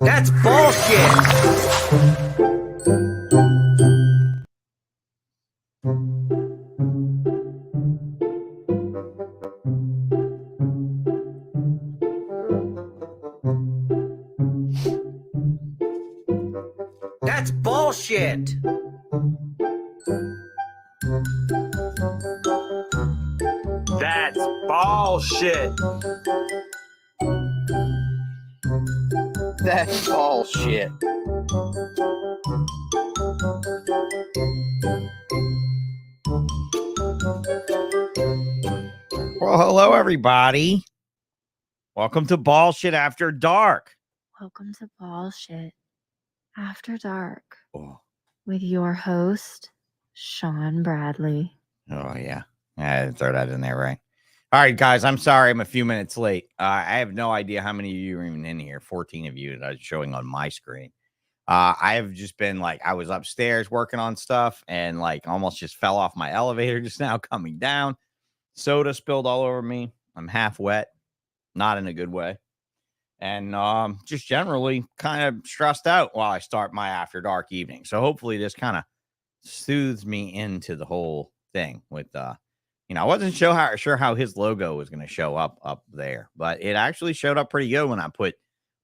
That's bullshit. That's bullshit. That's bullshit. That's bullshit. Well, hello, everybody. Welcome to Ballshit After Dark. Welcome to Ballshit After Dark Oh, with your host, Sean Bradley. yeah. I had to throw that in there, right? All right, guys, I'm sorry I'm a few minutes late. I have no idea how many of you are even in here. 14 of you that are showing on my screen. I have just been like, I was upstairs working on stuff and like almost just fell off my elevator just now coming down. Soda spilled all over me. I'm half wet, not in a good way. And just generally kind of stressed out while I start my after dark evening. So hopefully this kind of soothes me into the whole thing with, I wasn't sure how his logo was going to show up there, but it actually showed up pretty good when I put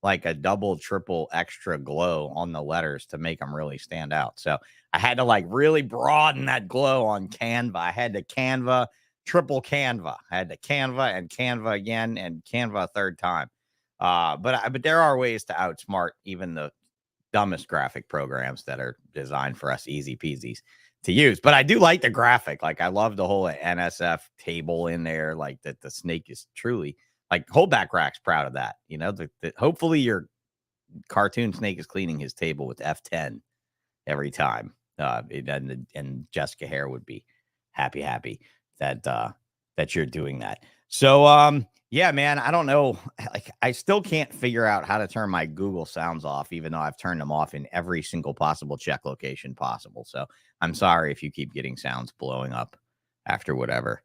like a double, triple extra glow on the letters to make them really stand out. So I had to like really broaden that glow on Canva. I had to Canva, triple Canva. I had to Canva and Canva again and Canva a third time. But there are ways to outsmart even the dumbest graphic programs that are designed for us easy peasies to use. But I do like the graphic. Like I love the whole NSF table in there. Like that the snake is truly like Holdback Rack's proud of that. You know, hopefully your cartoon snake is cleaning his table with F10 every time. And Jessica Hare would be happy that you're doing that. So yeah, man, I don't know. Like I still can't figure out how to turn my Google sounds off, even though I've turned them off in every single possible check location possible. So I'm sorry if you keep getting sounds blowing up after whatever.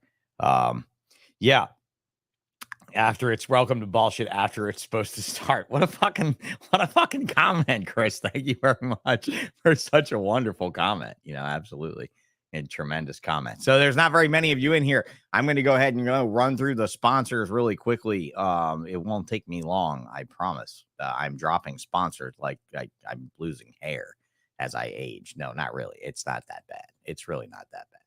Yeah. After it's welcome to Ballshit after it's supposed to start. What a fucking comment, Chris. Thank you very much for such a wonderful comment. Absolutely. And tremendous comment. So there's not very many of you in here. I'm going to go ahead and run through the sponsors really quickly. It won't take me long, I promise. I'm dropping sponsors like I'm losing hair as I age. No, not really. It's not that bad. It's really not that bad.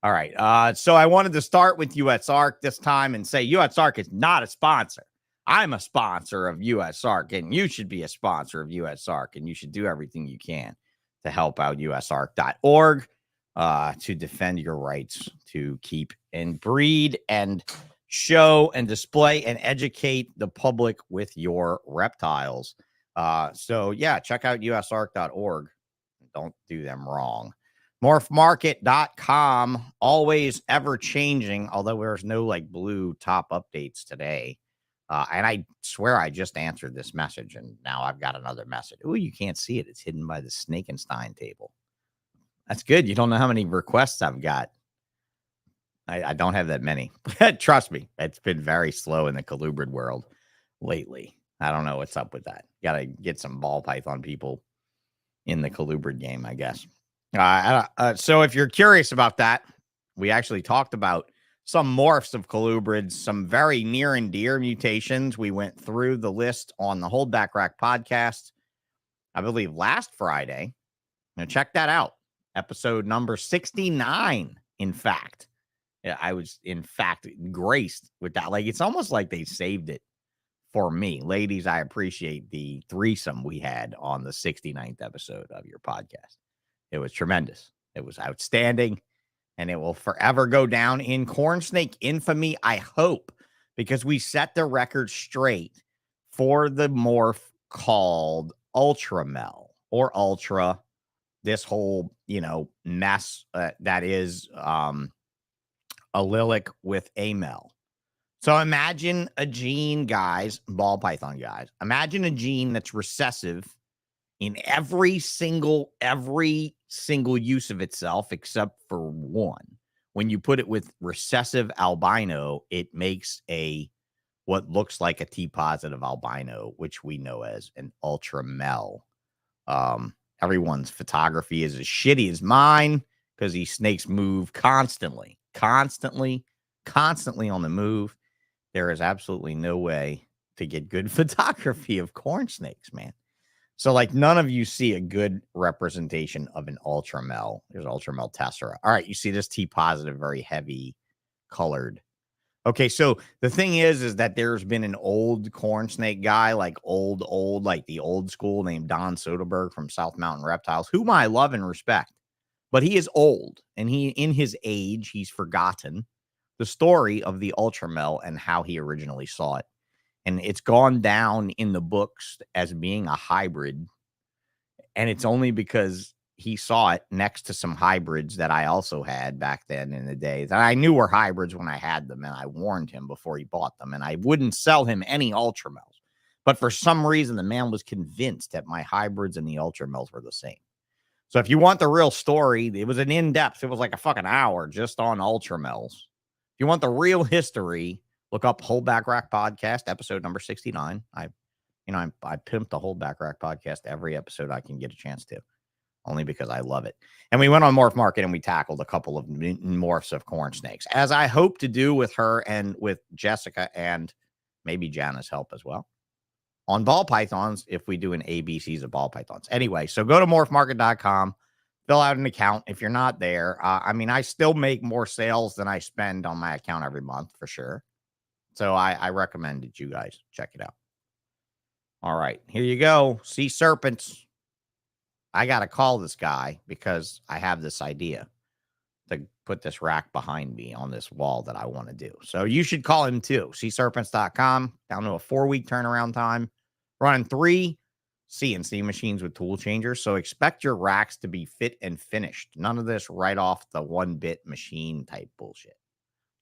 All right. So I wanted to start with USARK this time and say USARK is not a sponsor. I'm a sponsor of USARK, and you should be a sponsor of USARK, and you should do everything you can to help out usark.org. To defend your rights to keep and breed and show and display and educate the public with your reptiles. So yeah, check out usark.org. Don't do them wrong. MORPHmarket.com, always ever changing, although there's no like blue top updates today. And I swear I just answered this message and now I've got another message. Oh, you can't see it. It's hidden by the Snakenstein table. That's good. You don't know how many requests I've got. I don't have that many. Trust me, it's been very slow in the colubrid world lately. I don't know what's up with that. Got to get some ball python people in the colubrid game, I guess. So if you're curious about that, we actually talked about some morphs of colubrids, some very near and dear mutations. We went through the list on the Holdback Rack podcast, I believe last Friday. Now check that out. Episode number 69, in fact. Yeah, I was, in fact, graced with that. Like, it's almost like they saved it for me. Ladies, I appreciate the threesome we had on the 69th episode of your podcast. It was tremendous. It was outstanding, and it will forever go down in corn snake infamy, I hope, because we set the record straight for the morph called Ultramel or Ultra. This whole, mess that is allelic with amel. So imagine a gene, guys, ball python guys. Imagine a gene that's recessive in every single use of itself except for one. When you put it with recessive albino, it makes a what looks like a T-positive albino, which we know as an ultra male. Everyone's photography is as shitty as mine because these snakes move constantly on the move. There is absolutely no way to get good photography of corn snakes, man. So, like, none of you see a good representation of an ultra male. There's ultra male tessera. All right, you see this T-positive, very heavy colored. Okay, so the thing is that there's been an old corn snake guy, like old, like the old school, named Don Soderberg from South Mountain Reptiles, whom I love and respect. But he is old, and in his age, he's forgotten the story of the ultra male and how he originally saw it. And it's gone down in the books as being a hybrid. And it's only because he saw it next to some hybrids that I also had back then in the days. And I knew were hybrids when I had them, and I warned him before he bought them. And I wouldn't sell him any ultra males. But for some reason, the man was convinced that my hybrids and the ultra males were the same. So if you want the real story, it was an in-depth. It was like a fucking hour just on ultra males. If you want the real history, look up Holdback Rack Podcast, episode number 69. I pimp the Holdback Rack Podcast every episode I can get a chance to, only because I love it. And we went on Morph Market and we tackled a couple of morphs of corn snakes, as I hope to do with her and with Jessica and maybe Jana's help as well on ball pythons if we do an ABCs of ball pythons. Anyway, so go to morphmarket.com, fill out an account if you're not there. I mean, I still make more sales than I spend on my account every month for sure. So I recommend that you guys check it out. All right, here you go. C-SERPENTS. I got to call this guy because I have this idea to put this rack behind me on this wall that I want to do. So you should call him too. C-SERPENTS.com, down to a 4-week turnaround time. Running 3 CNC machines with tool changers. So expect your racks to be fit and finished. None of this right off the 1-bit machine type bullshit.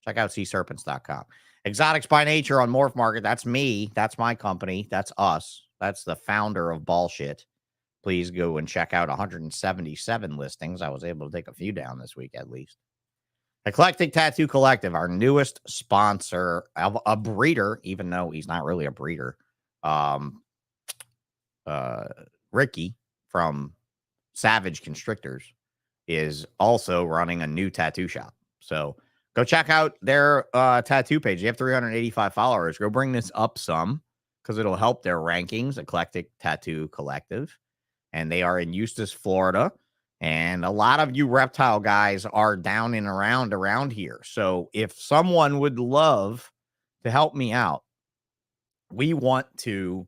Check out C-SERPENTS.com. Exotics by Nature on Morph Market. That's me. That's my company. That's us. That's the founder of Ballsh. Please go and check out 177 listings. I was able to take a few down this week at least. Eclectic Tattoo Collective, our newest sponsor of a breeder, even though he's not really a breeder. Rickie from Savage Constrictors is also running a new tattoo shop. So go check out their tattoo page. They have 385 followers. Go bring this up some because it'll help their rankings. Eclectic Tattoo Collective. And they are in Eustis, Florida. And a lot of you reptile guys are down and around here. So if someone would love to help me out, we want to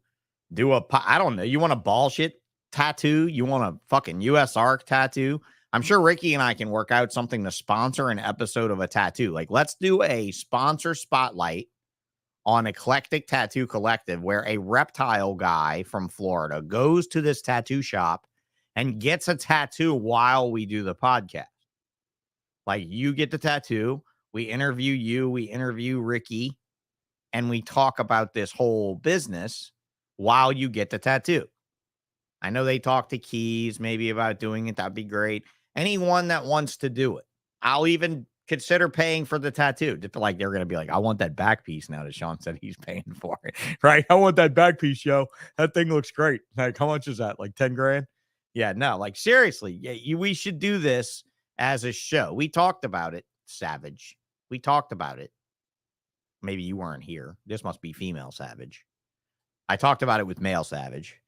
do I don't know, you want a Ballsh tattoo? You want a fucking US Arc tattoo? I'm sure Rickie and I can work out something to sponsor an episode of a tattoo. Like, let's do a sponsor spotlight on Eclectic Tattoo Collective, where a reptile guy from Florida goes to this tattoo shop and gets a tattoo while we do the podcast. Like, you get the tattoo, we interview you, we interview Rickie, and we talk about this whole business while you get the tattoo. I know they talk to Keys maybe about doing it. That'd be great. Anyone that wants to do it, I'll even consider paying for the tattoo. Like, they're going to be like, I want that back piece now that Sean said he's paying for it, right? I want that back piece, yo. That thing looks great. Like, how much is that? Like 10 grand? Yeah, no, like, seriously, we should do this as a show. We talked about it, Savage. We talked about it. Maybe you weren't here. This must be female Savage. I talked about it with male Savage.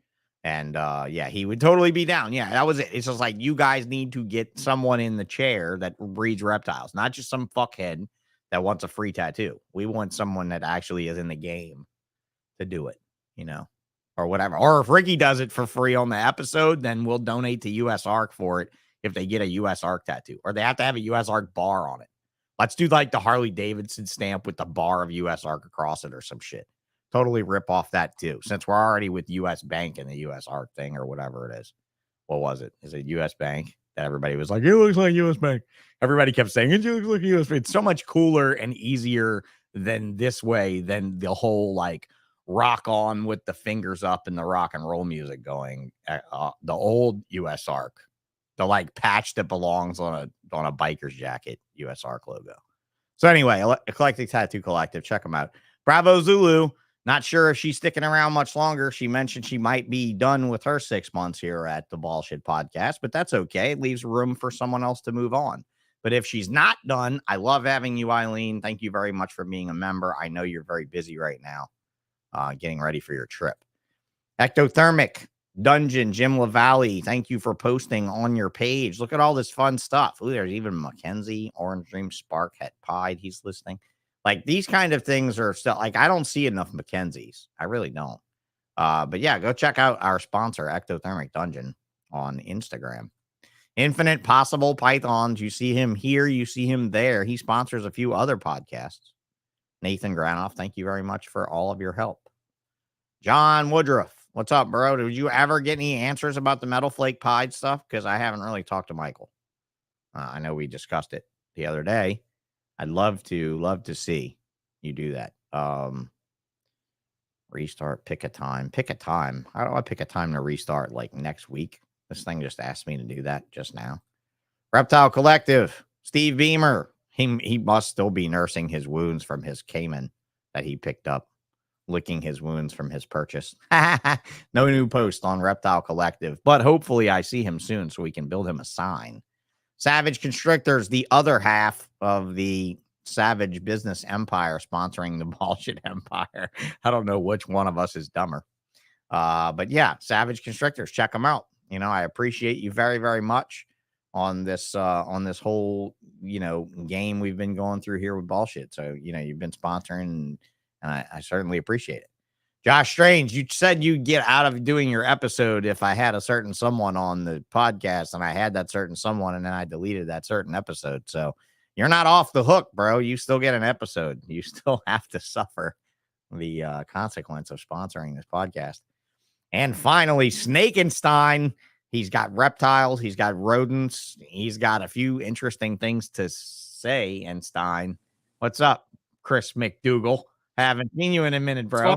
And yeah, he would totally be down. Yeah, that was it. It's just like, you guys need to get someone in the chair that breeds reptiles, not just some fuckhead that wants a free tattoo. We want someone that actually is in the game to do it, you know, or whatever. Or if Rickie does it for free on the episode, then we'll donate to US Arc for it if they get a US Arc tattoo, or they have to have a US Arc bar on it. Let's do like the Harley Davidson stamp with the bar of US Arc across it or some shit. Totally rip off that too, since we're already with US Bank and the US Arc thing or whatever it is. What was it? Is it US Bank? That everybody was like, it looks like US Bank. Everybody kept saying, it looks like US Bank. It's so much cooler and easier than this way, than the whole like rock on with the fingers up and the rock and roll music going. The old US Arc, the like patch that belongs on a biker's jacket, US Arc logo. So anyway, Eclectic Tattoo Collective, check them out. Bravo Zulu. Not sure if she's sticking around much longer. She mentioned she might be done with her 6 months here at the Bullshit Podcast, but that's okay. It leaves room for someone else to move on. But if she's not done, I love having you, Eileen. Thank you very much for being a member. I know you're very busy right now, getting ready for your trip. Ectothermic Dungeon, Jim LaValle, thank you for posting on your page. Look at all this fun stuff. Ooh, there's even Mackenzie, Orange Dream, Spark, Het Pied. He's listening. Like, these kind of things are still, like, I don't see enough Mackenzies. I really don't. But yeah, go check out our sponsor, Ectothermic Dungeon, on Instagram. Infinite Possible Pythons. You see him here. You see him there. He sponsors a few other podcasts. Nathan Granoff, thank you very much for all of your help. John Woodruff, what's up, bro? Did you ever get any answers about the Metal Flake Pied stuff? Because I haven't really talked to Michael. I know we discussed it the other day. I'd love to see you do that. Restart, pick a time. Pick a time. How do I pick a time to restart? Like next week? This thing just asked me to do that just now. Reptile Collective, Steve Beamer. He must still be nursing his wounds from his Cayman that he picked up, licking his wounds from his purchase. No new post on Reptile Collective, but hopefully I see him soon so we can build him a sign. Savage Constrictors, the other half of the Savage business empire sponsoring the Bullshit Empire. I don't know which one of us is dumber. But yeah, Savage Constrictors, check them out. You know, I appreciate you very, very much on this whole, game we've been going through here with Bullshit. So, you've been sponsoring, and I certainly appreciate it. Josh Strange, you said you'd get out of doing your episode if I had a certain someone on the podcast, and I had that certain someone, and then I deleted that certain episode. So you're not off the hook, bro. You still get an episode. You still have to suffer the consequence of sponsoring this podcast. And finally, Snakenstein. He's got reptiles. He's got rodents. He's got a few interesting things to say. And Stein, what's up, Chris McDougal? Haven't seen you in a minute, bro.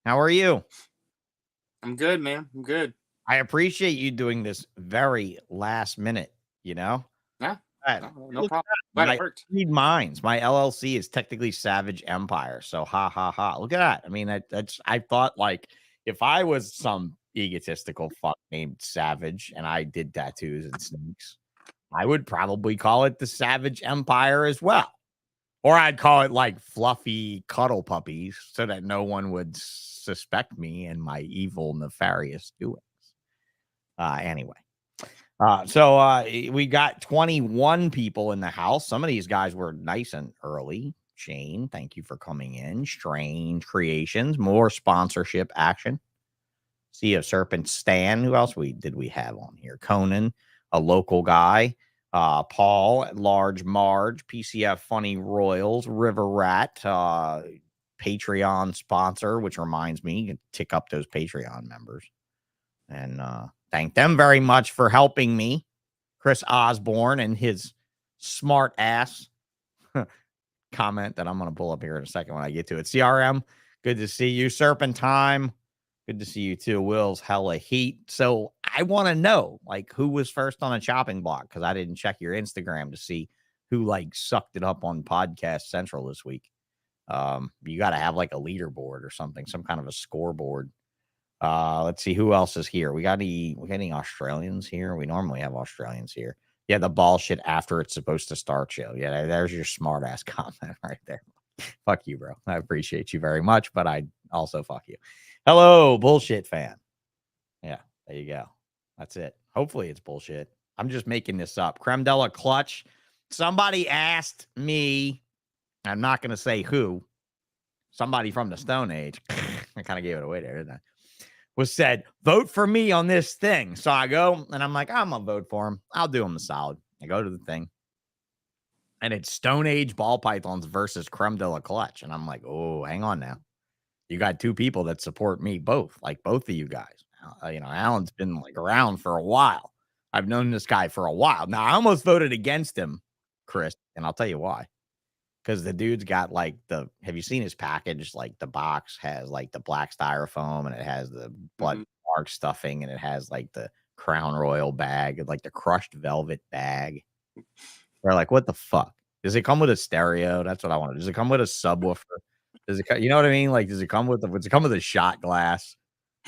How are you? I'm good, man. I'm good. I appreciate you doing this very last minute, Yeah. No problem. Glad it worked. Read minds. My LLC is technically Savage Empire. So ha ha ha. Look at that. I mean, I thought, like, if I was some egotistical fuck named Savage and I did tattoos and snakes, I would probably call it the Savage Empire as well. Or I'd call it like Fluffy Cuddle Puppies so that no one would suspect me and my evil, nefarious doings. Anyway. So we got 21 people in the house. Some of these guys were nice and early. Shane, thank you for coming in. Strange Creations, more sponsorship action. C-SERPENTS Stan. Who else did we have on here? Conan, a local guy. Paul, Large Marge, PCF Funny Royals, River Rat, Patreon sponsor, which reminds me, you can tick up those Patreon members. And thank them very much for helping me. Chris Osborne and his smart ass comment that I'm going to pull up here in a second when I get to it. CRM, good to see you. Serpentine, good to see you too. Will's hella heat. So I want to know, like, who was first on a chopping block, because I didn't check your Instagram to see who, like, sucked it up on Podcast Central this week. You got to have, like, a leaderboard or something, some kind of a scoreboard. Let's see who else is here. We got any Australians here? We normally have Australians here. Yeah, the Bullshit after it's supposed to start show. Yeah, there's your smart ass comment right there. Fuck you, bro. I appreciate you very much, but I also fuck you. Hello, Bullshit fan. Yeah, there you go. That's it. Hopefully it's bullshit. I'm just making this up. Creme de la Clutch. Somebody asked me, I'm not going to say who, somebody from the Stone Age. I kind of gave it away there, didn't I? Was said, vote for me on this thing. So I go and I'm like, I'm going to vote for him. I'll do him the solid. I go to the thing. And it's Stone Age ball pythons versus Creme de la Clutch. And I'm like, oh, hang on now. You got two people that support me both, like both of you guys. Alan's been like around for a while. I've known this guy for a while. Now, I almost voted against him, Chris, and I'll tell you why. Because the dude's got like have you seen his package? Like the box has like the black styrofoam and it has the blood mark stuffing and it has like the Crown Royal bag and like the crushed velvet bag. We're like, what the fuck? Does it come with a stereo? That's what I wanted. Does it come with a subwoofer? Does it? You know what I mean? Like, does it come with? Does it come with a shot glass?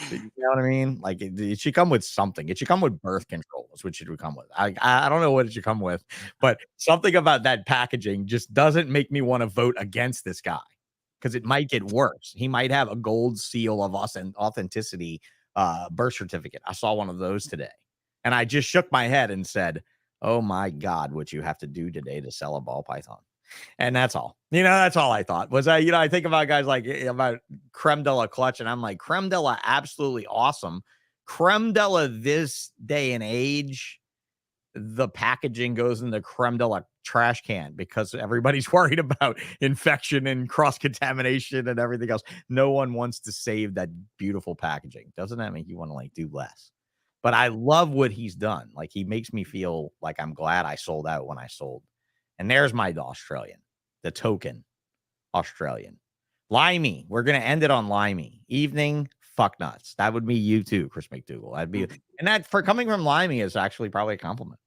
You know what I mean? Like, it should come with something. It should come with birth control. Is what it should come with. I don't know what it should come with, but something about that packaging just doesn't make me want to vote against this guy because it might get worse. He might have a gold seal of authenticity birth certificate. I saw one of those today, and I just shook my head and said, "Oh my God, what you have to do today to sell a ball python." And that's all. That's all I thought was I think about guys like about Creme de la Clutch, and I'm like, Creme de la, absolutely awesome. Creme de la this day and age, the packaging goes in the Creme de la trash can because everybody's worried about infection and cross-contamination and everything else. No one wants to save that beautiful packaging. Doesn't that make you want to like do less? But I love what he's done. Like, he makes me feel like I'm glad I sold out when I sold. And there's my Australian, the token Australian. Limey. We're going to end it on Limey. Evening, fuck nuts. That would be you too, Chris McDougal. I'd be, and that for coming from Limey is actually probably a compliment.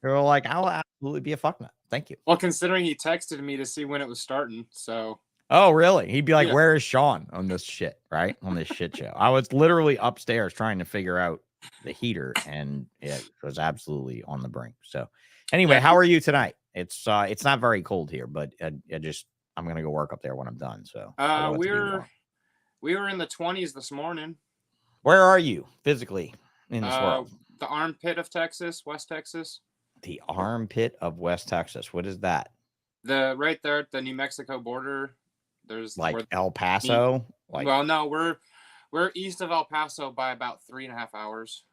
You're like, I'll absolutely be a fuck nut. Thank you. Well, considering he texted me to see when it was starting, so. Oh, really? He'd be like, where is Sean on this shit, right? On this shit show. I was literally upstairs trying to figure out the heater, and it was absolutely on the brink. So anyway, how are you tonight? It's not very cold here, but I'm gonna go work up there when I'm done. So we were in the 20s this morning. Where are you physically in this world? The armpit of Texas, West Texas. The armpit of West Texas. What is that? Right there at the New Mexico border. There's like El Paso. Well, no, we're east of El Paso by about 3.5 hours.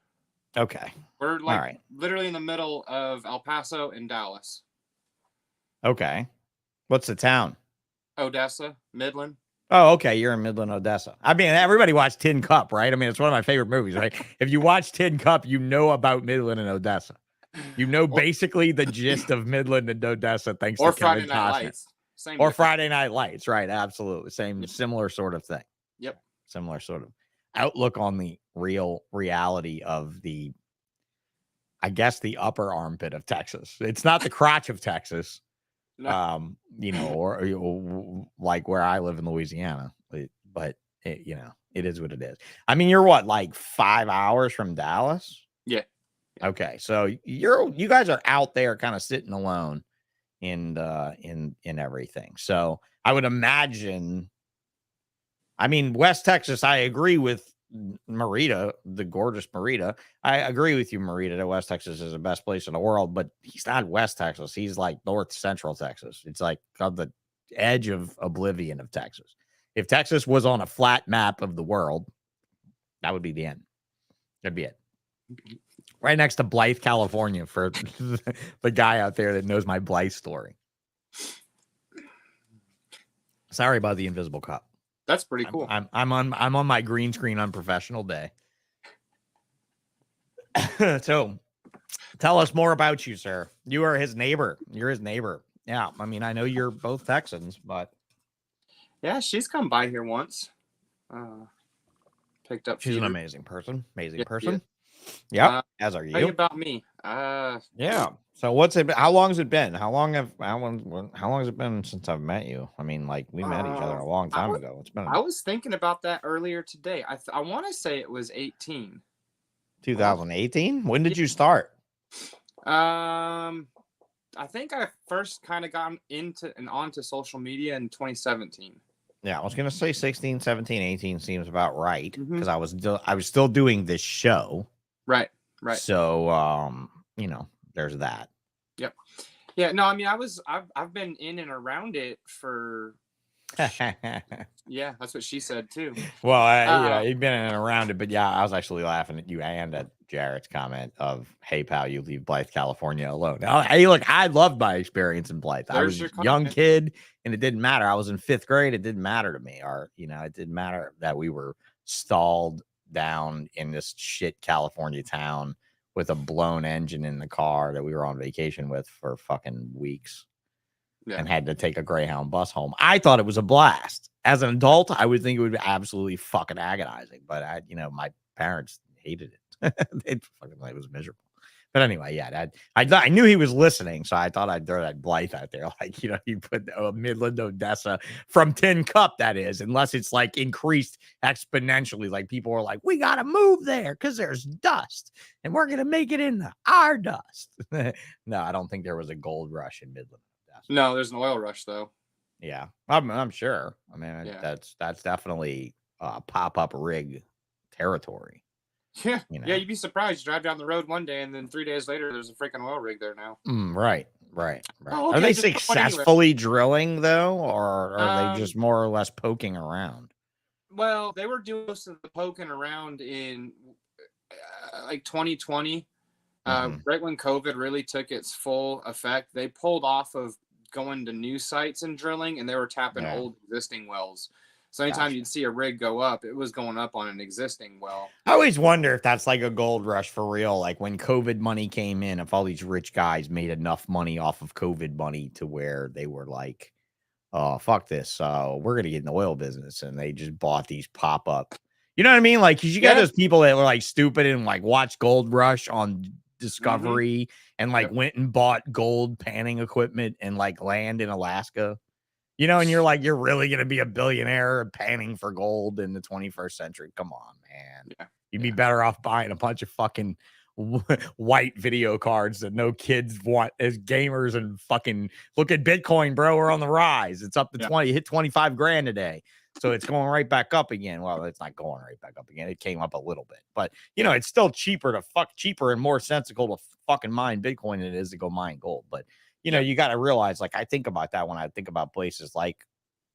Okay. We're like literally in the middle of El Paso and Dallas. Okay. What's the town? Odessa, Midland. Oh, okay. You're in Midland, Odessa. I mean, everybody watched Tin Cup, right? I mean, it's one of my favorite movies, right? If you watch Tin Cup, you know about Midland and Odessa. You know basically the gist of Midland and Odessa, thanks to Kevin Friday Night Costner. Lights. Or Friday Night Lights, right? Absolutely. Similar sort of thing. Yep. Similar sort of outlook on the reality of the, I guess, the upper armpit of Texas. It's not the crotch of Texas. No. Or like where I live in Louisiana, but it is what it is. I mean, you're what, like 5 hours from Dallas? Yeah. Okay. So you guys are out there kind of sitting alone in everything. So I would imagine, I mean, West Texas, I agree with Marita, the gorgeous Marita. I agree with you, Marita, that West Texas is the best place in the world, but he's not West Texas. He's like North Central Texas. It's like on the edge of oblivion of Texas. If Texas was on a flat map of the world, that would be the end. That'd be it. Right next to Blythe, California, for the guy out there that knows my Blythe story. Sorry about the invisible cup. That's pretty cool. I'm on my green screen unprofessional day. So tell us more about you, sir. You are his neighbor. You're his neighbor. Yeah. I mean, I know you're both Texans, but yeah, she's come by here once. Picked up. She's an amazing person. Amazing person. Yeah. As are you. Tell you about me. Yeah. So what's it been? How long has it been? How long has it been since I've met you? I mean, like, we met each other a long time ago. It's been. I was thinking about that earlier today. I want to say it was 18. 2018. When did you start? I think I first kind of got into and onto social media in 2017. Yeah, I was gonna say 16, 17, 18 seems about right because I was still doing this show. Right. So there's that. Yep. Yeah. No, I mean, I've been in and around it for. Yeah, that's what she said too. Well, you've been in and around it, but yeah, I was actually laughing at you and at Jarrett's comment of, "Hey, pal, you leave Blythe, California alone." Now, hey, look, I loved my experience in Blythe. I was a young kid, and it didn't matter. I was in 5th grade. It didn't matter to me, or it didn't matter that we were stalled down in this shit California town with a blown engine in the car that we were on vacation with for fucking weeks. Yeah. And had to take a Greyhound bus home. I thought it was a blast. As an adult, I would think it would be absolutely fucking agonizing. But my parents hated it. It was miserable. But anyway, yeah, I knew he was listening, so I thought I'd throw that Blythe out there. Like, you put Midland, Odessa from Tin Cup, that is, unless it's like increased exponentially. Like people are like, we got to move there because there's dust and we're going to make it into our dust. No, I don't think there was a gold rush in Midland, Odessa. No, there's an oil rush though. Yeah, I'm sure. I mean, Yeah. that's definitely pop-up rig territory. Yeah, You know? yeah, you'd be surprised. You drive down the road one day, and then 3 days later, there's a freaking oil rig there now. Right. Oh, Are okay, they just go anywhere. successfully drilling though, or are they just more or less poking around? Well, they were doing most of the poking around in like 2020, right when COVID really took its full effect. They pulled off of going to new sites and drilling, and they were tapping old existing wells. So anytime you'd see a rig go up, it was going up on an existing well. I always wonder if that's like a gold rush for real. Like when COVID money came in, if all these rich guys made enough money off of COVID money to where they were like, oh, fuck this. We're going to get in the oil business. And they just bought these pop-up. You know what I mean? Like, cause you got those people that were like stupid and like watch Gold Rush on Discovery and like went and bought gold panning equipment and like land in Alaska. And you're like, you're really going to be a billionaire panning for gold in the 21st century. Come on, man. Yeah. You'd be better off buying a bunch of fucking white video cards that no kids want as gamers and fucking look at Bitcoin, bro. We're on the rise. It's up to 20, hit 25 grand today. So it's going right back up again. Well, it's not going right back up again. It came up a little bit, but it's still cheaper and more sensible to fucking mine Bitcoin than it is to go mine gold. But you got to realize, like, I think about that when I think about places like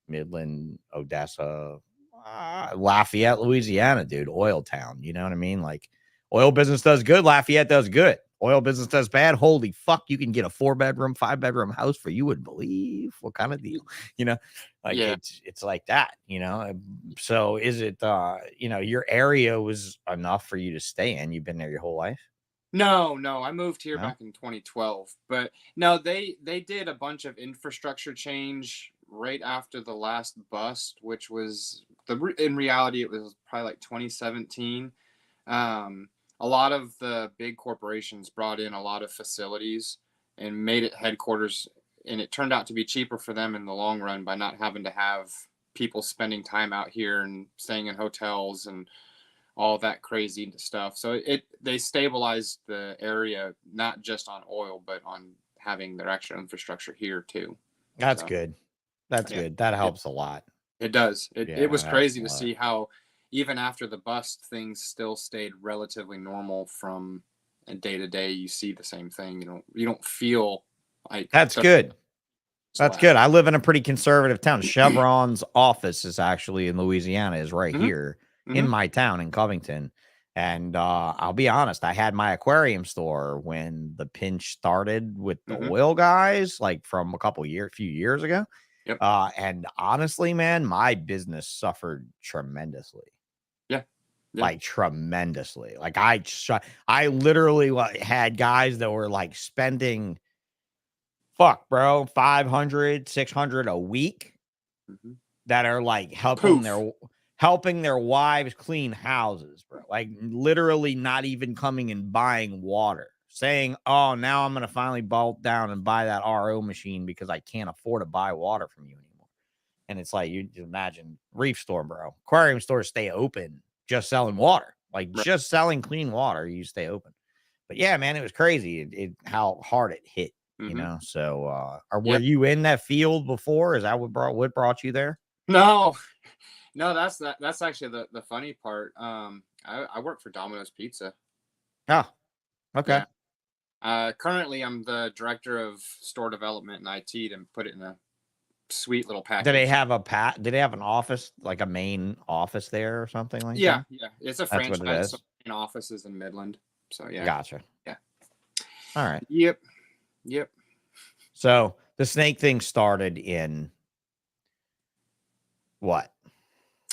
Midland, Odessa, Lafayette, Louisiana, dude, oil town. You know what I mean? Like, oil business does good. Lafayette does good. Oil business does bad. Holy fuck, you can get a 4-bedroom, 5-bedroom house for you would believe. What kind of deal? Like it's like that, So is it, your area was enough for you to stay in? You've been there your whole life? No, I moved here back in 2012, but no, they did a bunch of infrastructure change right after the last bust, which was in reality, it was probably like 2017. A lot of the big corporations brought in a lot of facilities and made it headquarters, and it turned out to be cheaper for them in the long run by not having to have people spending time out here and staying in hotels and all that crazy stuff. So they stabilized the area, not just on oil, but on having their extra infrastructure here too. That's good. That's good. That helps a lot. It does. It was crazy to see how even after the bust, things still stayed relatively normal from day to day. You see the same thing. You don't feel like that's good. That's good. I live in a pretty conservative town. Chevron's office is actually in Louisiana, is right here in my town in Covington. And I'll be honest, I had my aquarium store when the pinch started with the oil guys, like from a few years ago. Yep. And honestly, man, my business suffered tremendously. Like tremendously. Like I literally had guys that were like spending $500, $600 a week that are like helping their wives clean houses, bro. Like literally not even coming and buying water, saying, oh, now I'm going to finally bolt down and buy that RO machine because I can't afford to buy water from you anymore. And it's like, you imagine reef store, bro. Aquarium stores stay open, just selling water, like just selling clean water. You stay open. But yeah, man, it was crazy. How hard it hit, So, were you in that field before? Is that what brought you there? No, that's actually the funny part. I work for Domino's Pizza. Oh, okay. Yeah. Currently, I'm the director of store development and IT, to put it in a sweet little package. Do they have did they have an office, like a main office there or something like that? Yeah. It's a franchise. What it is. So main office is in Midland. So yeah. Gotcha. Yeah. All right. Yep. So the snake thing started in what?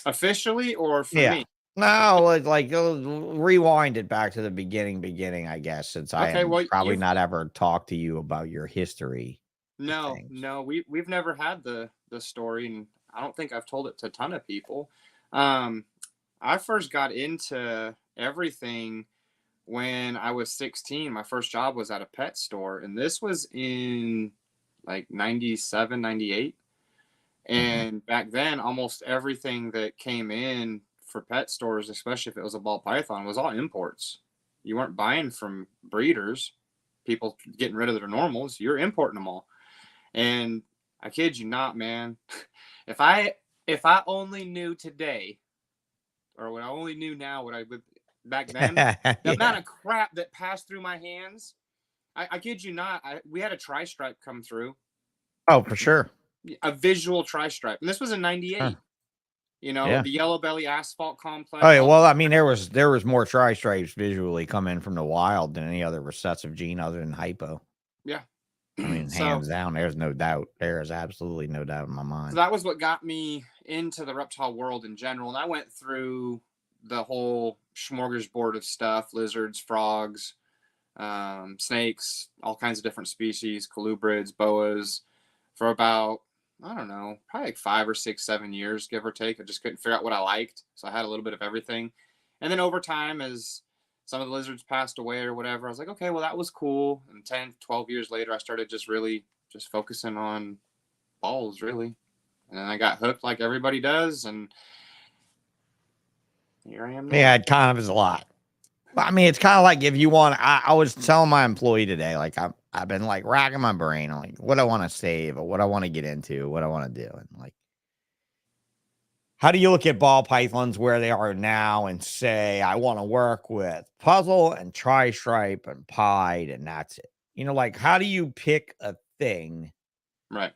Officially or for me? No, like rewind it back to the beginning, I guess, since I probably not ever talked to you about your history. No, we've never had the story, and I don't think I've told it to a ton of people. I first got into everything when I was 16, my first job was at a pet store, and this was in like 97, 98. And back then, almost everything that came in for pet stores, especially if it was a ball python, was all imports. You weren't buying from breeders, people getting rid of their normals. You're importing them all. And I kid you not, man. If I only knew today, or what I only knew now, what I would back then, the amount of crap that passed through my hands. I kid you not. We had a tri-stripe come through. Oh, for sure. A visual tri-stripe, and this was in 98. Huh. You know, Yeah. the Yellow Belly Asphalt Complex. Oh yeah, well, I mean, there was more tri-stripes visually coming from the wild than any other recessive gene other than hypo. Yeah, I mean, So- hands down, there's no doubt. There is absolutely no doubt in my so mind. that was what got me into the reptile world in general, and I went through the whole smorgasbord of stuff: lizards, frogs, snakes, all kinds of different species, colubrids, boas, for about, I don't know, probably like 5 or 6, 7 years, give or take. I just couldn't figure out what I liked. So I had a little bit of everything. And then over time, as some of the lizards passed away or whatever, I was like, okay, well, that was cool. And 10, 12 years later, I started just really just focusing on balls, really. And then I got hooked like everybody does. And here I am now. Yeah, it kind of is a lot. I mean, it's kind of like if you want. I was telling my employee today, like I've been like racking my brain on like what I want to save or what I want to get into, what I want to do, and like, how do you look at ball pythons where they are now and say I want to work with puzzle and tri-stripe and pied and that's it? You know, like how do you pick a thing Right.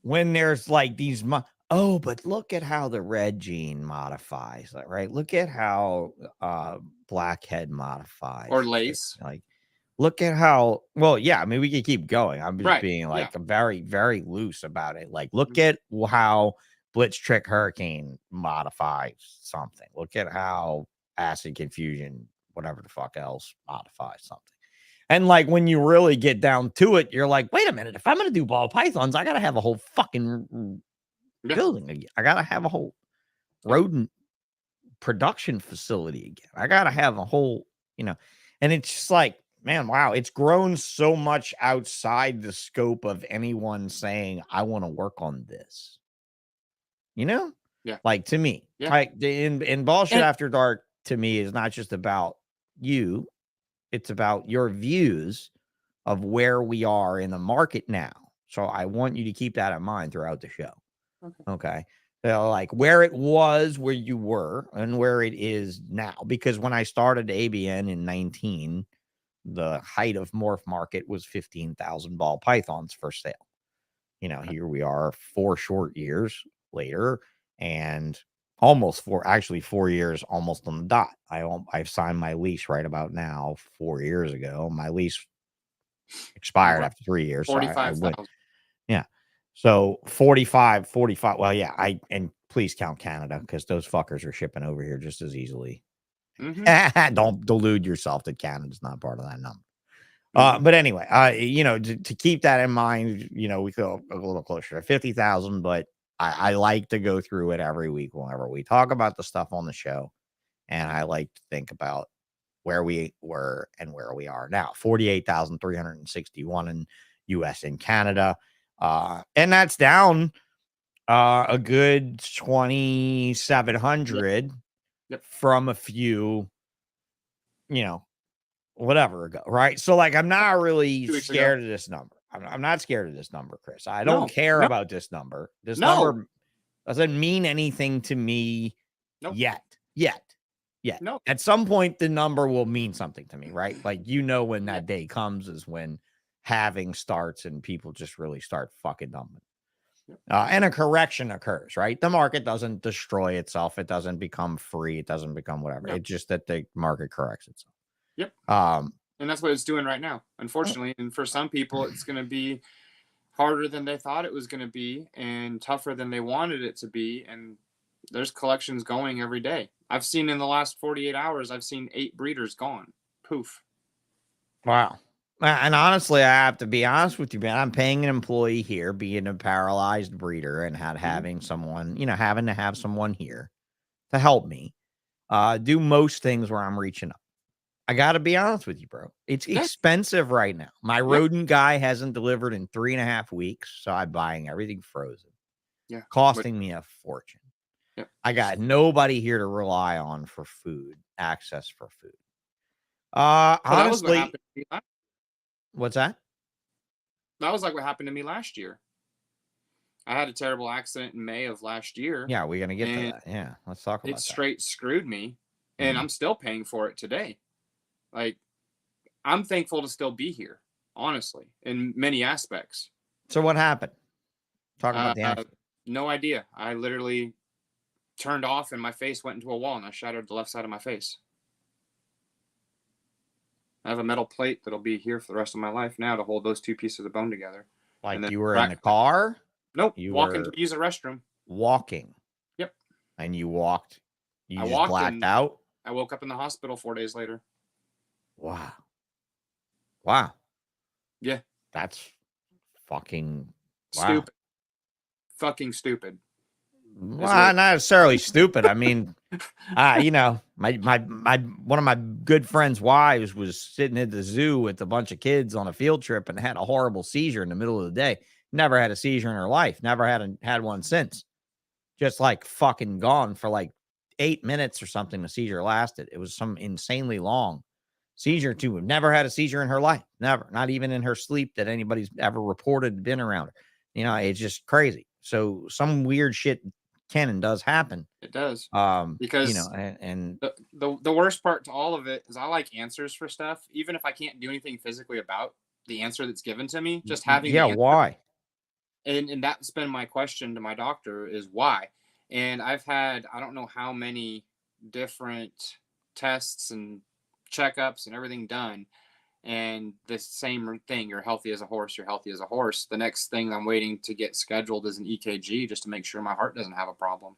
when there's like these? Oh, but look at how the red gene modifies, like, right? Look at how blackhead modifies. Or lace. Like, look at how, well, yeah, I mean, we could keep going. I'm just Right, being like yeah. very, very loose about it. Like, look at how Blitz Trick Hurricane modifies something. Look at how Acid Confusion, whatever the fuck else, modifies something. And like when you really get down to it, you're like, wait a minute, if I'm going to do ball pythons, I got to have a whole fucking building again. I gotta have a whole rodent production facility again. I gotta have a whole, you know, and it's just like, man, wow, it's grown so much outside the scope of anyone saying, I want to work on this. You know? Yeah. Like to me. Yeah. Like in Bullshit And- After Dark, to me, is not just about you, it's about your views of where we are in the market now. So I want you to keep that in mind throughout the show. Okay. So like where it was, where you were, and where it is now. Because when I started ABN in 19, the height of morph market was 15,000 ball pythons for sale. You know, here we are 4 short years later, and almost 4 years almost on the dot. I've signed my lease right about now 4 years ago. My lease expired after 3 years. So I 45,000. went, yeah. So 45. Well, yeah, and please count Canada because those fuckers are shipping over here just as easily. Don't delude yourself that Canada's not part of that number. But anyway, you know, to keep that in mind, you know, we go a little closer to 50,000, but I like to go through it every week whenever we talk about the stuff on the show. And I like to think about where we were and where we are now. 48,361 in US and Canada. And that's down a good 2,700 from a few, you know, whatever ago, right? So like, I'm not really scared of this number. I'm not scared of this number, Chris. I don't care about this number. This number doesn't mean anything to me yet. No. At some point, the number will mean something to me, right? Like, you know, when that day comes is when halving starts and people just really start fucking dumping. And a correction occurs, right? The market doesn't destroy itself. It doesn't become free. It doesn't become whatever. It's just that the market corrects itself. Yep. And that's what it's doing right now, unfortunately. And for some people, it's going to be harder than they thought it was going to be and tougher than they wanted it to be. And there's collections going every day. I've seen in the last 48 hours, I've seen 8 breeders gone. Poof. Wow. And honestly, I have to be honest with you, man. I'm paying an employee here, being a paralyzed breeder and having someone, you know, having to have someone here to help me do most things where I'm reaching up. I got to be honest with you, bro. It's Yeah. expensive right now. My rodent guy hasn't delivered in 3.5 weeks, so I'm buying everything frozen. Yeah. Costing me a fortune. Yep. I got nobody here to rely on for food, access for food. Honestly, that was what happened to me what's that? That was like what happened to me last year. I had a terrible accident in May of last year. Yeah, we're gonna get to that. Yeah, let's talk about It that. straight screwed me, and Mhm. I'm still paying for it today. Like, I'm thankful to still be here, honestly, in many aspects. So what happened? Talk about the accident. No idea. I literally turned off, and my face went into a wall, and I shattered the left side of my face. I have a metal plate that'll be here for the rest of my life now to hold those two pieces of bone together. Like you were in the car? Nope. You Walking were to use a restroom. walking. Yep. And you walked. You I just walked blacked and out. I woke up in the hospital 4 days later. Wow. Wow. Yeah. That's fucking wow. Stupid. Fucking stupid. Well, not necessarily stupid. I mean, you know, my one of my good friends' wives was sitting at the zoo with a bunch of kids on a field trip and had a horrible seizure in the middle of the day. Never had a seizure in her life. Never had one since. Just like fucking gone for like 8 minutes or something. The seizure lasted. It was some insanely long seizure too. Never had a seizure in her life. Never. Not even in her sleep that anybody's ever reported been around her. You know, it's just crazy. So some weird shit can and does happen. It does. Because you know, and the worst part to all of it is I like answers for stuff, even if I can't do anything physically about the answer that's given to me. Just having why? And that's been my question to my doctor is why. And I've had I don't know how many different tests and checkups and everything done. And the same thing, you're healthy as a horse, you're healthy as a horse. The next thing I'm waiting to get scheduled is an EKG just to make sure my heart doesn't have a problem.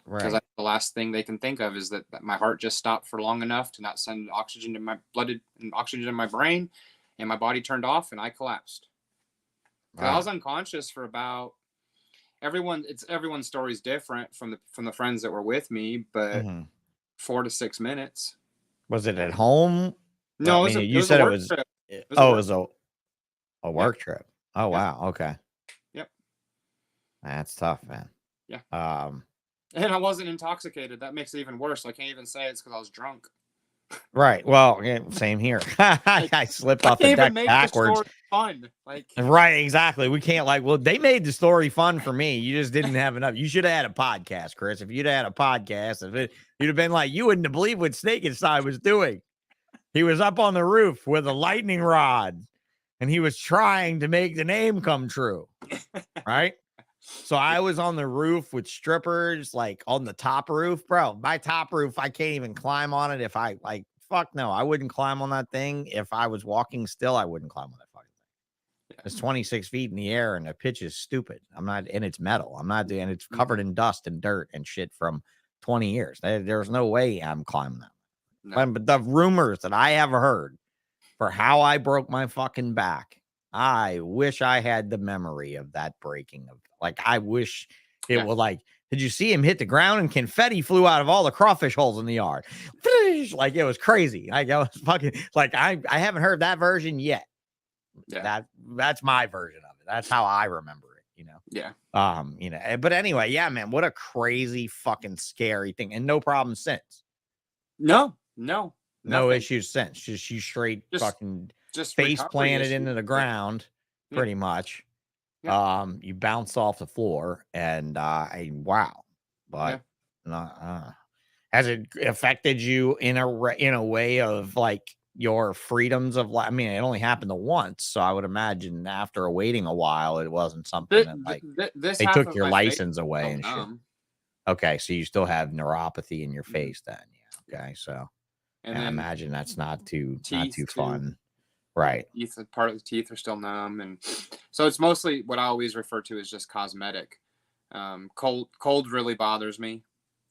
Because right. the last thing they can think of is that my heart just stopped for long enough to not send oxygen to my blood and oxygen in my brain, and my body turned off and I collapsed. Wow. I was unconscious for about everyone's story is different from the friends that were with me, but 4 to 6 minutes. Was it at home? No, I mean, you said it was. It was a work trip. Oh wow. Okay. Yep. That's tough, man. Yeah. And I wasn't intoxicated. That makes it even worse. I can't even say it's because I was drunk. Right. Well, yeah, same here. I slipped off the deck backwards. Fun. Like right. Exactly. We can't well, they made the story fun for me. You just didn't have enough. You should have had a podcast, Chris. If you'd had a podcast, you'd have been like, you wouldn't have believed what Snakenstein was doing. He was up on the roof with a lightning rod and he was trying to make the name come true. Right. So I was on the roof with strippers, like on the top roof, bro. My top roof, I can't even climb on it. If I fuck no, I wouldn't climb on that thing. If I was walking still, I wouldn't climb on that fucking thing. It's 26 feet in the air and the pitch is stupid. I'm not, and it's metal. I'm not doing, and it's covered in dust and dirt and shit from 20 years. There's no way I'm climbing that. No. But the rumors that I have heard for how I broke my fucking back, I wish I had the memory of that breaking of I wish it was like, did you see him hit the ground and confetti flew out of all the crawfish holes in the yard? Like it was crazy. I was fucking I haven't heard that version yet. Yeah. That's my version of it. That's how I remember it, you know? Yeah. You know, but anyway, yeah, man, what a crazy fucking scary thing. And no problem since. No issues since. Just you straight fucking just face planted into the ground, pretty much. Yeah. You bounce off the floor, and wow. But has it affected you in a way of like your freedoms of life? I mean, it only happened once, so I would imagine after waiting a while, it wasn't something that like they took your license away and shit. Okay, so you still have neuropathy in your face then. Yeah. Okay, so. And I imagine that's not too fun. Right. Part of the teeth are still numb. And so it's mostly what I always refer to as just cosmetic. Cold really bothers me.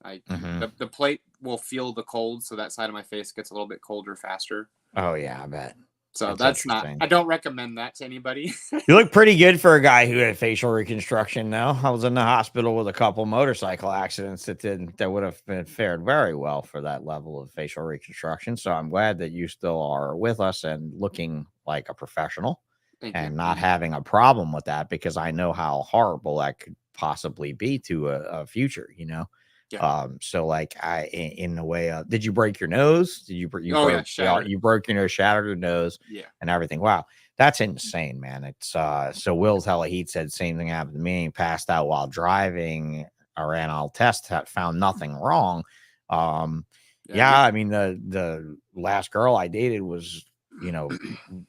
The plate will feel the cold. So that side of my face gets a little bit colder faster. Oh yeah, I bet. So That's that's not. interesting. I don't recommend that to anybody. You look pretty good for a guy who had facial reconstruction. Though I was in the hospital with a couple motorcycle accidents that would have been fared very well for that level of facial reconstruction. So I'm glad that you still are with us and looking like a professional Thank and you. not having a problem with that, because I know how horrible that could possibly be to a future, you know. Yeah. So like in the way of, did you break your nose? Did you Oh, yeah, broke, shattered. you broke your nose, shattered your nose, Yeah. and everything? Wow, that's insane, man. It's so Will's hella heat said same thing happened to me. Passed out while driving. I ran all tests, found nothing wrong. Yeah, I mean the last girl I dated was, you know,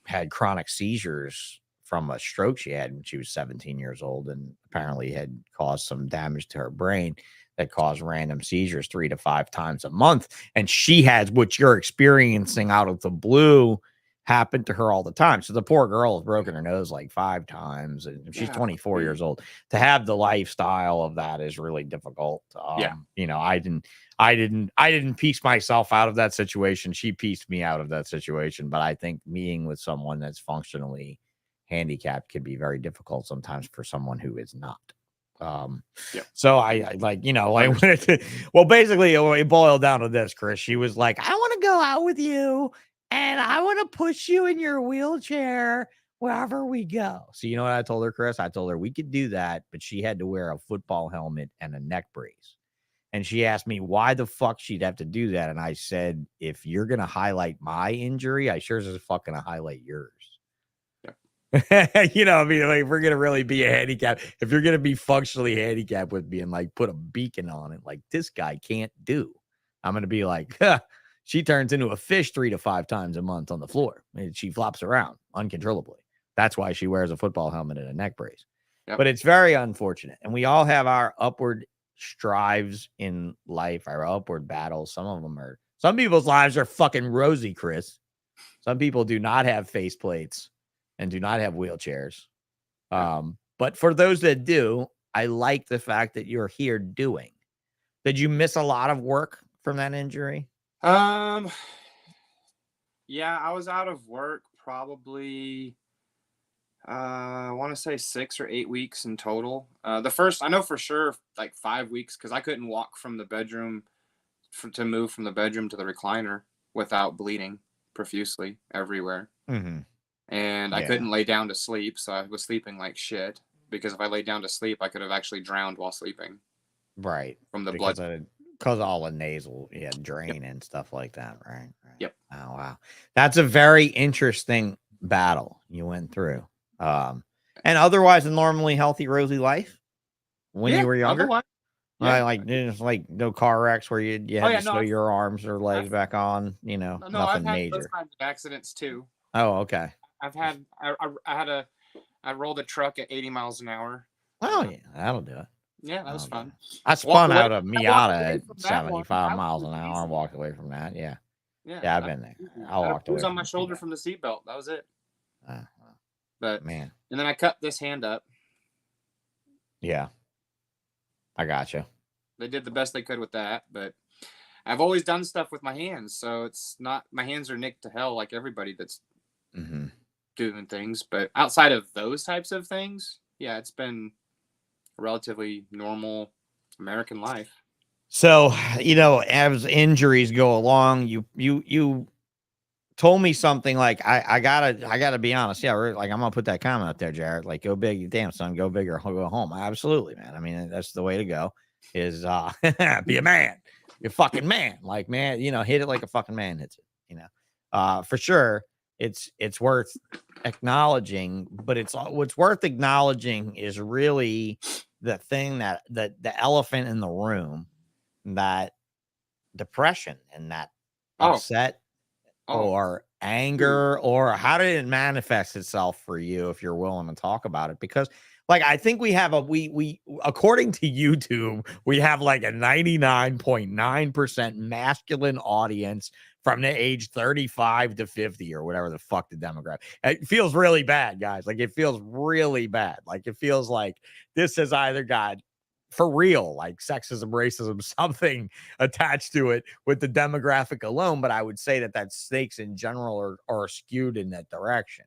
had chronic seizures from a stroke she had when she was 17 years old, and apparently had caused some damage to her brain that caused random seizures 3 to 5 times a month. And she has what you're experiencing out of the blue happen to her all the time. So the poor girl has broken her nose like 5 times, and she's 24 years old. To have the lifestyle of that is really difficult. You know, I didn't piece myself out of that situation. She pieced me out of that situation. But I think being with someone that's functionally handicapped can be very difficult sometimes for someone who is not. So I like, you know, like, well, basically it boiled down to this, Chris. She was like, I want to go out with you and I want to push you in your wheelchair wherever we go. So you know what I told her, Chris? I told her we could do that, but she had to wear a football helmet and a neck brace. And she asked me why the fuck she'd have to do that. And I said, if you're going to highlight my injury, I sure as fuck going to highlight yours. You know, I mean, like, if we're gonna really be a handicap, if you're gonna be functionally handicapped with me and like put a beacon on it, like this guy can't do, I'm gonna be like, she turns into a fish 3 to 5 times a month on the floor. And she flops around uncontrollably. That's why she wears a football helmet and a neck brace. But it's very unfortunate, and we all have our upward strives in life, our upward battles. Some people's lives are fucking rosy, Chris. Some people do not have faceplates and do not have wheelchairs. But for those that do, I like the fact that you're here doing. Did you miss a lot of work from that injury? Yeah, I was out of work probably, I want to say 6 or 8 weeks in total. The first, I know for sure, like 5 weeks, because I couldn't walk from the bedroom to move from the bedroom to the recliner without bleeding profusely everywhere. And I couldn't lay down to sleep, so I was sleeping like shit, because if I laid down to sleep, I could have actually drowned while sleeping. Right. From the because blood. Because all the nasal drain and stuff like that, right? Yep. Oh, wow. That's a very interesting battle you went through. And otherwise a normally healthy, rosy life when you were younger? Like there's like no car wrecks where you had to sew your arms or legs back on, you know, No, nothing I've had major. those kinds of accidents too. Oh, okay. I rolled a truck at 80 miles an hour. Oh, yeah, that'll do it. Yeah, that was fun. I spun out of Miata at 75 miles an hour and walked away from that. Yeah, I've been there. I walked away. On my shoulder from the seatbelt. That was it. But man, and then I cut this hand up. Yeah, I gotcha. They did the best they could with that, but I've always done stuff with my hands, so it's not, my hands are nicked to hell like everybody that's doing things. But outside of those types of things, yeah, it's been a relatively normal American life. So, you know, as injuries go along, you told me something like, I gotta be honest. Yeah, like I'm gonna put that comment out there, Jared. Like, go big, damn son, go big or go home. Absolutely, man. I mean, that's the way to go. Is be a man. You're a fucking man. Like, man, you know, hit it like a fucking man hits it. You know, for sure. It's worth acknowledging, but what's worth acknowledging is really the thing that the elephant in the room, that depression and that upset or anger, or how did it manifest itself for you, if you're willing to talk about it? Because like, I think we have we according to YouTube, we have like a 99.9% masculine audience from the age 35 to 50 or whatever the fuck the demographic. It feels really bad, guys. Like, it feels really bad. Like, it feels like this has either got for real, like sexism, racism, something attached to it with the demographic alone. But I would say that snakes in general are skewed in that direction,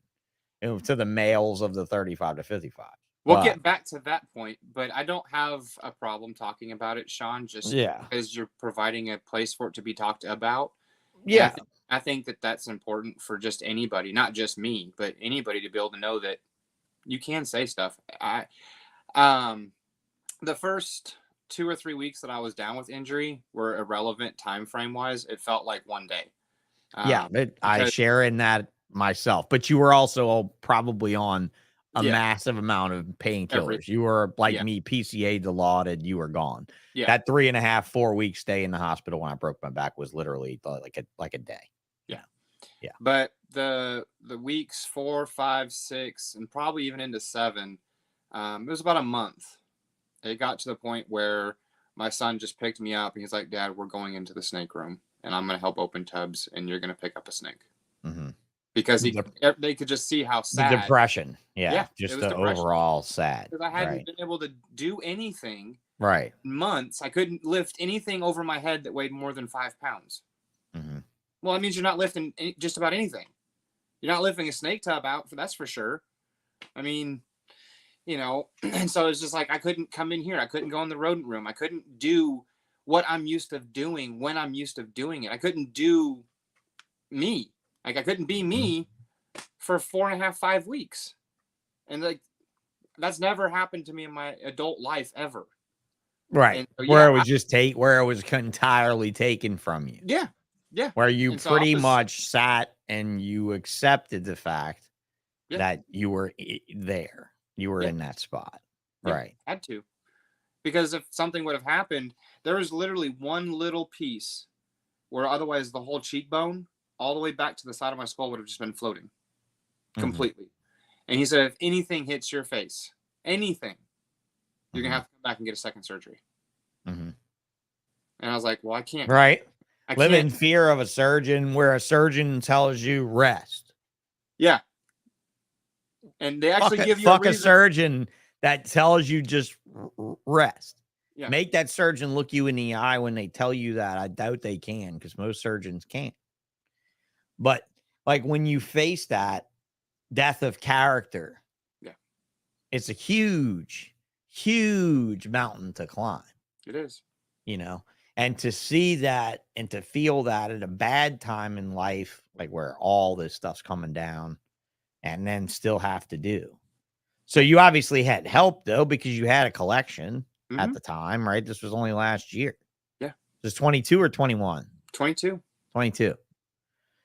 to the males of the 35 to 55. We'll get back to that point, but I don't have a problem talking about it, Sean, just because you're providing a place for it to be talked about. Yeah. I think that that's important for just anybody, not just me, but anybody to be able to know that you can say stuff. The first 2 or 3 weeks that I was down with injury were irrelevant time frame wise. It felt like one day. I share in that myself, but you were also probably on a massive amount of painkillers. You were like me, PCA dilaudid, you were gone. Yeah. That 3.5, 4 week stay in the hospital when I broke my back was literally like a day. Yeah. But the weeks 4, 5, 6, and probably even into 7, it was about a month. It got to the point where my son just picked me up and he's like, Dad, we're going into the snake room and I'm going to help open tubs and you're going to pick up a snake. Mm-hmm. Because they could just see how sad. The depression. Yeah. Just the depression. Overall sad. Because I hadn't been able to do anything. Right. In months. I couldn't lift anything over my head that weighed more than 5 pounds. Mm-hmm. Well, that means you're not lifting just about anything. You're not lifting a snake tub out, that's for sure. I mean, and so it's just like I couldn't come in here. I couldn't go in the rodent room. I couldn't do what I'm used to doing when I'm used to doing it. I couldn't do me. Like I couldn't be me for 4.5, 5 weeks. And like that's never happened to me in my adult life ever. Right. So, where it was where it was entirely taken from you. Yeah. Yeah. Where you pretty much sat and you accepted the fact that you were there. You were in that spot. Yeah, right. Had to. Because if something would have happened, there was literally one little piece where otherwise the whole cheekbone all the way back to the side of my skull would have just been floating completely. And he said, if anything hits your face, anything, you're going to have to come back and get a second surgery. And I was like, well, I can't. Right. Live in fear of a surgeon where a surgeon tells you rest. Yeah. And they actually give you a surgeon that tells you just rest. Yeah. Make that surgeon look you in the eye when they tell you that. I doubt they can because most surgeons can't. But like when you face that death of character, it's a huge, huge mountain to climb. It is. And to see that and to feel that at a bad time in life, like where all this stuff's coming down and then still have to do. So you obviously had help though, because you had a collection at the time, right? This was only last year. Yeah. This 22 or 21? 22. 22.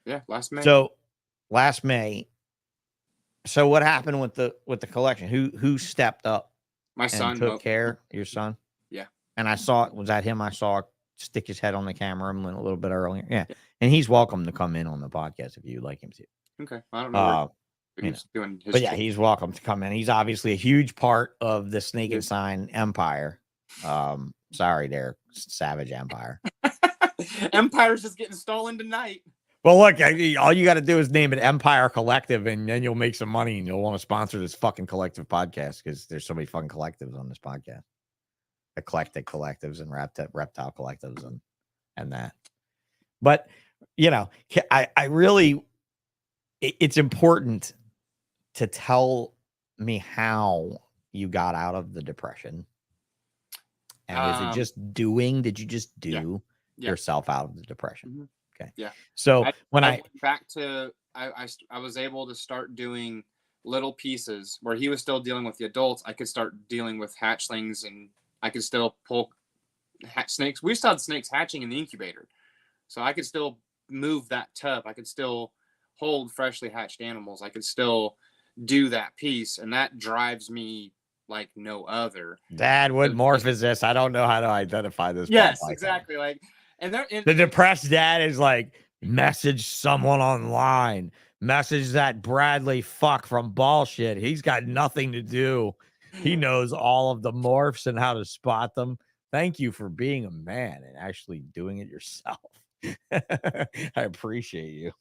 Yeah. Last May. So last May. So what happened with the collection? Who stepped up? My son took care. Your son. Yeah. And I saw was that him? I saw stick his head on the camera a little bit earlier. Yeah. And he's welcome to come in on the podcast if you'd like him to. Okay. I don't know. Doing his he's welcome to come in. He's obviously a huge part of the Snakenstein empire. Sorry there, Savage Empire. Empire's just getting stolen tonight. Well, look, all you got to do is name it Empire Collective, and then you'll make some money, and you'll want to sponsor this fucking collective podcast because there's so many fucking collectives on this podcast. Eclectic collectives and reptile collectives and that. But, I really, it's important to tell me how you got out of the depression. And is it just doing? Did you just do yourself out of the depression? Okay. Yeah. So I went back to, I was able to start doing little pieces where he was still dealing with the adults. I could start dealing with hatchlings and I could still pull snakes. We still had snakes hatching in the incubator. So I could still move that tub. I could still hold freshly hatched animals. I could still do that piece. And that drives me like no other. Dad, what morph is this? I don't know how to identify this. Yes, exactly. Like, and the depressed dad is like, message someone online. Message that Bradley fuck from Ballsh. He's got nothing to do. He knows all of the morphs and how to spot them. Thank you for being a man and actually doing it yourself. I appreciate you.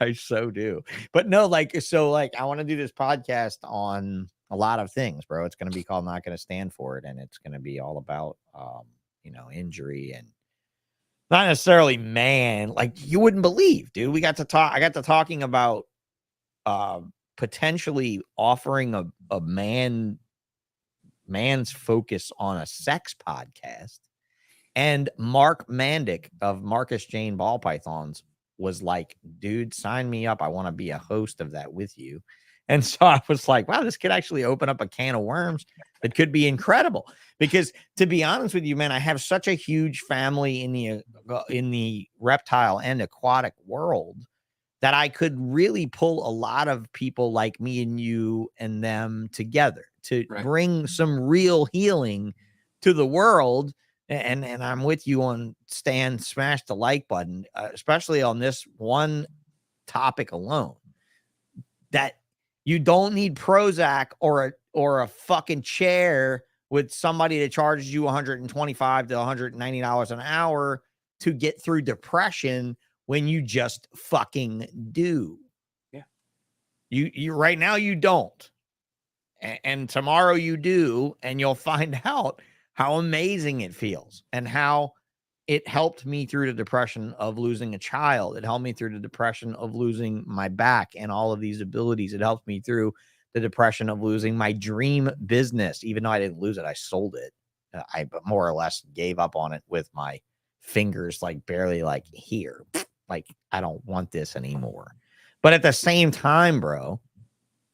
I so do. But no, I want to do this podcast on a lot of things, bro. It's going to be called Not Going to Stand For It. And it's going to be all about, injury and not necessarily man. Like you wouldn't believe, dude. I got to talking about potentially offering a man's focus on a sex podcast. And Mark Mandic of Marcus Jane Ball Pythons was like, dude, sign me up. I want to be a host of that with you. And so I was like, wow, this could actually open up a can of worms that could be incredible. Because to be honest with you, man, I have such a huge family in the reptile and aquatic world that I could really pull a lot of people like me and you and them together to bring some real healing to the world. And I'm with you on Stan, smash the like button, especially on this one topic alone, that you don't need Prozac or a fucking chair with somebody that charges you $125 to $190 an hour to get through depression when you just fucking do. Yeah. You right now you don't. And tomorrow you do, and you'll find out how amazing it feels and how it helped me through the depression of losing a child. It helped me through the depression of losing my back and all of these abilities. It helped me through the depression of losing my dream business. Even though I didn't lose it, I sold it. I more or less gave up on it with my fingers, like barely like here. Like, I don't want this anymore. But at the same time, bro,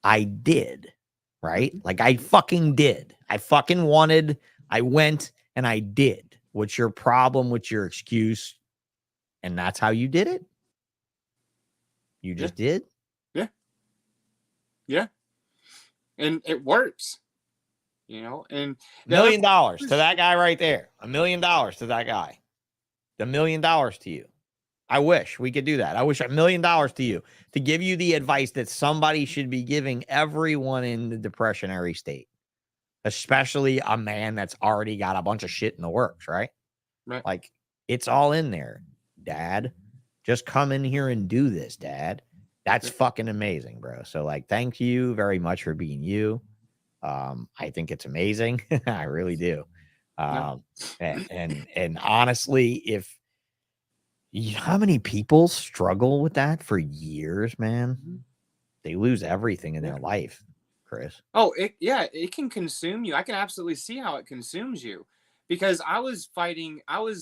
I did, right? Like I fucking did. I fucking wanted, I went and I did. What's your problem? What's your excuse? And that's how you did it? You just did? Yeah. Yeah. And it works, and $1 million to that guy right there. $1 million to that guy. $1 million to you. I wish we could do that. I wish $1 million to you to give you the advice that somebody should be giving everyone in the depressionary state, especially a man that's already got a bunch of shit in the works, right? Right. Like, it's all in there, Dad. Just come in here and do this, Dad. That's fucking amazing, bro. So, like, thank you very much for being you. I think it's amazing. I really do. And honestly, if you know how many people struggle with that for years, man, they lose everything in their life, Chris. Oh, it can consume you. I can absolutely see how it consumes you, because I was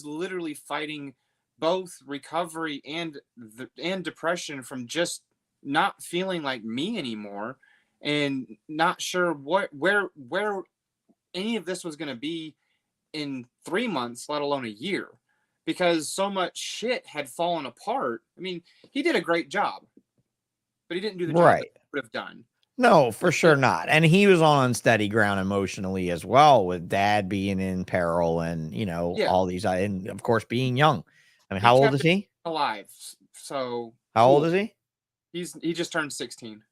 literally fighting both recovery and depression from just not feeling like me anymore, and not sure where any of this was going to be in 3 months, let alone a year, because so much shit had fallen apart. I mean, he did a great job, but he didn't do the job that he would have done. No, for sure not. And he was on unsteady ground emotionally as well, with Dad being in peril and, all these, and of course, being young. I mean, how old is he? Alive. So how old is he? He just turned 16.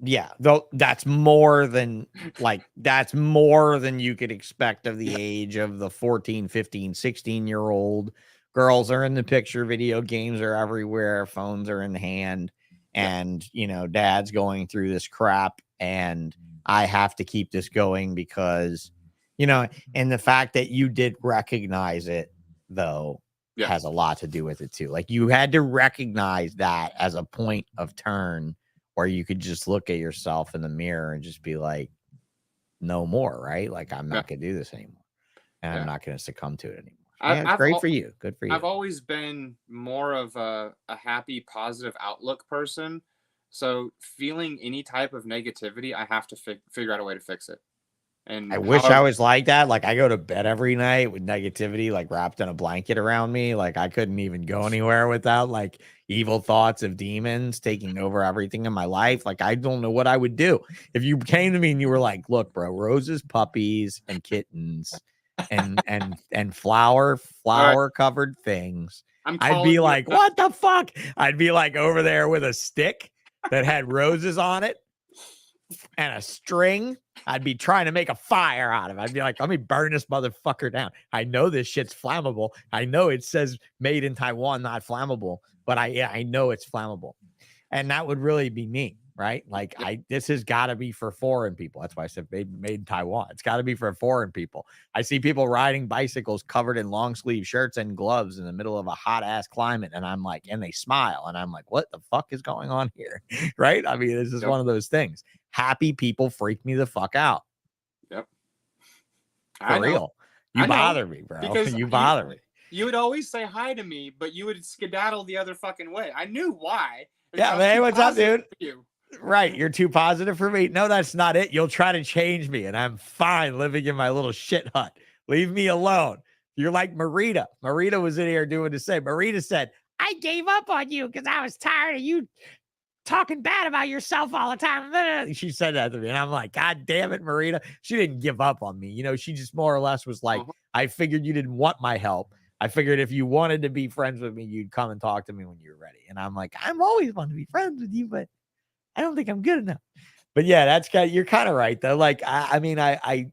Yeah, though that's more than you could expect of the age of the 14, 15, 16-year-old. Girls are in the picture, video games are everywhere, phones are in hand, and Dad's going through this crap, and I have to keep this going because and the fact that you did recognize it though has a lot to do with it too. Like, you had to recognize that as a point of turn where you could just look at yourself in the mirror and just be like, no more, right? Like, I'm not going to do this anymore, and I'm not going to succumb to it anymore. It's great for you. Good for you. I've always been more of a happy, positive outlook person. So feeling any type of negativity, I have to figure out a way to fix it. And I wish I was like that. Like, I go to bed every night with negativity, like, wrapped in a blanket around me. Like, I couldn't even go anywhere without, like, evil thoughts of demons taking over everything in my life. Like, I don't know what I would do. If you came to me and you were like, look, bro, roses, puppies, and kittens and flower covered things, I'd be like, what the fuck? I'd be like over there with a stick that had roses on it and a string. I'd be trying to make a fire out of it. I'd be like, let me burn this motherfucker down. I know this shit's flammable. I know it says made in Taiwan, not flammable, but I know it's flammable. And that would really be me, right? Like this has got to be for foreign people. That's why I said made in Taiwan. It's got to be for foreign people. I see people riding bicycles covered in long sleeve shirts and gloves in the middle of a hot ass climate, and I'm like, and they smile, and I'm like, what the fuck is going on here, right? I mean, this is one of those things. Happy people freak me the fuck out. Yep, for real. You bother me, bro. Because you bother me. You would always say hi to me, but you would skedaddle the other fucking way. I knew why. Yeah, man, what's up, dude? Right, you're too positive for me. No, that's not it. You'll try to change me, and I'm fine living in my little shit hut. Leave me alone. You're like Marita. Marita was in here doing the same. Marita said, I gave up on you because I was tired of you talking bad about yourself all the time. She said that to me, and I'm like, God damn it, Marita. She didn't give up on me. You know, she just more or less was like, I figured you didn't want my help. I figured if you wanted to be friends with me, you'd come and talk to me when you're ready. And I'm like, I'm always want to be friends with you, but I don't think I'm good enough. But yeah, that's you're kind of right though. Like, I mean, I,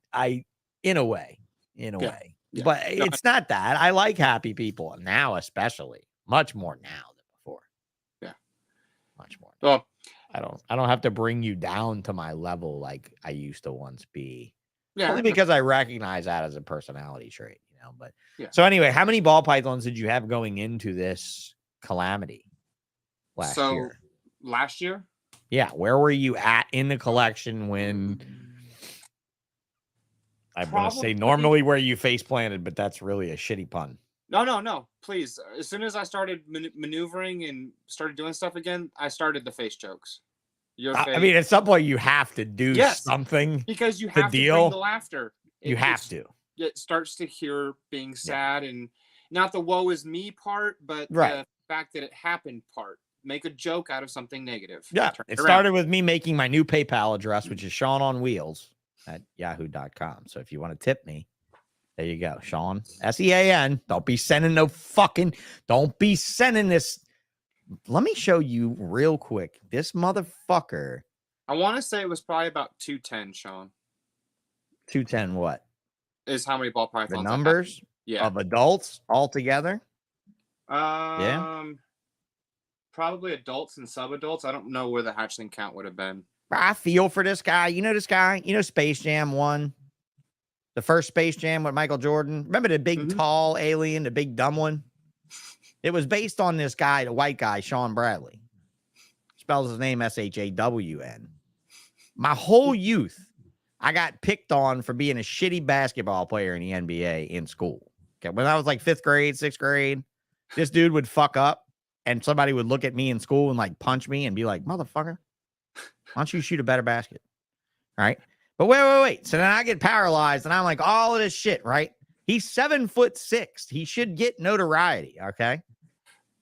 in a way, but it's not that. I like happy people now, especially much more now than before. Yeah. Much more. Well, I don't have to bring you down to my level like I used to once be. Yeah. Only because I recognize that as a personality trait, you know. But yeah. So anyway, how many ball pythons did you have going into this calamity last year? Last year? Yeah. Where were you at in the collection when I'm going to say normally where you face planted, but that's really a shitty pun. No. Please. As soon as I started maneuvering and started doing stuff again, I started the face chokes. I mean, at some point you have to do something because you have to bring the laughter. You have to. It starts to hear being sad and not the woe is me part, but the fact that it happened part. Make a joke out of something negative. Yeah. It started with me making my new PayPal address, which is Sean on Wheels at yahoo.com. So if you want to tip me, there you go. Sean, SEAN. Don't be sending this. Let me show you real quick. This motherfucker. I want to say it was probably about 210, Sean. 210 what? Is how many ball pythons? The numbers of adults altogether? Probably adults and sub-adults. I don't know where the hatchling count would have been. I feel for this guy. You know this guy? You know Space Jam 1? The first Space Jam with Michael Jordan? Remember the big, tall alien, the big, dumb one? It was based on this guy, the white guy, Sean Bradley. Spells his name S-H-A-W-N. My whole youth, I got picked on for being a shitty basketball player in the NBA in school. Okay, when I was like 5th grade, 6th grade, this dude would fuck up and somebody would look at me in school and like punch me and be like, motherfucker, why don't you shoot a better basket? All right. But wait. So then I get paralyzed and I'm like, all of this shit, right? He's 7'6". He should get notoriety. Okay.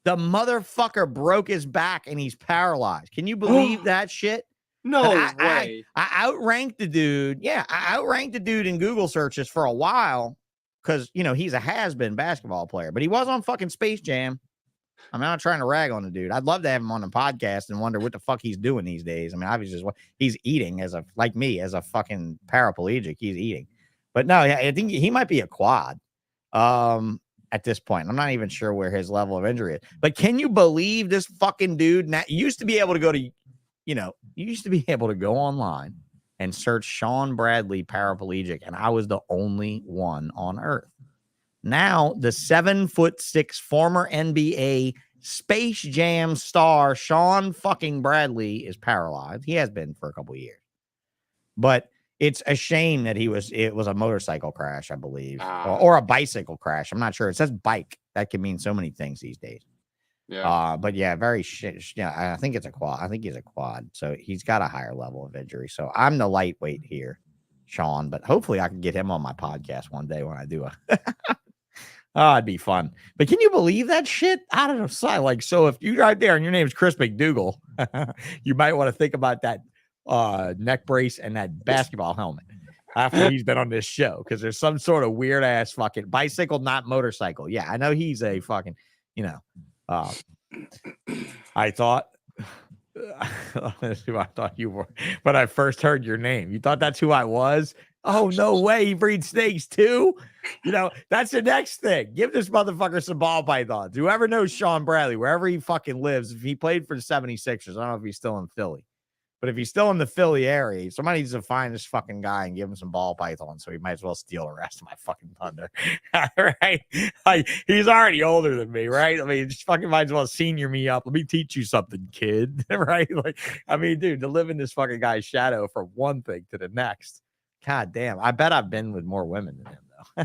The motherfucker broke his back and he's paralyzed. Can you believe that shit? No way. I outranked the dude. Yeah, I outranked the dude in Google searches for a while because, you know, he's a has-been basketball player, but he was on fucking Space Jam. I'm not trying to rag on the dude. I'd love to have him on the podcast and wonder what the fuck he's doing these days. I mean, obviously, he's eating like me, as a fucking paraplegic. He's eating. But no, I think he might be a quad at this point. I'm not even sure where his level of injury is. But can you believe this fucking dude used to be able to go to, you used to be able to go online and search Sean Bradley paraplegic, and I was the only one on earth. Now, the 7'6" former NBA Space Jam star Sean fucking Bradley is paralyzed. He has been for a couple of years. But it's a shame that it was a motorcycle crash, I believe, or a bicycle crash. I'm not sure. It says bike. That can mean so many things these days. Yeah. But yeah, very shit. Yeah, I think it's a quad. I think he's a quad. So he's got a higher level of injury. So I'm the lightweight here, Sean. But hopefully I can get him on my podcast one day when I do a. Oh, it'd be fun. But can you believe that shit? I don't know. So if you're right there and your name's Chris McDougal, you might want to think about that neck brace and that basketball helmet after he's been on this show, because there's some sort of weird ass fucking bicycle, not motorcycle. Yeah, I know he's a fucking, I thought that's who I thought you were when I first heard your name. You thought that's who I was? Oh, no way. He breeds snakes too. That's the next thing. Give this motherfucker some ball pythons. Whoever knows Sean Bradley, wherever he fucking lives, if he played for the 76ers, I don't know if he's still in Philly, But if he's still in the Philly area, somebody needs to find this fucking guy and give him some ball python, so he might as well steal the rest of my fucking thunder. Right? Like, he's already older than me, right? I mean, just fucking might as well senior me up. Let me teach you something, kid. Right? Like, I mean, dude, to live in this fucking guy's shadow from one thing to the next. God damn. I bet I've been with more women than him, though.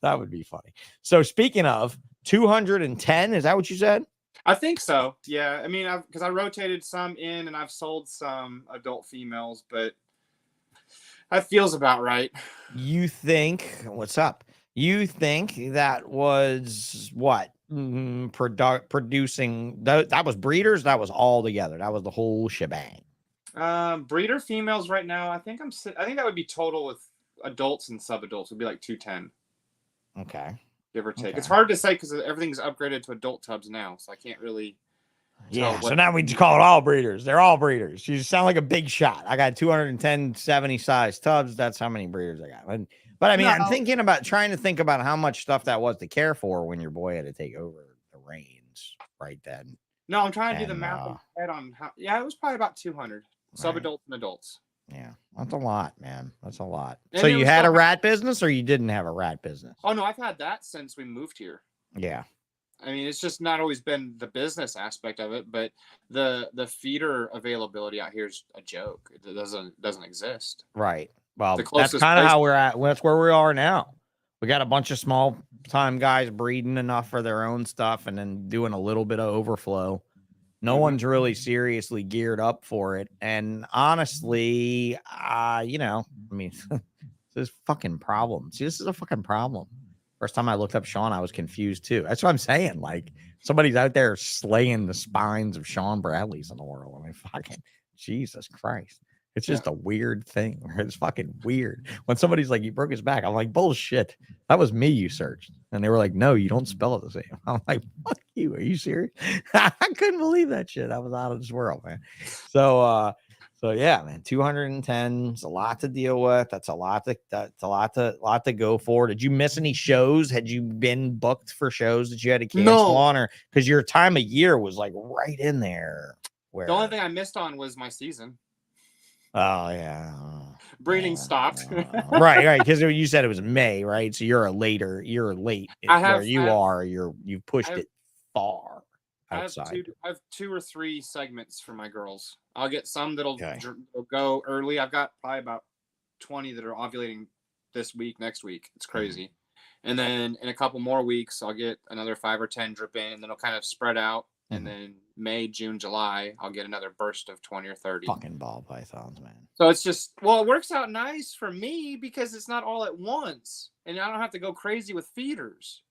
That would be funny. So speaking of 210, is that what you said? I think so. Yeah. I mean, because I rotated some in and I've sold some adult females, but that feels about right. You think, what's up? You think that was what? Producing, that was breeders? That was all together. That was the whole shebang. Breeder females right now, I think that would be total with adults and sub-adults would be like 210. Okay. Give or take. Okay. It's hard to say because everything's upgraded to adult tubs now, so I can't really. Yeah, so now we just call it all breeders. They're all breeders. You sound like a big shot. I got 210 70 size tubs. That's how many breeders I got. But I mean, I'm trying to think about how much stuff that was to care for when your boy had to take over the reins right then. No, I'm trying to do the math in my head on how. Yeah, it was probably about 200 sub-adults and adults. Yeah, that's a lot, man. That's a lot. And so you had a rat business, or you didn't have a rat business? Oh no, I've had that since we moved here. Yeah. I mean, it's just not always been the business aspect of it, but the feeder availability out here is a joke. It doesn't exist. Right. Well, that's kind of how we're at. That's where we are now. We got a bunch of small time guys breeding enough for their own stuff and then doing a little bit of overflow. No one's really seriously geared up for it. And honestly, you know, I mean, this is fucking problem. See, this is a fucking problem. First time I looked up Sean, I was confused too. That's what I'm saying. Like, somebody's out there slaying the spines of Sean Bradleys in the world. I mean, fucking Jesus Christ. It's just a weird thing. It's fucking weird. When somebody's like, he broke his back, I'm like, bullshit. That was me you searched. And they were like, no, you don't spell it the same. I'm like, fuck you. Are you serious? I couldn't believe that shit. I was out of this world, man. So yeah, man, 210 is a lot to deal with. That's a lot to go for. Did you miss any shows? Had you been booked for shows that you had to cancel on, or because your time of year was like right in there? Where the only thing I missed on was my season. Oh yeah, breeding stopped. right, because you said it was May, right? So you're late. You've pushed it far outside. I have 2 or 3 segments for my girls. I'll get some that'll go early. I've got probably about 20 that are ovulating this week, next week. It's crazy. And then in a couple more weeks, I'll get another 5 or 10 drip in, and then it'll kind of spread out. And then May, June, July, I'll get another burst of 20 or 30. Fucking ball pythons, man. So it's just, well, it works out nice for me because it's not all at once. And I don't have to go crazy with feeders.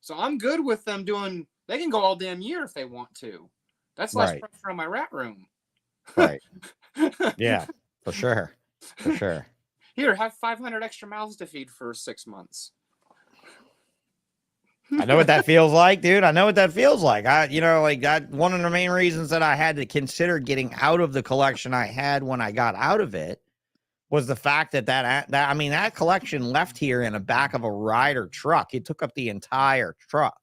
So I'm good with them doing, they can go all damn year if they want to. That's less pressure on my rat room. Right. Yeah, for sure. For sure. Here, have 500 extra mouths to feed for 6 months. I know what that feels like, dude. I know what that feels like. One of the main reasons that I had to consider getting out of the collection I had when I got out of it was the fact that collection left here in the back of a Ryder truck. It took up the entire truck.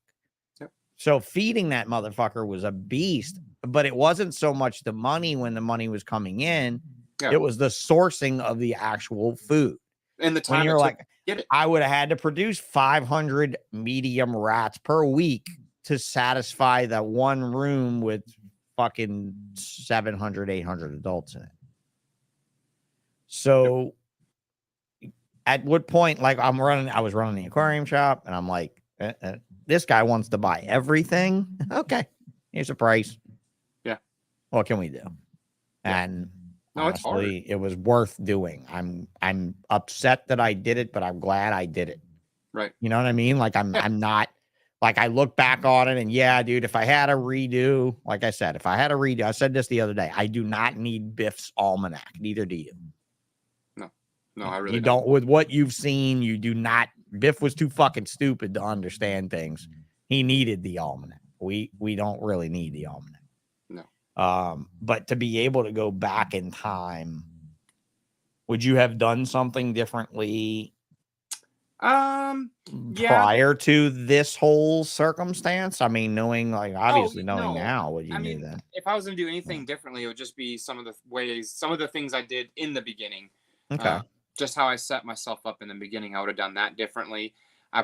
Yep. So feeding that motherfucker was a beast, but it wasn't so much the money when the money was coming in. Yep. It was the sourcing of the actual food. And the time I would have had to produce 500 medium rats per week to satisfy that one room with fucking 700, 800 adults in it. So at what point, like I was running the aquarium shop and I'm like, this guy wants to buy everything. Okay. Here's a price. Yeah. What can we do? Yeah. And honestly, it was worth doing. I'm upset that I did it, but I'm glad I did it. Right. You know what I mean? Like I'm not like, I look back on it and yeah, dude, if I had a redo, like I said, I said this the other day, I do not need Biff's almanac. Neither do you. No, I really don't. With what you've seen, you do not. Biff was too fucking stupid to understand things. He needed the almanac. We don't really need the almanac. No. But to be able to go back in time, would you have done something differently? Yeah. prior to this whole circumstance? I mean, knowing like obviously knowing no. now what you I knew mean, then. if I was gonna do anything differently, it would just be some of the things I did in the beginning. Okay. Just how I set myself up in the beginning, I would have done that differently. I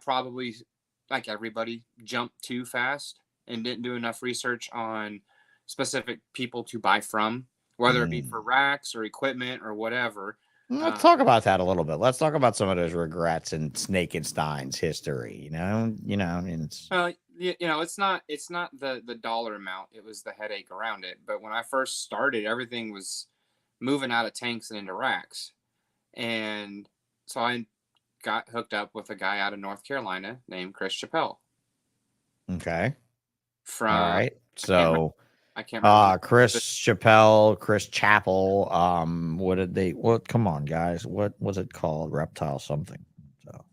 probably, like everybody, jumped too fast and didn't do enough research on specific people to buy from, whether it be for racks or equipment or whatever. Let's talk about that a little bit. Let's talk about some of those regrets in Snakenstein's history. And it's It's not the dollar amount. It was the headache around it. But when I first started, everything was moving out of tanks and into racks. And so I got hooked up with a guy out of North Carolina named Chris Chappelle. okay. From All right. So I can't remember. Chris Chappelle, Chris Chappell. What come on, guys. What was it called? Reptile something. So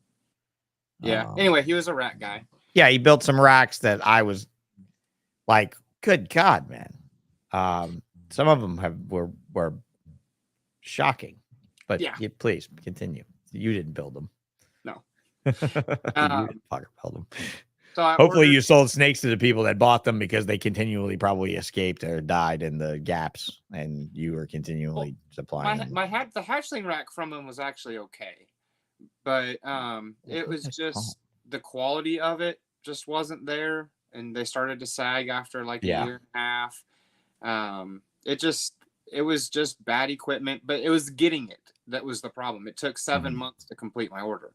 yeah. Anyway, he was a rack guy. yeah, he built some racks that I was like, good God, man. Some of them were shocking. But yeah, please continue. You didn't build them. No. You didn't fucking build them. So hopefully you sold snakes to the people that bought them because they continually probably escaped or died in the gaps, and you were continually supplying them. The hatchling rack from him was actually okay, but it was just the quality of it just wasn't there, and they started to sag after like a year and a half. It was just bad equipment, but it was getting it that was the problem. It took 7 months to complete my order.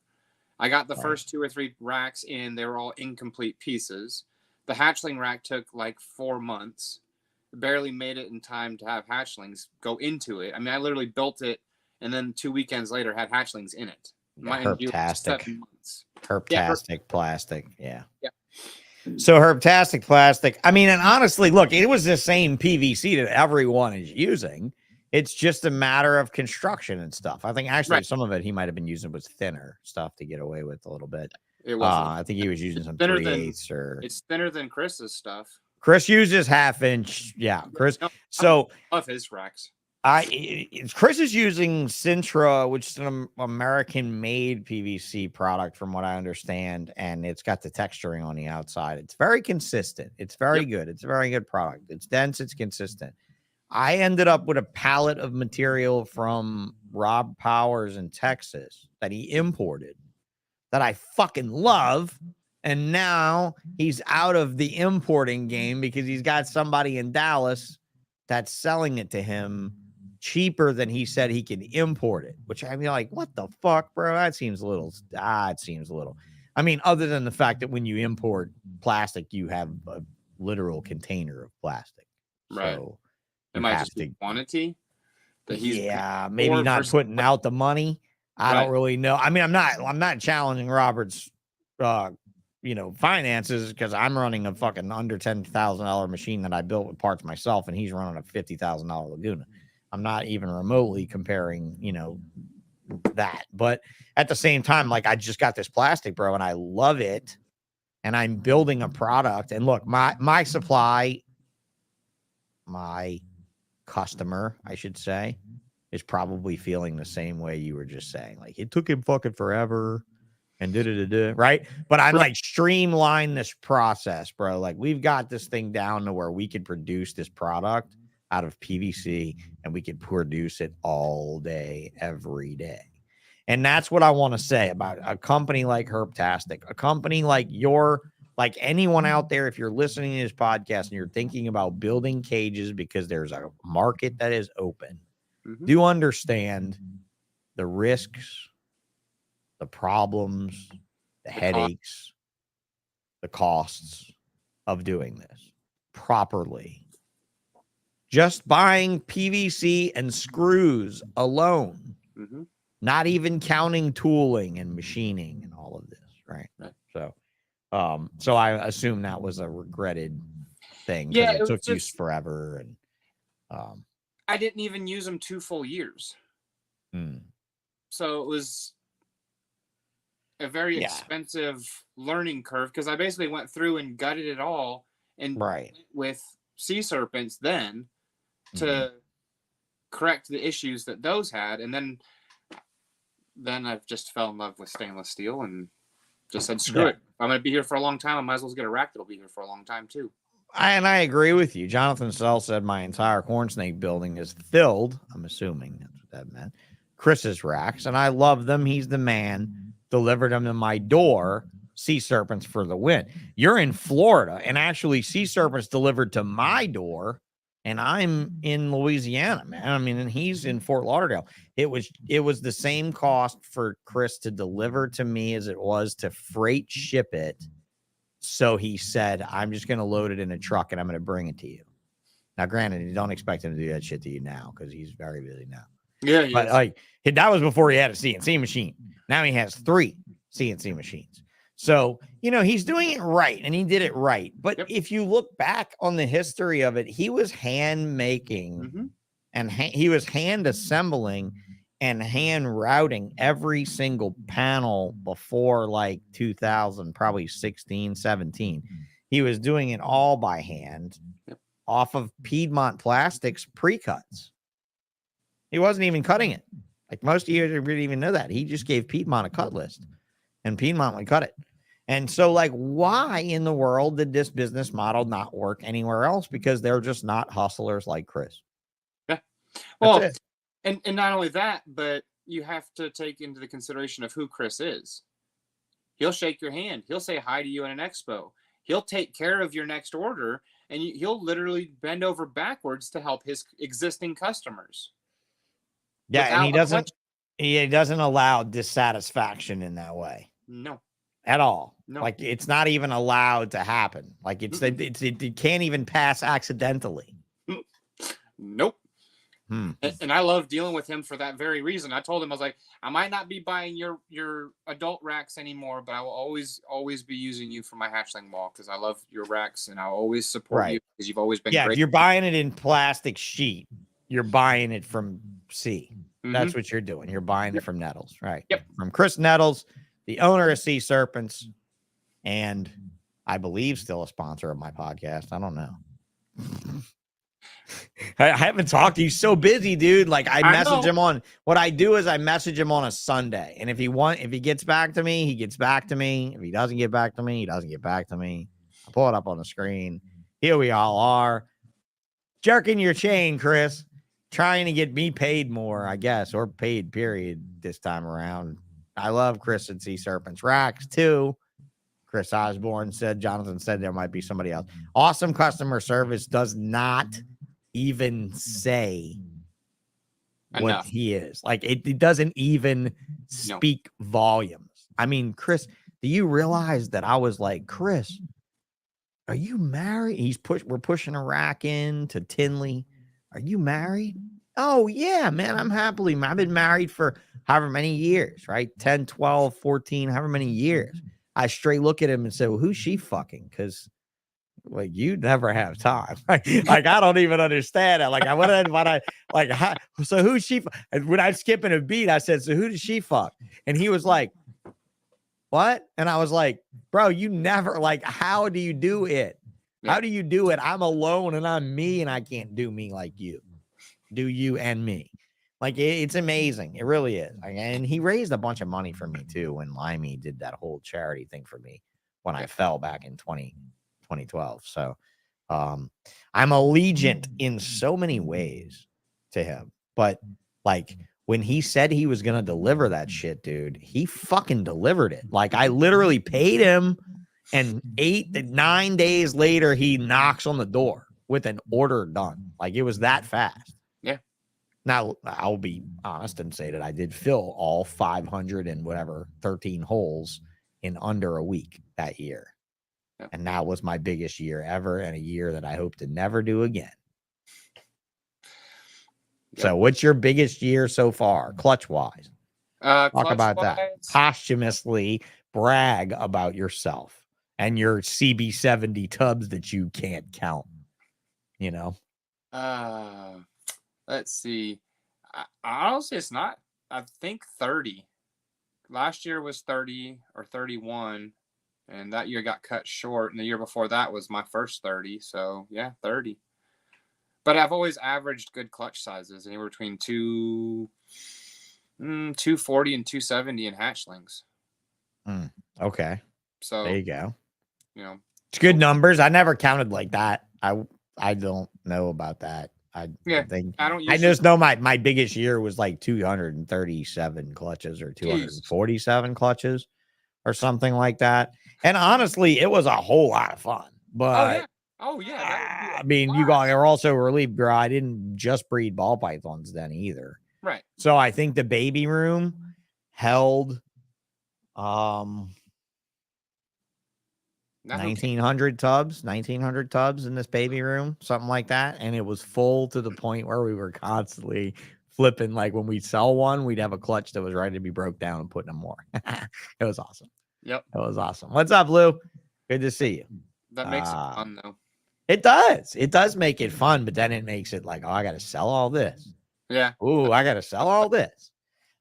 I got the first 2 or 3 racks in. They were all incomplete pieces. The hatchling rack took like 4 months. Barely made it in time to have hatchlings go into it. I mean, I literally built it, and then 2 weekends later had hatchlings in it. Herptastic. 7 months. Herptastic plastic. Yeah. Yeah. So Herptastic plastic. I mean, and honestly, look, it was the same PVC that everyone is using. It's just a matter of construction and stuff. I think actually some of it he might have been using was thinner stuff to get away with a little bit. It was. I think he was using some 3/8 or. It's thinner than Chris's stuff. Chris uses 1/2 inch. Yeah, Chris. So of his racks. Chris is using Sintra, which is an American-made PVC product, from what I understand, and it's got the texturing on the outside. It's very consistent. It's very good. It's a very good product. It's dense. It's consistent. I ended up with a pallet of material from Rob Powers in Texas that he imported that I fucking love. And now he's out of the importing game because he's got somebody in Dallas that's selling it to him cheaper than he said he can import it, which I mean, like, what the fuck, bro? That seems a little, it seems a little. I mean, other than the fact that when you import plastic, you have a literal container of plastic. Right. So it might just be quantity that he's maybe not putting out the money. I don't really know. I mean, I'm not challenging Robert's finances, because I'm running a fucking under $10,000 machine that I built with parts myself, and he's running a $50,000 Laguna. I'm not even remotely comparing, that. But at the same time, like, I just got this plastic, bro, and I love it, and I'm building a product. And look, my supply, my customer, I should say, is probably feeling the same way you were just saying. Like, it took him fucking forever and right? But I'm like, streamline this process, bro. Like, we've got this thing down to where we could produce this product out of PVC, and we could produce it all day, every day. And that's what I want to say about a company like Herptastic, a company like anyone out there. If you're listening to this podcast and you're thinking about building cages because there's a market that is open, do understand the risks, the problems, the headaches, the costs of doing this properly. Just buying PVC and screws alone, not even counting tooling and machining and all of this, right? So I assume that was a regretted thing, because it took you forever, and I didn't even use them 2 full years. So it was a very expensive learning curve, because I basically went through and gutted it all and with C-SERPENTS then to correct the issues that those had. And then then I've just fell in love with stainless steel and just said, screw Yeah. it. If I'm going to be here for a long time, I might as well get a rack that'll be here for a long time too. I agree with you. Jonathan Sell said my entire corn snake building is filled. I'm assuming that's what that meant. Chris's racks, and I love them. He's the man. Delivered them to my door. C-Serpents for the win. You're in Florida, and actually C-Serpents delivered to my door, and I'm in Louisiana, man. I mean, and he's in Fort Lauderdale. It was the same cost for Chris to deliver to me as it was to freight ship it. So he said, I'm just going to load it in a truck and I'm going to bring it to you. Now, granted, you don't expect him to do that shit to you now because he's very busy now. Yeah, But like that was before he had a CNC machine. Now he has 3 CNC machines. So, he's doing it right and he did it right. But if you look back on the history of it, he was hand making and he was hand assembling and hand routing every single panel before like 2000, probably 16, 17. He was doing it all by hand off of Piedmont Plastics pre-cuts. He wasn't even cutting it. Like most of you didn't even know that. He just gave Piedmont a cut list and Piedmont would cut it. And so like, why in the world did this business model not work anywhere else? Because they're just not hustlers like Chris. Yeah. Well, That's it. And not only that, but you have to take into the consideration of who Chris is. He'll shake your hand. He'll say hi to you in an expo. He'll take care of your next order, and he'll literally bend over backwards to help his existing customers. Yeah, and he doesn't allow dissatisfaction in that way. No. At all. No. Like it's not even allowed to happen. Like it can't even pass accidentally. Nope. And I love dealing with him for that very reason. I told him, I was like, I might not be buying your adult racks anymore, but I will always be using you for my hatchling wall because I love your racks and I'll always support you because you've always been great. If you're buying it in plastic sheet, you're buying it from C. That's what you're doing. You're buying it from Nettles, right? Yep. From Chris Nettles, the owner of C-Serpents, and I believe still a sponsor of my podcast. I don't know. I haven't talked to you. He's so busy, dude. Like I message him on what I do is I message him on a Sunday. And if he gets back to me, he gets back to me. If he doesn't get back to me, he doesn't get back to me. I pull it up on the screen. Here we all are. Jerking your chain, Chris. Trying to get me paid more, I guess, or paid period this time around. I love Chris and C-Serpents racks too. Chris Osborne said, Jonathan said there might be somebody else. Awesome customer service does not even say what he is. Like it doesn't even speak volumes. I mean, Chris, do you realize that I was like, Chris, are you married? We're pushing a rack in to Tinley. Are you married? Oh yeah, man. I've been married for however many years, right? 10, 12, 14, however many years. I straight look at him and say, well, who's she fucking? Because like you never have time. Like I don't even understand that. Like so who's she? When I'm skipping a beat, I said, so who does she fuck? And he was like, what? And I was like, bro, you never how do you do it? How do you do it? I'm alone and I'm me and I can't do me like you. Do you and me. Like it's amazing. It really is. And he raised a bunch of money for me too when Limey did that whole charity thing for me when I fell back in 2012. So I'm allegiant in so many ways to him. But like when he said he was going to deliver that shit, dude, he fucking delivered it. Like I literally paid him and 8 to 9 days later, he knocks on the door with an order done. Like it was that fast. Yeah. Now I'll be honest and say that I did fill all 500 and whatever 13 holes in under a week that year. Yep. And that was my biggest year ever and a year that I hope to never do again. Yep. So what's your biggest year so far, clutch wise? Talk about that. Posthumously brag about yourself and your CB70 tubs that you can't count, you know? Let's see. Honestly, it's not, I think 30. Last year was 30 or 31, and that year got cut short, and the year before that was my first 30, so yeah, 30. But I've always averaged good clutch sizes, anywhere between 240 and 270 in hatchlings. Okay. So There you go. you know, It's good numbers. I never counted like that. I don't know about that. I think I don't I usually. just know my biggest year was like 237 clutches or 247 clutches or something like that. And honestly, it was a whole lot of fun. But Oh yeah, that would be I mean, you guys are also relieved, girl. I didn't just breed ball pythons then either. right. So I think the baby room held 1900 tubs in this baby room, something like that. And it was full to the point where we were constantly flipping. Like when we'd sell one, we'd have a clutch that was ready to be broke down and put in more. It was awesome. Yep. It was awesome. What's up, Lou? Good to see you. That makes it fun though. It does. It does make it fun, but then it makes it like, oh, I got to sell all this. Yeah. Ooh, I got to sell all this.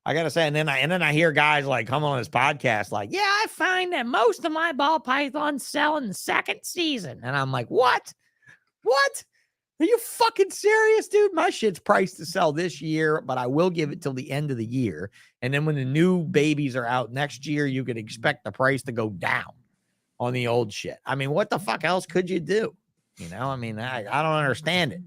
I gotta say, and then I hear guys like come on this podcast like, yeah, I find that most of my ball pythons sell in the second season, and I'm like, what? Are you fucking serious, dude? My shit's priced to sell this year, but I will give it till the end of the year, and then when the new babies are out next year, you could expect the price to go down on the old shit. I mean, what the fuck else could you do? You know, I mean, I don't understand it.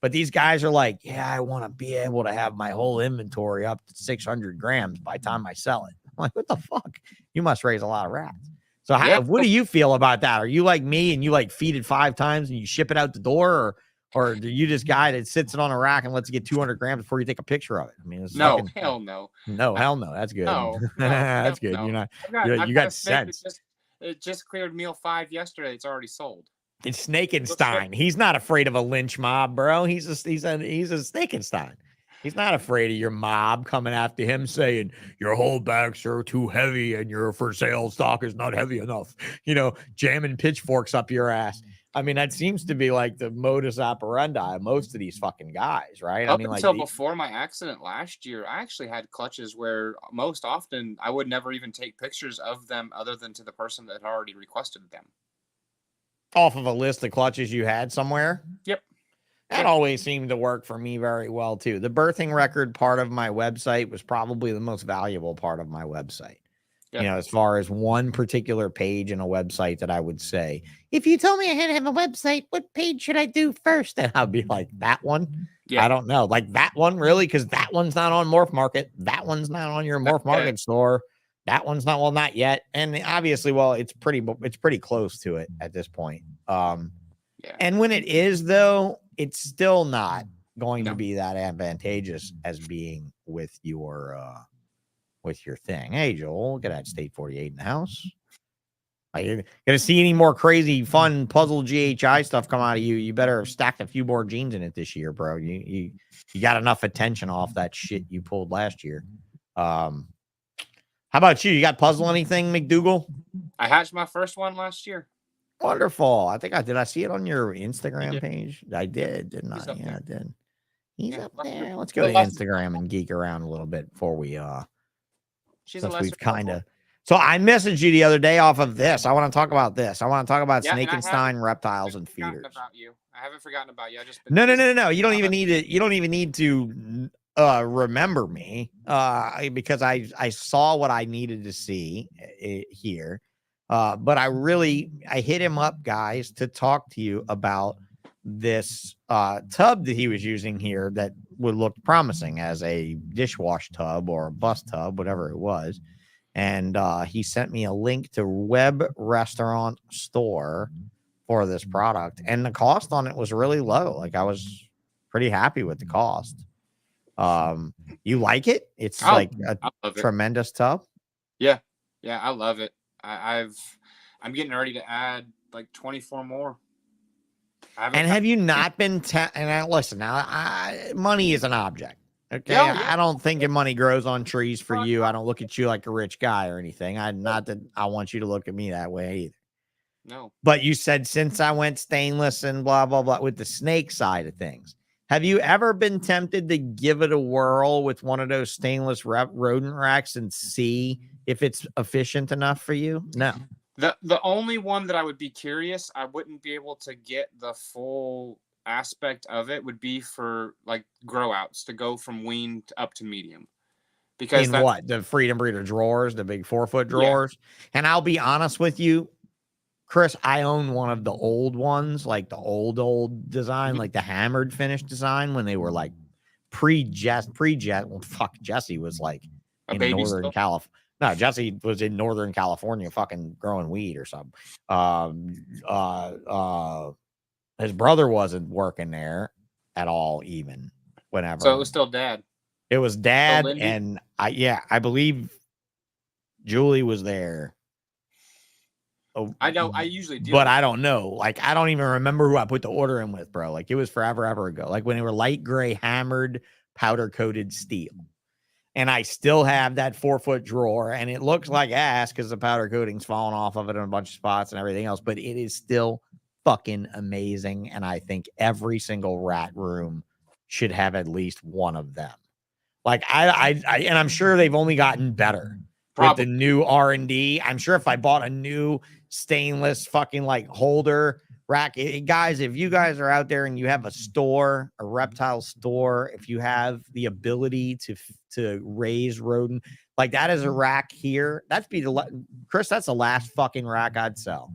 But these guys are like, yeah, I want to be able to have my whole inventory up to 600 grams by the time I sell it. I'm like, what the fuck? You must raise a lot of rats. So what do you feel about that? Are you like me and you like feed it 5 times and you ship it out the door? Or are you this guy that sits it on a rack and lets it get 200 grams before you take a picture of it? I mean, it's no, fucking, hell no. No, hell no. That's good. No, That's good. no. You're not, I've you got got a snake that sense. it just cleared meal 5 yesterday. It's already sold. It's Snakenstein. He's not afraid of a lynch mob, bro. He's a Snakenstein. He's not afraid of your mob coming after him saying your holdbacks are too heavy and your for sale stock is not heavy enough. You know, jamming pitchforks up your ass. I mean, that seems to be like the modus operandi of most of these fucking guys, right? Up until before my accident last year, I actually had clutches where most often I would never even take pictures of them other than to the person that had already requested them. Off of a list of clutches you had somewhere? Yep. That always seemed to work for me very well, too. The birthing record part of my website was probably the most valuable part of my website. Yep. You know, as far as one particular page in a website that I would say, if you told me I had to have a website, what page should I do first? And I'd be like, that one? Yeah. I don't know. Like that one, really? Because that one's not on Morph Market. That one's not on your Morph Market store. That one's not, well, not yet. And obviously, well, it's pretty close to it at this point. And when it is, though, it's still not going to be that advantageous as being with your thing. Hey, Joel, look at that State 48 in the house. Are you gonna see any more crazy, fun puzzle GHI stuff come out of you? You better have stacked a few more genes in it this year, bro. You got enough attention off that shit you pulled last year. How about you? You got puzzle anything, McDougal? I hatched my first one last year. Wonderful. I think did I see it on your Instagram page? I did, didn't I? Yeah, I did. He's up there. Let's go to Instagram and geek around a little bit before we since we've kind of. So I messaged you the other day off of this. I want to talk about this. I want to talk about Snakenstein, reptiles, and feeders. I haven't forgotten about you. I just no. You don't even need to. You don't even need to remember me because I saw what I needed to see here. But I hit him up, guys, to talk to you about this tub that he was using here that would look promising as a dishwash tub or a bus tub, whatever it was. And he sent me a link to Web Restaurant Store for this product. And the cost on it was really low. Like I was pretty happy with the cost. You like it? It's like a tremendous tub. Yeah, I love it. I'm getting ready to add like 24 more. And have you not been? Listen, now money is an object. Okay, yeah. I don't think money grows on trees for you. I don't look at you like a rich guy or anything. Not that I want you to look at me that way either. No. But you said since I went stainless and blah blah blah with the snake side of things. Have you ever been tempted to give it a whirl with one of those stainless rodent racks and see if it's efficient enough for you? No. The only one that I would be curious, I wouldn't be able to get the full aspect of it, would be for like grow outs to go from wean up to medium. because In that what? The Freedom Breeder drawers, the big 4-foot Yeah. drawers. And I'll be honest with you, Chris, I own one of the old ones, like the old design, Mhm. like the hammered finish design when they were like pre-jet. Well, fuck, Jesse was like a in baby Northern still. California. No, Jesse was in Northern California fucking growing weed or something. His brother wasn't working there at all, even whenever. So it was still dad. It was dad, Lindy? and I believe Julie was there. Oh, I know. I usually do. but I don't know. Like, I don't even remember who I put the order in with, bro. Like, it was forever ago. Like when they were light gray, hammered, powder coated steel. And I still have that 4-foot drawer, and it looks like ass because the powder coating's falling off of it in a bunch of spots and everything else. But it is still fucking amazing, and I think every single rat room should have at least one of them. Like and I'm sure they've only gotten better with the new R&D. I'm sure if I bought a new stainless fucking like holder rack, guys, if you guys are out there and you have a store, a reptile store, if you have the ability to raise rodent, like that is a rack here. Chris, that's the last fucking rack I'd sell.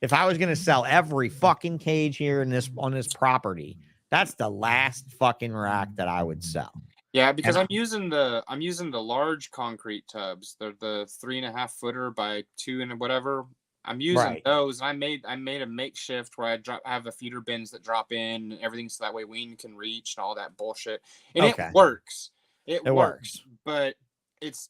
If I was going to sell every fucking cage here on this property, that's the last fucking rack that I would sell. Yeah, because I'm using the large concrete tubs. They're the 3.5 footer by 2 and whatever. I'm using those, and I made a makeshift where I have the feeder bins that drop in and everything, so that way Wayne can reach and all that bullshit. And it works. It works, but it's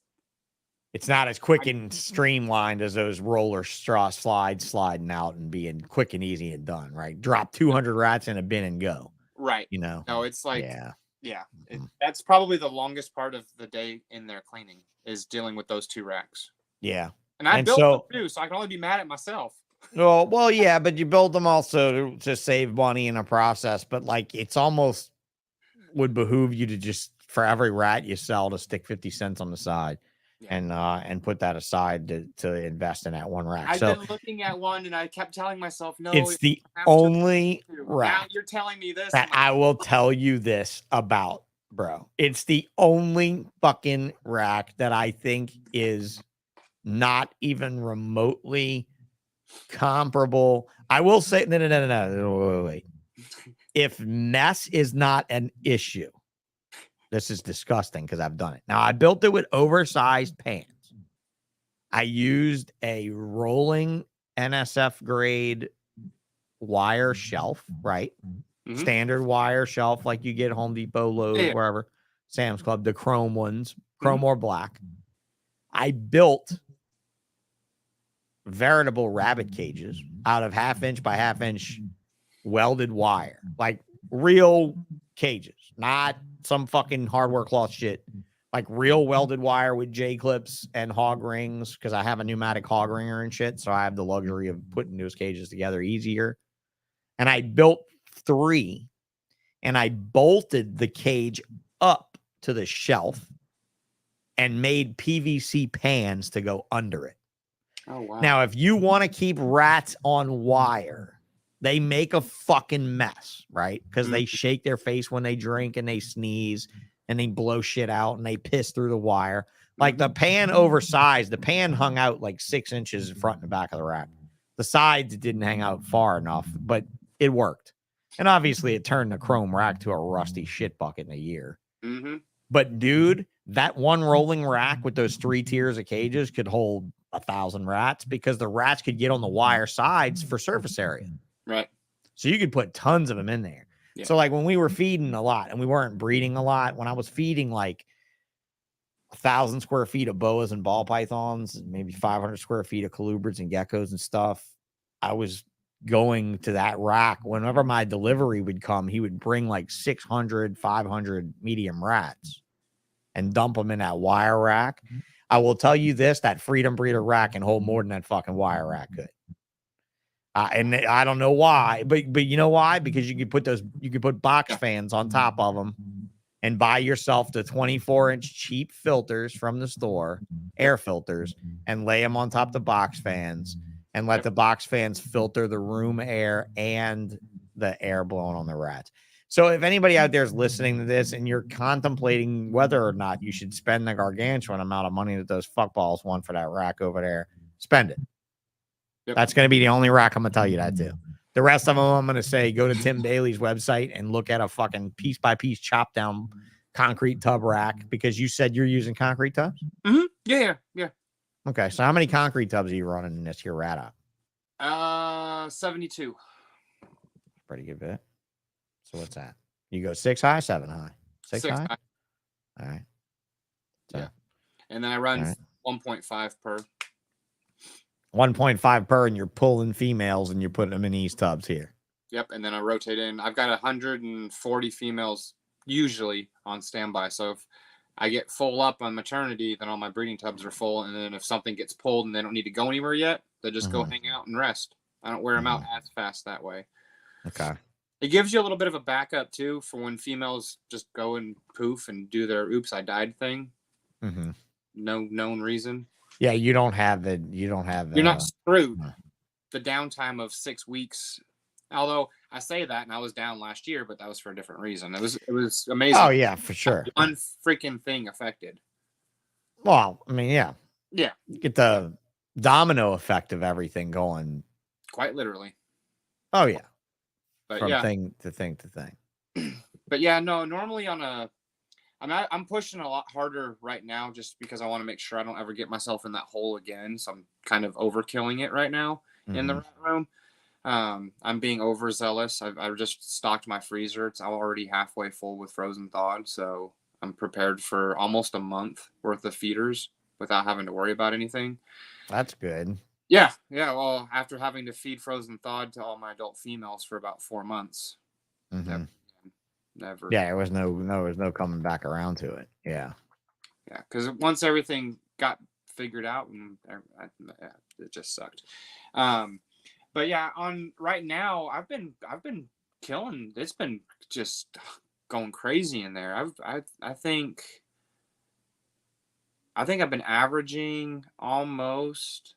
not as quick and streamlined as those roller straw sliding out and being quick and easy and done. Right, drop 200 rats in a bin and go. Right. You know. No, it's like yeah. That's probably the longest part of the day in there cleaning is dealing with those 2 racks. Yeah. And I built them too, so I can only be mad at myself. Well, yeah, but you build them also to save money in a process. But like, it's almost would behoove you to just for every rat you sell to stick 50 cents on the side, and put that aside to invest in that one rack. I've been looking at one, and I kept telling myself, no, it's the only rack. Now you're telling me this. That I will tell you this about, bro. It's the only fucking rack that I think is not even remotely comparable. I will say, no, wait. If mess is not an issue, this is disgusting because I've done it. Now, I built it with oversized pans. I used a rolling NSF grade wire shelf, right? Mm-hmm. Standard wire shelf like you get Home Depot, Lowe's, wherever, Sam's Club, the chrome ones, chrome or black. I built veritable rabbit cages out of 1/2 inch by 1/2 inch welded wire, like real cages, not some fucking hardware cloth shit, like real welded wire with J clips and hog rings, because I have a pneumatic hog ringer and shit, so I have the luxury of putting those cages together easier. And I built 3, and I bolted the cage up to the shelf and made PVC pans to go under it. Oh, wow. Now, if you want to keep rats on wire, they make a fucking mess, right? Because they shake their face when they drink and they sneeze and they blow shit out and they piss through the wire. Like the pan oversized, the pan hung out like 6 inches in front and the back of the rack. The sides didn't hang out far enough, but it worked. And obviously it turned the chrome rack to a rusty shit bucket in a year. Mm-hmm. But dude, that one rolling rack with those 3 tiers of cages could hold 1,000 rats, because the rats could get on the wire sides for surface area. Right. So you could put tons of them in there. Yeah. So like when we were feeding a lot and we weren't breeding a lot, when I was feeding like 1,000 square feet of boas and ball pythons, maybe 500 square feet of colubrids and geckos and stuff, I was going to that rack. Whenever my delivery would come, he would bring like 600, 500 medium rats and dump them in that wire rack. I will tell you this, that Freedom Breeder rack can hold more than that fucking wire rack could. And I don't know why, but you know why? Because you could put box fans on top of them and buy yourself the 24-inch cheap filters from the store, air filters, and lay them on top of the box fans and let the box fans filter the room air and the air blowing on the rats. So if anybody out there is listening to this and you're contemplating whether or not you should spend the gargantuan amount of money that those fuckballs want for that rack over there, spend it. Yep. That's going to be the only rack I'm going to tell you that to. The rest of them, I'm going to say, go to Tim Daly's website and look at a fucking piece by piece chop down concrete tub rack, because you said you're using concrete tubs. Mm-hmm. Yeah. Okay. So how many concrete tubs are you running in this here rat up? 72. Pretty good bit. So what's that? You go 6 high, 7 high, 6 high? All right. So, yeah. And then I run right. 1.5 per. 1.5 per, and you're pulling females and you're putting them in these tubs here. Yep. And then I rotate in. I've got 140 females usually on standby. So if I get full up on maternity, then all my breeding tubs are full. And then if something gets pulled and they don't need to go anywhere yet, they just go hang out and rest. I don't wear them out as fast that way. Okay. It gives you a little bit of a backup too for when females just go and poof and do their oops, I died thing. No known reason. Yeah, you don't have the. You're not screwed. The downtime of 6 weeks. Although I say that, and I was down last year, but that was for a different reason. It was amazing. Oh yeah, for sure. One freaking thing affected. Well, I mean, yeah. Get the domino effect of everything going. Quite literally. Oh yeah. But From yeah. thing to thing to thing. But yeah, no. Normally I'm pushing a lot harder right now just because I want to make sure I don't ever get myself in that hole again. So I'm kind of overkilling it right now in the rat room. I'm being overzealous. I've just stocked my freezer. It's already halfway full with frozen thawed. So I'm prepared for almost a month worth of feeders without having to worry about anything. That's good. Yeah. Well, after having to feed frozen thawed to all my adult females for about 4 months. Never. Yeah, there was no coming back around to it. Yeah. Yeah, because once everything got figured out, and it just sucked. But yeah, on right now, I've been killing. It's been just going crazy in there. I think I've been averaging almost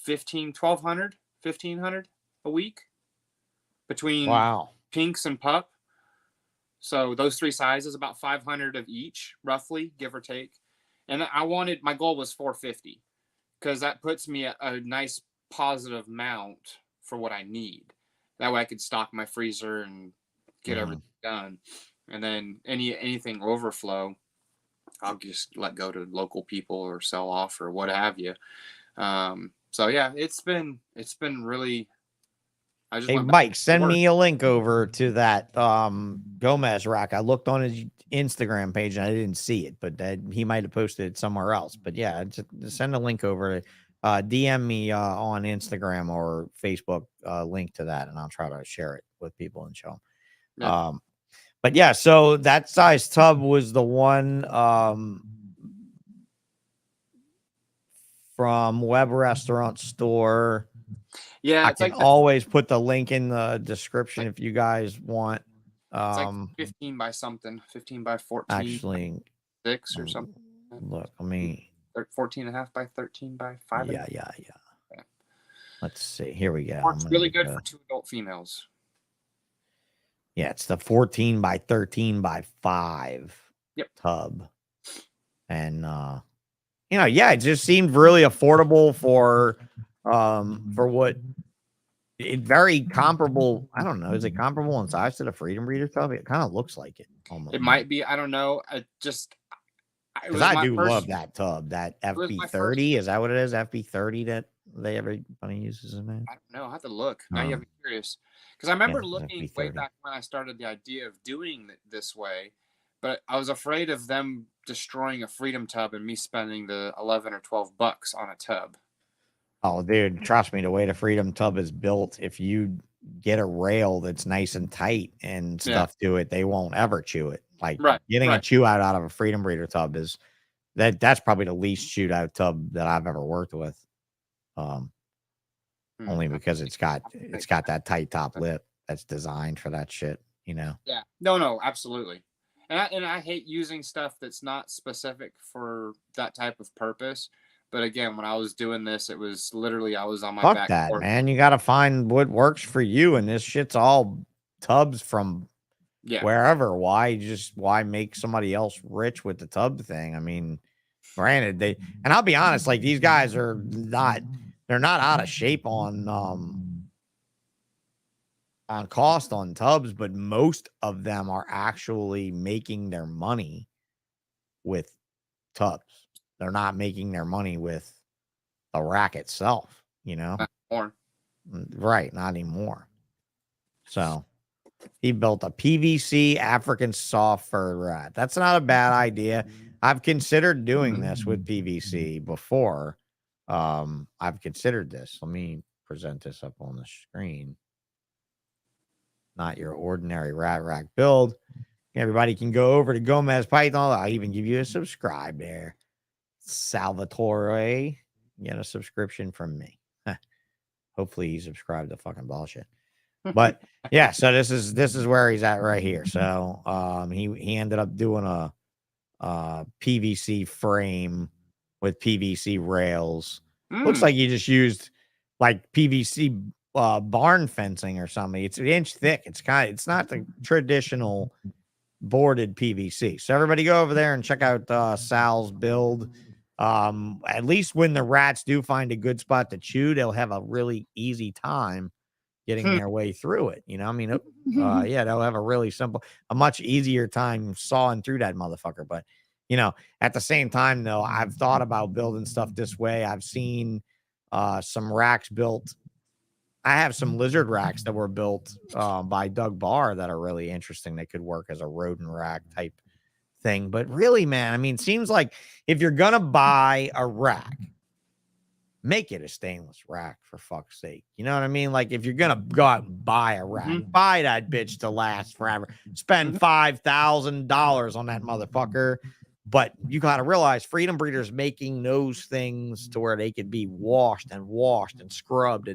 1,500 a week between pinks and pup. So those 3 sizes, about 500 of each, roughly, give or take. And my goal was 450 because that puts me at a nice positive mount for what I need. That way I could stock my freezer and get everything done. And then anything overflow, I'll just let go to local people or sell off or what have you. So yeah, it's been really. Hey Mike, send me a link over to that Gomez rack. I looked on his Instagram page and I didn't see it, but he might have posted it somewhere else. But yeah, just send a link over. DM me on Instagram or Facebook, link to that, and I'll try to share it with people and show them. Yeah. But yeah, so that size tub was the one from Web Restaurant Store. Yeah, I can always put the link in the description if you guys want. It's like 15 by something, 15 by 14. Actually, 6 or something. Look, I mean, 14 and a half by 13 by 5. Yeah. Let's see. Here we go. It's really good for 2 adult females. Yeah, it's the 14 by 13 by 5 tub. And it just seemed really affordable for what it very comparable. I don't know. Is it comparable in size to the Freedom Breeder tub? It kind of looks like it almost. It might be. I don't know. Because I do love that tub, that FB30. Is that what it is? FB30 that everybody uses in that? I don't know. I have to look. Now you have me curious. Because I remember looking way back when I started the idea of doing it this way, but I was afraid of them destroying a Freedom tub and me spending the $11 or $12 on a tub. Oh, dude, trust me, the way the Freedom tub is built, if you get a rail that's nice and tight and stuff to it, they won't ever chew it. Like getting a chew out of a Freedom Breeder tub is that's probably the least chewed out tub that I've ever worked with. Only because it's got that tight top lip that's designed for that shit, Yeah. No, absolutely. And I hate using stuff that's not specific for that type of purpose. But again, when I was doing this, it was literally I was on my back porch. Man. You got to find what works for you, and this shit's all tubs from Yeah. wherever. Why make somebody else rich with the tub thing? I mean, granted, and I'll be honest, like these guys they're not out of shape on cost on tubs, but most of them are actually making their money with tubs. They're not making their money with the rack itself, Not more. Right, not anymore. So he built a PVC African soft fur rat. That's not a bad idea. I've considered doing this with PVC before. I've considered this. Let me present this up on the screen. Not your ordinary rat rack build. Everybody can go over to Gomez Python. I'll even give you a subscribe there. Salvatore, get a subscription from me. Hopefully he subscribed to fucking bullshit. But yeah, so this is where he's at right here. So he ended up doing a PVC frame with PVC rails. Looks like he just used like PVC barn fencing or something. It's an inch thick. It's not the traditional boarded PVC. So everybody go over there and check out Sal's build. At least when the rats do find a good spot to chew, they'll have a really easy time getting their way through it. I mean, yeah, they'll have a much easier time sawing through that motherfucker. But, at the same time, though, I've thought about building stuff this way. I've seen some racks built. I have some lizard racks that were built by Doug Barr that are really interesting. They could work as a rodent rack type thing. But really, man, I mean, it seems like if you're going to buy a rack, make it a stainless rack, for fuck's sake. You know what I mean? Like, if you're going to go out and buy a rack, buy that bitch to last forever. Spend $5,000 on that motherfucker. But you got to realize Freedom Breeder's making those things to where they could be washed and scrubbed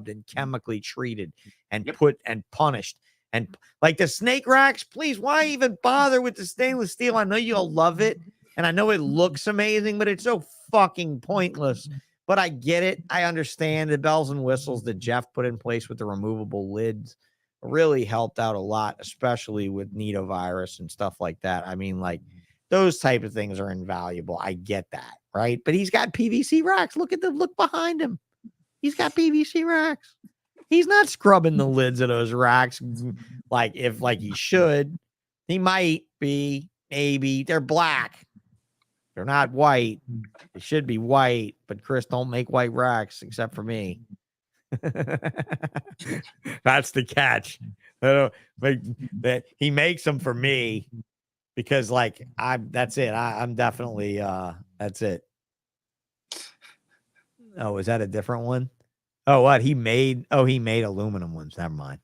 and chemically treated and put and punished. And like the snake racks, please, why even bother with the stainless steel? I know you'll love it. And I know it looks amazing, but it's so fucking pointless. But I get it. I understand the bells and whistles that Jeff put in place with the removable lids really helped out a lot, especially with Nitovirus and stuff like that. I mean, like, those type of things are invaluable. I get that, right? But he's got PVC racks. Look behind him. He's got PVC racks. He's not scrubbing the lids of those racks like he should. He might be, maybe. They're black. They're not white. They should be white, but Chris don't make white racks except for me. That's the catch. That he makes them for me. Because that's it. I'm definitely that's it. Oh, is that a different one? Oh, what he made aluminum ones. Never mind.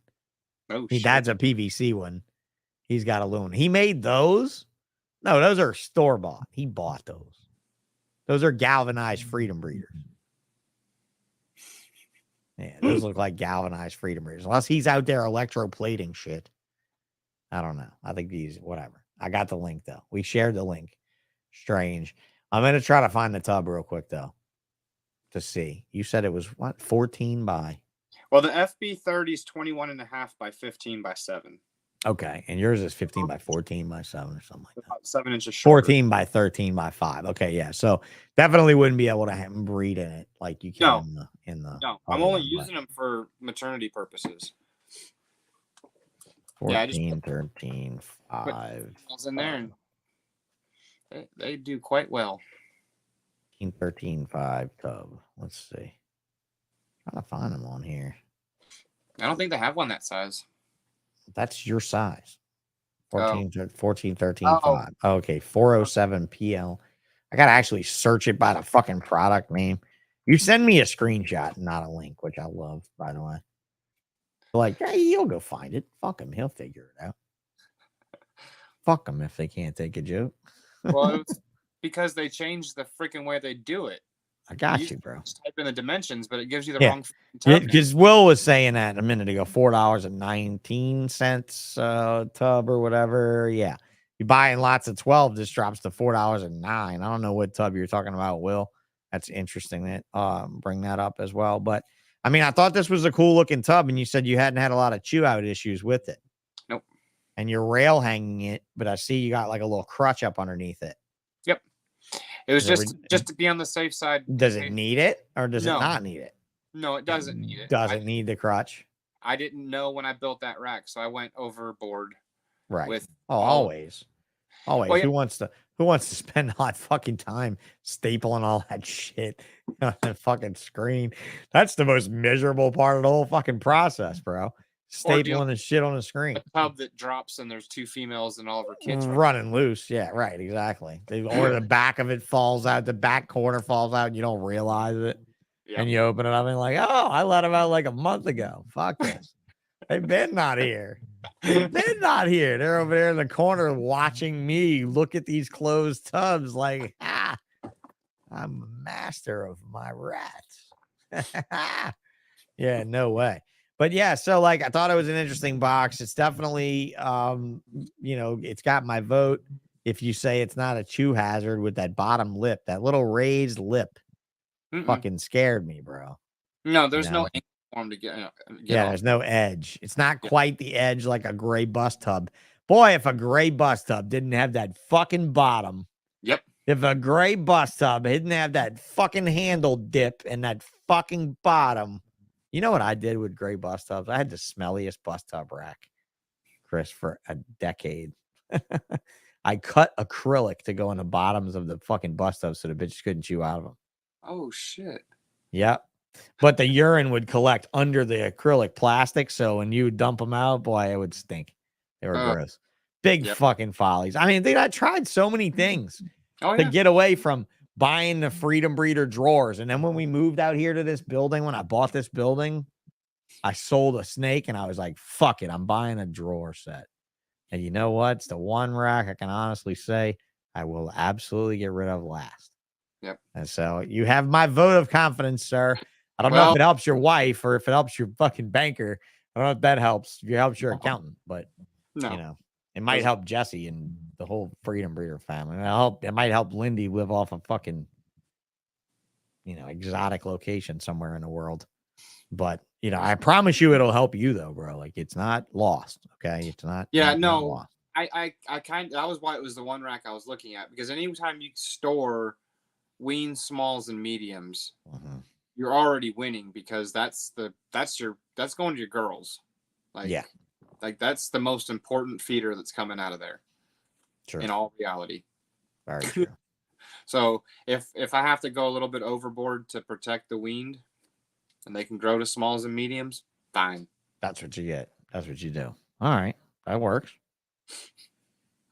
Oh, that's a PVC one. He's got aluminum. He made those. No, those are store bought. He bought those. Those are galvanized Freedom Breeders. Yeah, those look like galvanized Freedom Breeders. Unless he's out there electroplating shit. I don't know. I think whatever. I got the link, though. We shared the link. Strange. I'm going to try to find the tub real quick, though, to see. You said it was, 14 by? Well, the FB30 is 21.5 by 15 by 7. Okay. And yours is 15 by 14 by 7 or something like that. About 7 inches shorter. 14 by 13 by 5. Okay, yeah. So definitely wouldn't be able to breed in it like you can in the No, I'm only using them for maternity purposes. 14, 13, 5. In there, and they do quite well. 13, 5 tub. Let's see. Trying to find them on here. I don't think they have one that size. That's your size. 14, 13, 5. Okay, 407 PL. I got to actually search it by the fucking product name. You send me a screenshot, not a link, which I love, by the way. Like, hey, you'll go find it. Fuck him. He'll figure it out. Fuck them if they can't take a joke. Well, it's because they changed the freaking way they do it. I got you, bro. Just type in the dimensions, but it gives you the wrong tub. Because Will was saying that a minute ago, $4.19 tub or whatever. Yeah. You're buying lots of 12, this drops to $4.09. I don't know what tub you're talking about, Will. That's interesting that bring that up as well. But I mean, I thought this was a cool looking tub, and you said you hadn't had a lot of chew out issues with it. Nope. and you're rail hanging it, but I see you got like a little crutch up underneath it. Yep. It was Does it just to be on the safe side. Does it need it or does it No. not need it? No, it doesn't need it. Doesn't need the crutch. I didn't know when I built that rack, so I went overboard. Right. With always. Always. Well, yeah. Who wants to spend hot fucking time stapling all that shit on the fucking screen? That's the most miserable part of the whole fucking process, bro. Stapling the shit on the screen. A tub that drops and there's 2 females and all of her kids running loose. Yeah, right. Exactly. Or the back of it falls out, the back corner falls out, and you don't realize it. Yep. And you open it up and like, oh, I let them out like a month ago. Fuck this. They've been not here. They've been not here. They're over there in the corner watching me look at these closed tubs like, I'm a master of my rats. Yeah, no way. But yeah, so like I thought it was an interesting box. It's definitely it's got my vote. If you say it's not a chew hazard with that bottom lip, that little raised lip fucking scared me, bro. No, there's no ink form to get yeah, there's no edge. It's not quite the edge like a gray bus tub. Boy, if a gray bus tub didn't have that fucking bottom. Yep. If a gray bus tub didn't have that fucking handle dip and that fucking bottom. You know what I did with gray bus tubs? I had the smelliest bus tub rack, Chris, for a decade. I cut acrylic to go in the bottoms of the fucking bus tubs so the bitches couldn't chew out of them. Oh, shit. Yep. But the urine would collect under the acrylic plastic. So when you dump them out, boy, it would stink. They were gross. Big fucking follies. I mean, I tried so many things to get away from buying the Freedom Breeder drawers. And then when we moved out here to this building, when I bought this building, I sold a snake and I was like, fuck it, I'm buying a drawer set. And you know what? It's the one rack I can honestly say I will absolutely get rid of last. Yep. And so you have my vote of confidence, sir. I don't know if it helps your wife or if it helps your fucking banker. I don't know if that helps. If it helps your accountant, but it might help Jesse and the whole Freedom Breeder family. It might help Lindy live off a fucking, exotic location somewhere in the world. But I promise you it'll help you though, bro. Like it's not lost. Okay. It's not. Yeah, not lost. I that was why it was the one rack I was looking at, because anytime you store weens, smalls, and mediums, you're already winning, because that's going to your girls. Like that's the most important feeder that's coming out of there. True. In all reality. Very true. So if I have to go a little bit overboard to protect the weaned and they can grow to smalls and mediums, fine. That's what you get. That's what you do. All right. That works.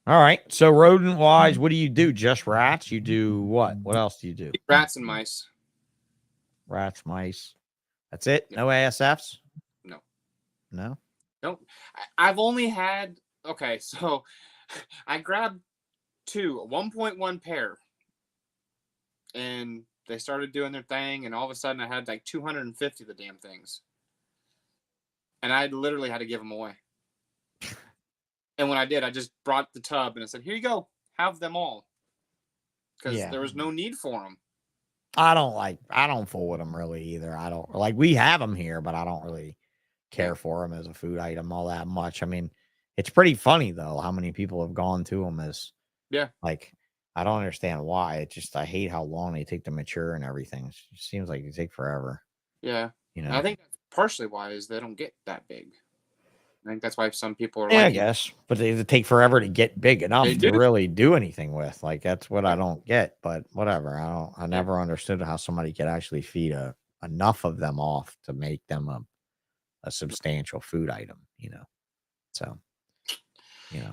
All right. So rodent wise, what do you do? Just rats? You do what? What else do you do? Rats and mice. Rats, mice. That's it? No ASFs? No. No? Nope. I've only had, so I grabbed 1.1 pair, and they started doing their thing, and all of a sudden I had like 250 of the damn things. And I literally had to give them away. And when I did, I just brought the tub and I said, here you go, have them all. Because there was no need for them. I don't fool with them really either. I don't we have them here, but I don't really care for them as a food item all that much. I mean, it's pretty funny though how many people have gone to them as I don't understand why. I hate how long they take to mature and everything. It seems like they take forever. Yeah. I think that's partially why is they don't get that big. I think that's why some people are I guess, but they take forever to get big enough to really do anything with. Like that's what I don't get, but whatever. I never understood how somebody could actually feed enough of them off to make them a substantial food item, So,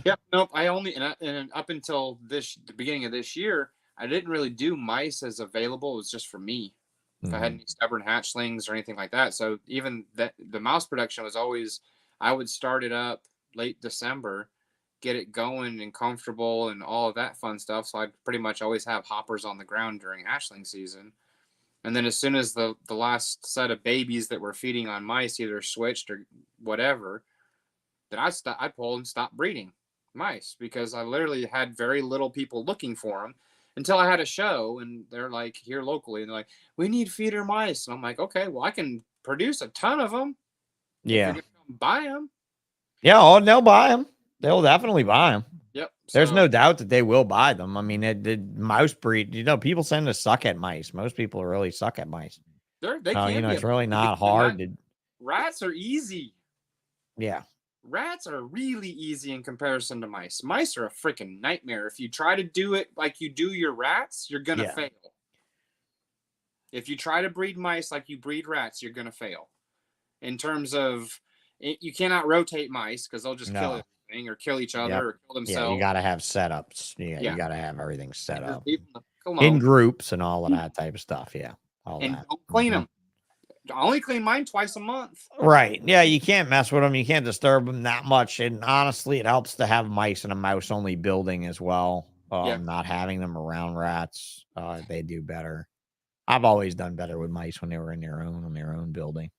Yep. Nope. I only and up until the beginning of this year, I didn't really do mice as available. It was just for me. If I had any stubborn hatchlings or anything like that. So even that the mouse production was always, I would start it up late December, get it going and comfortable and all of that fun stuff. So I'd pretty much always have hoppers on the ground during hatchling season. And then as soon as the last set of babies that were feeding on mice either switched or whatever, then I pulled and stopped breeding mice, because I literally had very little people looking for them until I had a show, and they're like here locally, and they're like, we need feeder mice. And I'm like, okay, well, I can produce a ton of them. Yeah. If you're gonna buy them. Yeah. Oh, they'll buy them. They'll definitely buy them. Yep. There's so- no doubt that they will buy them. I mean, the mouse breed, people tend to suck at mice. Most people really suck at mice. They can be it's a- really not hard to. Rats are easy. Yeah. Rats are really easy in comparison to mice. Mice are a freaking nightmare. If you try to do it like you do your rats, you're gonna Yeah. fail. If you try to breed mice like you breed rats, you're gonna fail. In terms of, you cannot rotate mice because they'll just kill No. everything or kill each other Yep. or kill Yeah, themselves. you got to have setups. Yeah, Yeah. you got to have everything set Just up leave them in alone groups and all of that type of stuff. Yeah, all and that. don't clean Mhm. them. I only clean mine twice a month. Right. Yeah, you can't mess with them. You can't disturb them that much. And honestly, it helps to have mice in a mouse-only building as well. Yeah. Not having them around rats, they do better. I've always done better with mice when they were in their own building.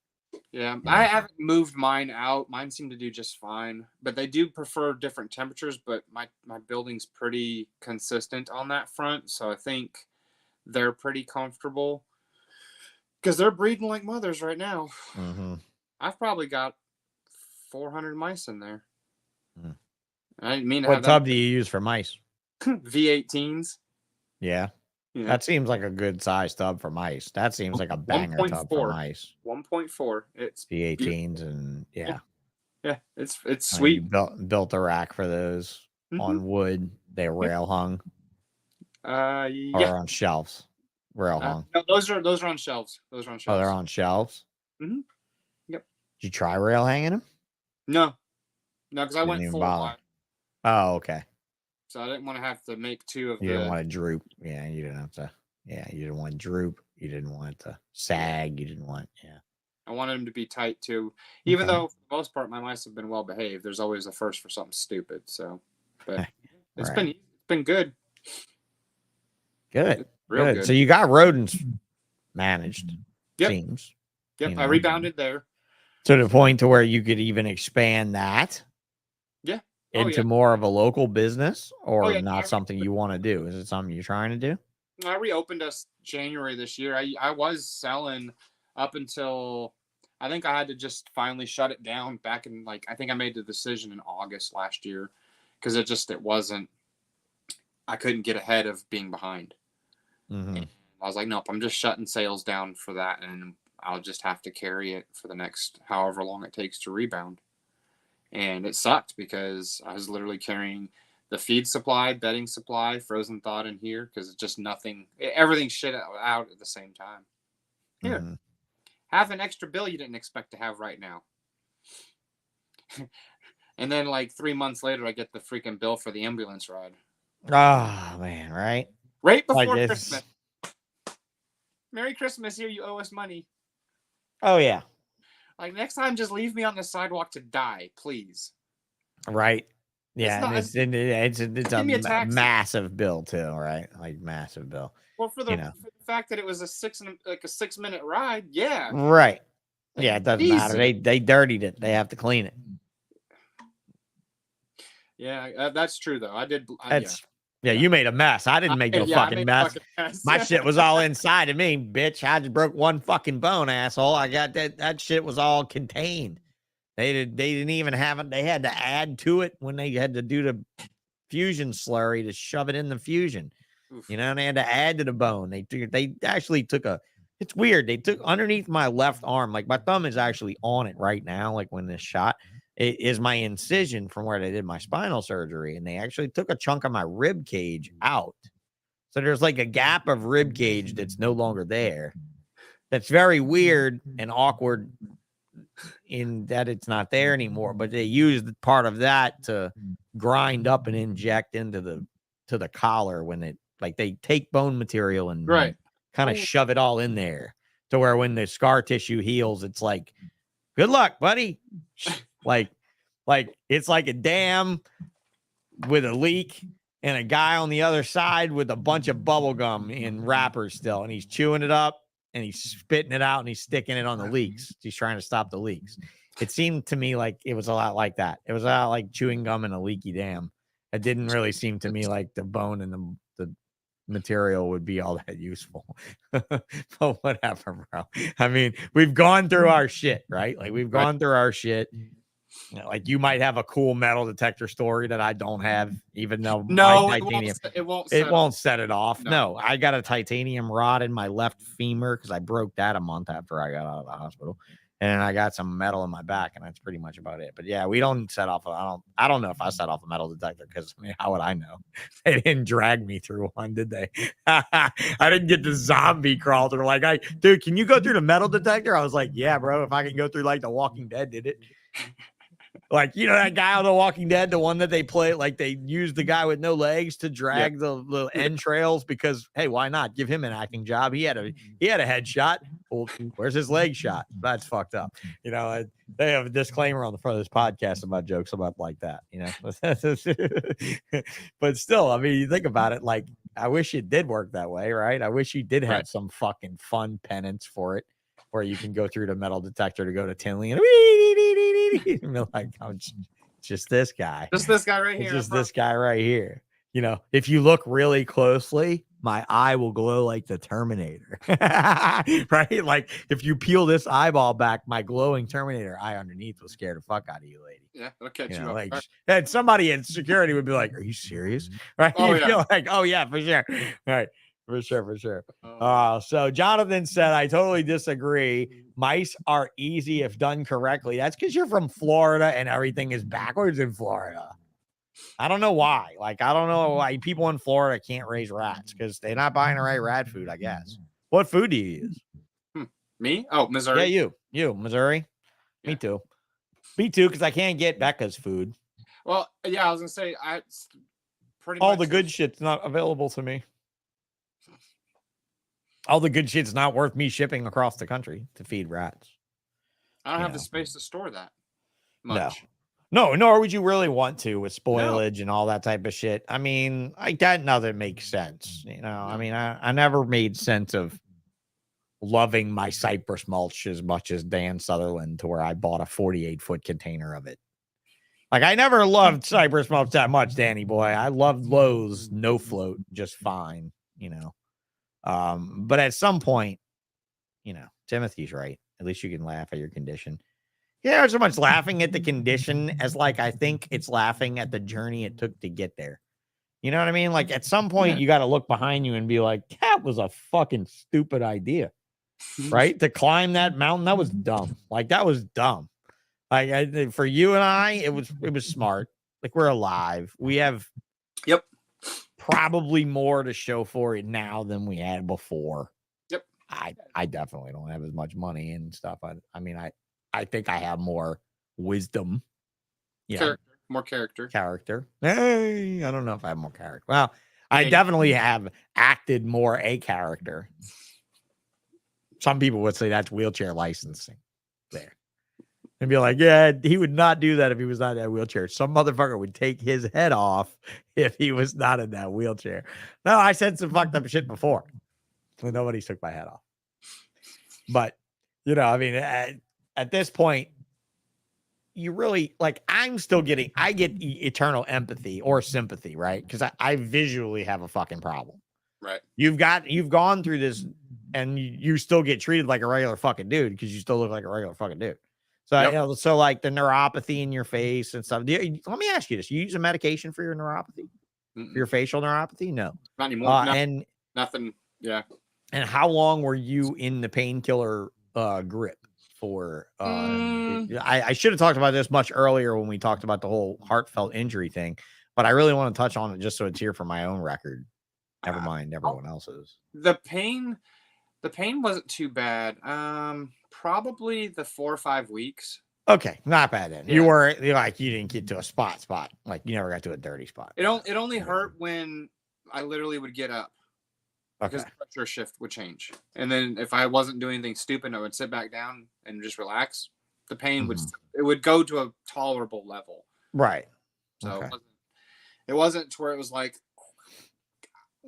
Yeah, Yeah. I haven't moved mine out. Mine seem to do just fine, but they do prefer different temperatures. But my building's pretty consistent on that front, so I think they're pretty comfortable because they're breeding like mothers right now. Mm-hmm. I've probably got 400 mice in there. Mm. I didn't mean to What have tub do you use for mice? V18s. Yeah. Yeah. That seems like a good size tub for mice. That seems like a banger tub 1.4. for mice. 1.4. It's V18s and yeah. it's I mean, sweet. you built a rack for those on wood. They're rail hung or Yeah. on shelves. Rail hung. No, those are on shelves. Those are on Oh, shelves. they're on shelves. Mhm. Yep. Did you try rail hanging them? No, because I Didn't went even full bother. wide, Oh, okay. so I didn't want to have to make two of You didn't the. want to droop. Yeah, you didn't have to. Yeah, you didn't want to droop. You didn't want it to sag. You didn't want. Yeah. I wanted them to be tight too, even Okay. though for the most part my mice have been well behaved. There's always a first for something stupid. So, but it's Right. been good. Good. Real Good. good. So you got rodents managed. Yep. Seems. Yep, you I know. rebounded there. To the point to where you could even expand that. Yeah. Into more of a local business, or yeah, not something you want to do? Is it something you're trying to do? I reopened us January this year. I was selling up until I think I had to just finally shut it down back in I think I made the decision in August last year because it wasn't. I couldn't get ahead of being behind. Mm-hmm. I was like, nope, I'm just shutting sales down for that, and I'll just have to carry it for the next however long it takes to rebound. And it sucked because I was literally carrying the feed supply, bedding supply, frozen thawed in here because it's just nothing. Everything shit out at the same time. Here, Mm-hmm. have an extra bill you didn't expect to have right now. And then 3 months later, I get the freaking bill for the ambulance ride. Oh man, right? Right before Like Christmas. Merry Christmas, here you owe us money. Oh yeah, Next time, just leave me on the sidewalk to die, please. right. Yeah, not- it's give me a a taxi. massive bill too, right? Like massive bill. Well, for the, You know. for the fact that it was a 6-minute ride, yeah. Right. Yeah, it doesn't matter. Easy. They dirtied it. They have to clean it. Yeah, that's true though. I did. Yeah, you made a mess. I didn't make no I fucking made a mess. fucking mess. My shit was all inside of me, bitch. I just broke one fucking bone, asshole. I got that shit was all contained. They didn't even have it. They had to add to it when they had to do the fusion slurry to shove it in the fusion. Oof. You know, and they had to add to the bone. They actually took it's weird. They took underneath my left arm, like my thumb is actually on it right now, like when this shot. It is my incision from where they did my spinal surgery, and they actually took a chunk of my rib cage out. So there's like a gap of rib cage that's no longer there. That's very weird and awkward in that it's not there anymore. But they used part of that to grind up and inject into the collar when it they take bone material and kind of shove it all in there to where when the scar tissue heals, it's like, good luck, buddy. Like it's like a dam with a leak and a guy on the other side with a bunch of bubble gum in wrappers still, and he's chewing it up and he's spitting it out and he's sticking it on the leaks. He's trying to stop the leaks. It seemed to me like it was a lot like that. It was a lot like chewing gum in a leaky dam. It didn't really seem to me like the bone and the material would be all that useful. But whatever, bro. I mean, we've gone through our shit, right? Like we've gone through our shit. You know, like you might have a cool metal detector story that I don't have, even though No, my it titanium. won't. It won't set it off. No. No, I got a titanium rod in my left femur because I broke that a month after I got out of the hospital, and I got some metal in my back, and that's pretty much about it. But yeah, we don't set off. I don't know if I set off a metal detector because I mean, how would I know? They didn't drag me through one, did they? I didn't get the zombie crawl through. Like, dude, can you go through the metal detector? I was like, yeah, bro. If I can go through like The Walking Dead did it. Like, you know, that guy on The Walking Dead, the one that they play, like they used the guy with no legs to drag the entrails because, hey, why not give him an acting job? He had a headshot. Well, where's his leg shot? That's fucked up. You know, they have a disclaimer on the front of this podcast about jokes about like that, you know. But still, I mean, you think about it, like, I wish it did work that way, right? I wish you did have some fucking fun penance for it, where you can go through the metal detector to go to Tinley and be like, oh, just this guy. Just this guy right here. It's just this guy right here. You know, if you look really closely, my eye will glow like the Terminator. Right? Like if you peel this eyeball back, my glowing Terminator eye underneath will scare the fuck out of you, lady. Yeah, it'll catch You you know, up. like, and somebody in security would be like, are you serious? Right? Oh, You yeah. feel like, oh yeah, for sure. Right. For sure. Oh. So Jonathan said, I totally disagree. Mice are easy if done correctly. That's because you're from Florida and everything is backwards in Florida. I don't know why. Like, I don't know why people in Florida can't raise rats because they're not buying the right rat food, I guess. What food do you use? Me? Oh, Missouri. Yeah, you. Missouri? Yeah. Me too, because I can't get Becca's food. Well, yeah, I was going to say, pretty All much the good shit's not available to me. All the good shit's not worth me shipping across the country to feed rats. I don't have the space to store that much. No, nor would you really want to with spoilage and all that type of shit. I mean, like that doesn't make sense. You know, I mean, I never made sense of loving my cypress mulch as much as Dan Sutherland to where I bought a 48-foot container of it. Like, I never loved cypress mulch that much, Danny boy. I loved Lowe's no float just fine, you know. But at some point, you know, Timothy's right. At least you can laugh at your condition. Yeah, there's so much laughing at the condition as like I think it's laughing at the journey it took to get there. You know what I mean? Like at some point you got to look behind you and be like, that was a fucking stupid idea. Right? To climb that mountain, that was dumb. Like that was dumb. Like for you and I, it was smart. Like we're alive. We have probably more to show for it now than we had before. Yep. I definitely don't have as much money and stuff. I mean, I think I have more wisdom. Yeah. More character. Hey, I don't know if I have more character. Well, I definitely have acted more a character. Some people would say that's wheelchair licensing there. And be like, yeah, he would not do that if he was not in that wheelchair. Some motherfucker would take his head off if he was not in that wheelchair. No, I said some fucked up shit before. But nobody took my head off. But, you know, I mean, at this point, you really, like, I get eternal empathy or sympathy, right? Because I visually have a fucking problem. Right. You've gone through this and you still get treated like a regular fucking dude because you still look like a regular fucking dude. So, you know, so like the neuropathy in your face and stuff. Let me ask you this. You use a medication for your neuropathy? For your facial neuropathy? No. Not anymore. And nothing. Yeah. And how long were you in the painkiller grip for? I should have talked about this much earlier when we talked about the whole heartfelt injury thing, but I really want to touch on it just so it's here for my own record. Never mind everyone else's. The pain wasn't too bad. Probably the 4 or 5 weeks. Okay, not bad then. Yeah. You didn't get to a spot. Like you never got to a dirty spot. It only hurt when I literally would get up. Okay. Because the pressure shift would change. And then if I wasn't doing anything stupid, I would sit back down and just relax. The pain would go to a tolerable level. Right. So it wasn't to where it was like.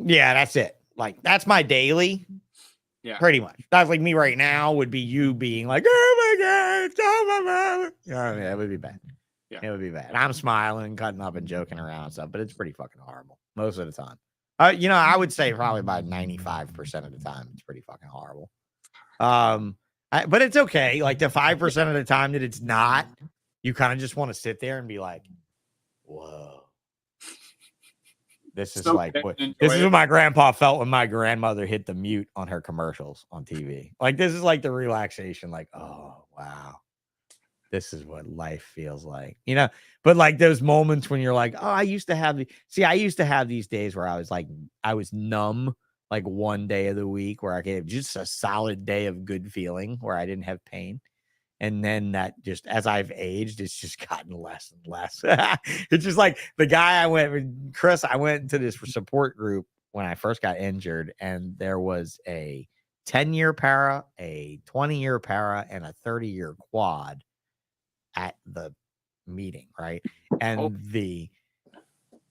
Yeah, that's it. Like that's my daily. Yeah. Pretty much. That's like me right now would be you being like, oh my God, oh my God. Yeah, it would be bad. Yeah. It would be bad. I'm smiling, cutting up and joking around and stuff, but it's pretty fucking horrible most of the time. You know, I would say probably about 95% of the time, it's pretty fucking horrible. But it's okay. Like the 5% of the time that it's not, you kind of just want to sit there and be like, whoa. This is So like good what and this enjoy is it. what my grandpa felt when my grandmother hit the mute on her commercials on TV. Like this is like the relaxation, like, oh wow. This is what life feels like, you know. But like those moments when you're like, oh, I used to have these days where I was numb like one day of the week where I could have just a solid day of good feeling where I didn't have pain. And then that just as I've aged, it's just gotten less and less. It's just like the guy I went with, Chris, I went into this support group when I first got injured, and there was a 10-year para, a 20-year para, and a 30-year quad at the meeting, right? And the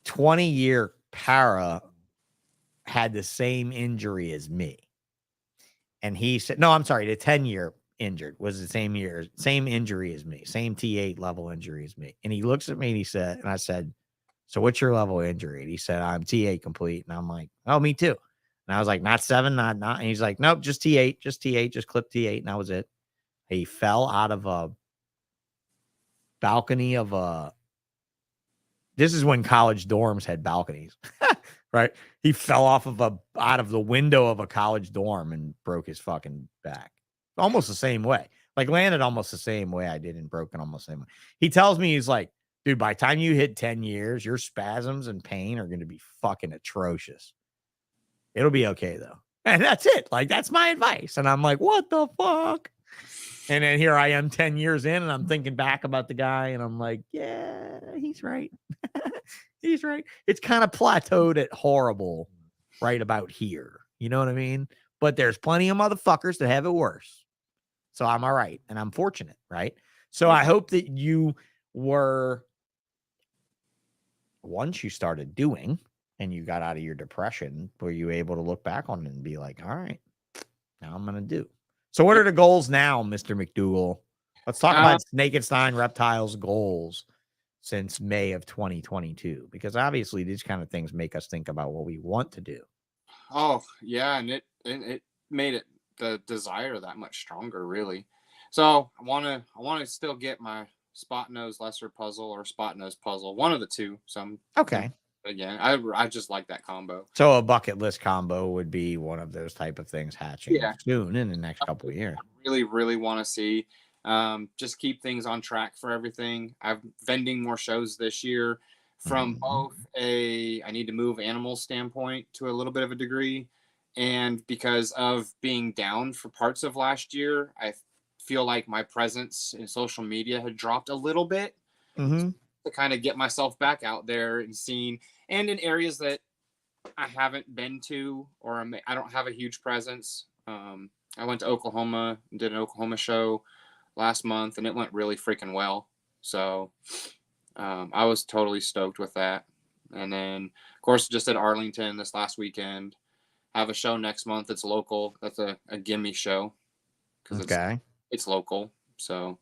20-year para had the same injury as me. And he said, no, I'm sorry, the 10-year injured was the same injury as me, same T8 level injury as me. And he looks at me and he said, and I said, so what's your level of injury? And he said, I'm T8 complete. And I'm like, oh, me too. And I was like, not 7, not. And he's like, nope, just T8, just clip T8. And that was it. He fell out of a balcony of this is when college dorms had balconies, right? He fell out of the window of a college dorm and broke his fucking back. Almost the same way. Like landed almost the same way I did and broken almost the same way. He tells me, he's like, dude, by the time you hit 10 years, your spasms and pain are going to be fucking atrocious. It'll be okay though. And that's it. Like, that's my advice. And I'm like, what the fuck? And then here I am 10 years in and I'm thinking back about the guy and I'm like, yeah, he's right. He's right. It's kind of plateaued at horrible right about here. You know what I mean? But there's plenty of motherfuckers that have it worse. So I'm all right. And I'm fortunate, right? So I hope that you were, once you started doing and you got out of your depression, were you able to look back on it and be like, all right, now I'm going to do. So what are the goals now, Mr. McDougal? Let's talk about Snakenstein Reptiles goals since May of 2022, because obviously these kind of things make us think about what we want to do. Oh yeah, and it made it the desire that much stronger, really. So I want to still get my spot nose lesser puzzle or spot nose puzzle, one of the two. So I'm okay. Again, I just like that combo. So a bucket list combo would be one of those type of things hatching soon in the next couple of years. I really want to see. Just keep things on track for everything. I'm vending more shows this year from both I need to move animals standpoint to a little bit of a degree. And because of being down for parts of last year, I feel like my presence in social media had dropped a little bit to kind of get myself back out there and seen, and in areas that I haven't been to, or I don't have a huge presence. I went to Oklahoma and did an Oklahoma show last month, and it went really freaking well. So I was totally stoked with that. And then, of course, just at Arlington this last weekend. Have a show next month. It's local. That's a gimme show because it's local. So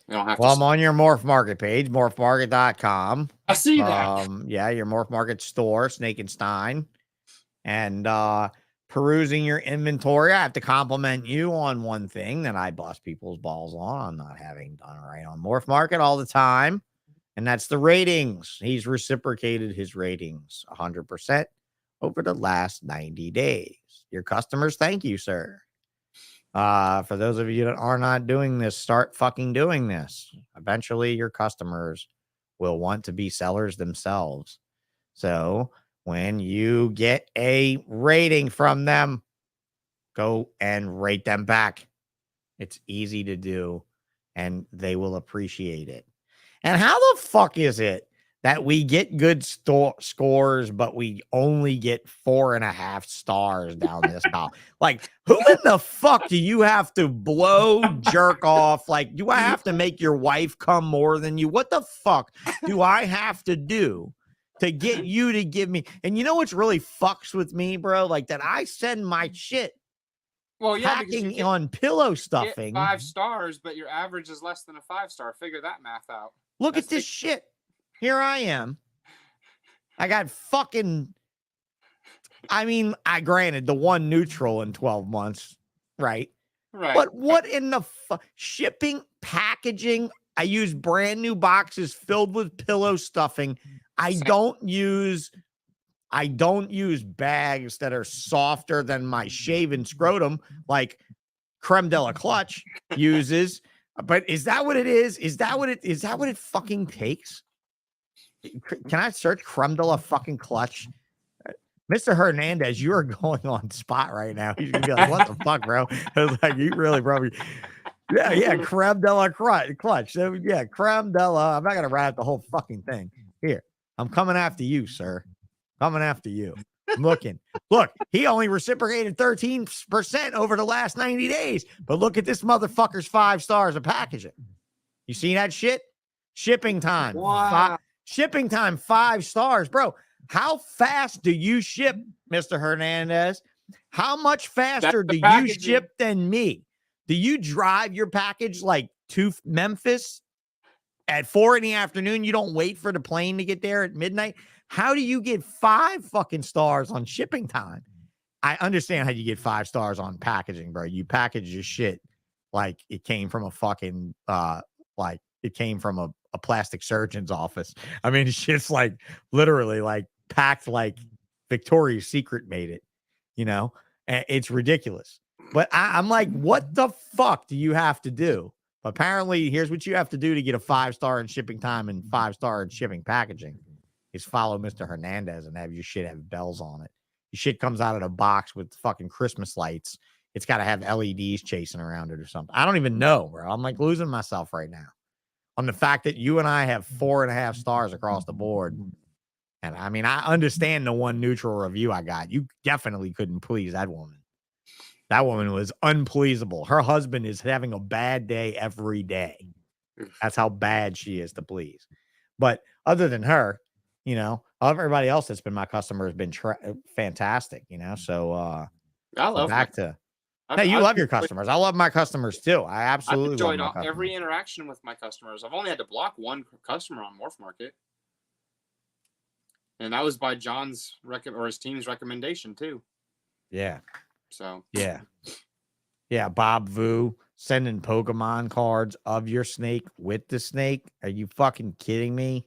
you don't have to. Well, I'm on your Morph Market page, morphmarket.com. I see that. Yeah, your Morph Market store, Snakenstein. And perusing your inventory, I have to compliment you on one thing that I bust people's balls on not having done right on Morph Market all the time. And that's the ratings. He's reciprocated his ratings 100%. Over the last 90 days. Your customers, thank you, sir. For those of you that are not doing this, start fucking doing this. Eventually, your customers will want to be sellers themselves. So when you get a rating from them, go and rate them back. It's easy to do, and they will appreciate it. And how the fuck is it that we get good scores, but we only get 4.5 stars down this path? Like, who in the fuck do you have to blow, jerk off? Like, do I have to make your wife come more than you? What the fuck do I have to do to get you to give me? And you know what's really fucks with me, bro? Like that I send my shit. Well, yeah, hacking on pillow stuffing. 5 stars, but your average is less than a 5-star. Figure that math out. Look at this shit. Here I am. I got fucking, I mean, granted the one neutral in 12 months, right? But what in the shipping, packaging? I use brand new boxes filled with pillow stuffing. I don't use bags that are softer than my shaven scrotum, like Creme de la Clutch uses. But is that what it is? Is that what it fucking takes? Can I search Creme de la fucking Clutch? Mr. Hernandez, you are going on spot right now. He's gonna be like, "What the fuck, bro?" I was like, "You really probably." Yeah, Creme de la Clutch. So, yeah, Creme de la. I'm not gonna write out the whole fucking thing. Here, I'm coming after you, sir. Coming after you. I'm looking. Look, he only reciprocated 13% over the last 90 days. But look at this motherfucker's 5 stars of packaging. You see that shit? Shipping time. Wow. Shipping time, 5 stars, bro. How fast do you ship, Mr. Hernandez? How much faster do you ship than me? Do you drive your package like to Memphis at 4 p.m? You don't wait for the plane to get there at midnight. How do you get 5 fucking stars on shipping time? I understand how you get 5 stars on packaging, bro. You package your shit like it came from a fucking like it came from a plastic surgeon's office. I mean, shit's like literally like packed like Victoria's Secret made it, you know? And it's ridiculous. But I'm like, what the fuck do you have to do? Apparently, here's what you have to do to get a 5-star in shipping time and 5-star in shipping packaging is follow Mr. Hernandez and have your shit have bells on it. Your shit comes out of the box with fucking Christmas lights. It's got to have LEDs chasing around it or something. I don't even know, bro. I'm like losing myself right now on the fact that you and I have 4.5 stars across the board. And I mean, I understand the one neutral review I got. You definitely couldn't please that woman. That woman was unpleasable. Her husband is having a bad day every day. That's how bad she is to please. But other than her, you know, everybody else that's been my customer has been fantastic, you know. So I love you love your customers. I love my customers too. I absolutely I've enjoyed love my every interaction with my customers. I've only had to block one customer on Morph Market. And that was by John's or his team's recommendation too. Yeah. So yeah, Bob Vu sending Pokemon cards of your snake with the snake. Are you fucking kidding me?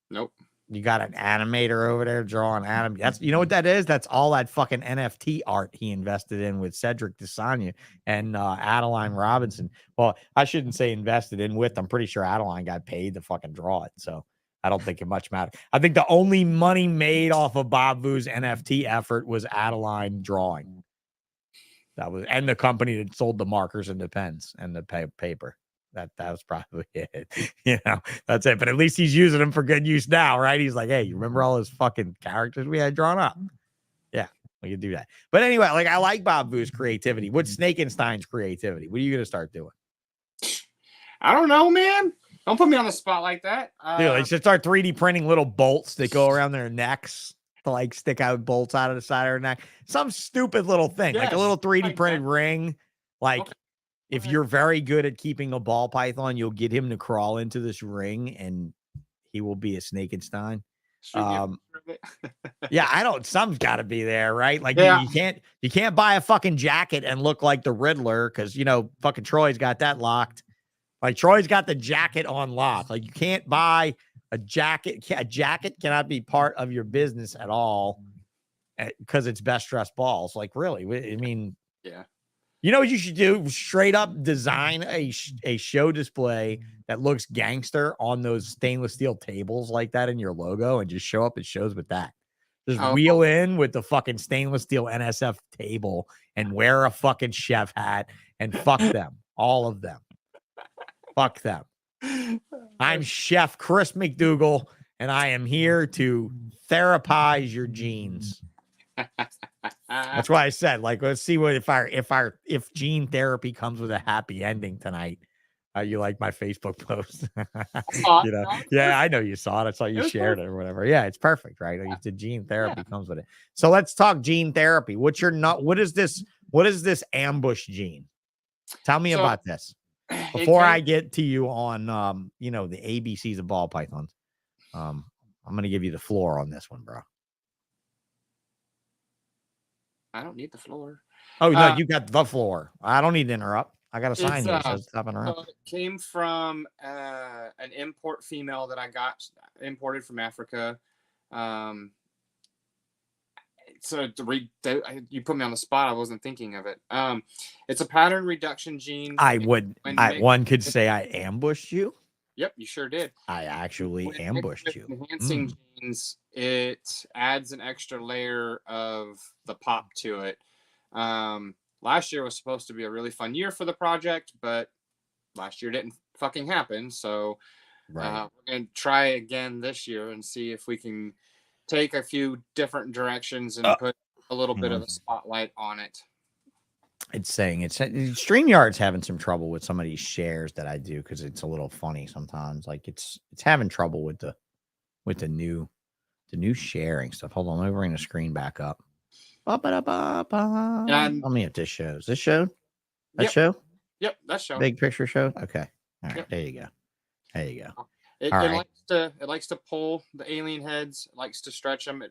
Nope. You got an animator over there drawing Adam. That's you know what that is? That's all that fucking NFT art he invested in with Cedric Desanya and Adeline Robinson. Well, I shouldn't say invested in with. I'm pretty sure Adeline got paid to fucking draw it. So I don't think it much mattered. I think the only money made off of Bob Vu's NFT effort was Adeline drawing. That was, and the company that sold the markers and the pens and the paper. That was probably it. You know, that's it. But at least he's using them for good use now, right? He's like, hey, you remember all those fucking characters we had drawn up? Yeah, we can do that. But anyway, like I like Bob Vu's creativity. What's Snakenstein's creativity? What are you gonna start doing? I don't know, man. Don't put me on the spot like that. Dude, they should start 3D printing little bolts that go around their necks to like stick out bolts out of the side of their neck. Some stupid little thing, like a little 3D printed ring. Like if you're very good at keeping a ball python, you'll get him to crawl into this ring and he will be a Snakenstein. Yeah, I don't, some's got to be there, right? Like you can't buy a fucking jacket and look like the Riddler because, you know, fucking Troy's got that locked. Like Troy's got the jacket on lock. Like you can't buy a jacket. A jacket cannot be part of your business at all because it's best dressed balls. Like really, I mean, yeah. You know what you should do? Straight up design a show display that looks gangster on those stainless steel tables like that in your logo and just show up at shows with that. Just wheel in with the fucking stainless steel NSF table and wear a fucking chef hat and fuck them. All of them. Fuck them. I'm Chef Chris McDougal, and I am here to therapize your genes. That's why I said, like, let's see what if gene therapy comes with a happy ending tonight. You like my Facebook post? You know, yeah, I know you saw it. I saw you shared it or whatever. Yeah, it's perfect, right? Like, the gene therapy comes with it. So let's talk gene therapy. What is this ambush gene? Tell me about this. Before I get to you on, you know, the ABCs of ball pythons, I'm going to give you the floor on this one, bro. I don't need the floor. Oh no, you got the floor. I don't need to interrupt. I got a sign It's here that says stop interrupt. so it came from an import female that I got imported from Africa. So you put me on the spot. I wasn't thinking of it. It's a pattern reduction gene. One could say I ambushed you. Yep, you sure did. I actually ambushed you. Enhancing genes, it adds an extra layer of the pop to it. Last year was supposed to be a really fun year for the project, but last year didn't fucking happen. So we're going to try again this year and see if we can take a few different directions and put a little bit of a spotlight on it. It's saying StreamYard's having some trouble with some of these shares that I do because it's a little funny sometimes. Like it's having trouble with the new sharing stuff. Hold on, let me bring the screen back up. And tell me if this shows. This showed? That show? Yep, that show. Big picture show? Okay. All right, there you go. There you go. It likes to pull the alien heads, it likes to stretch them.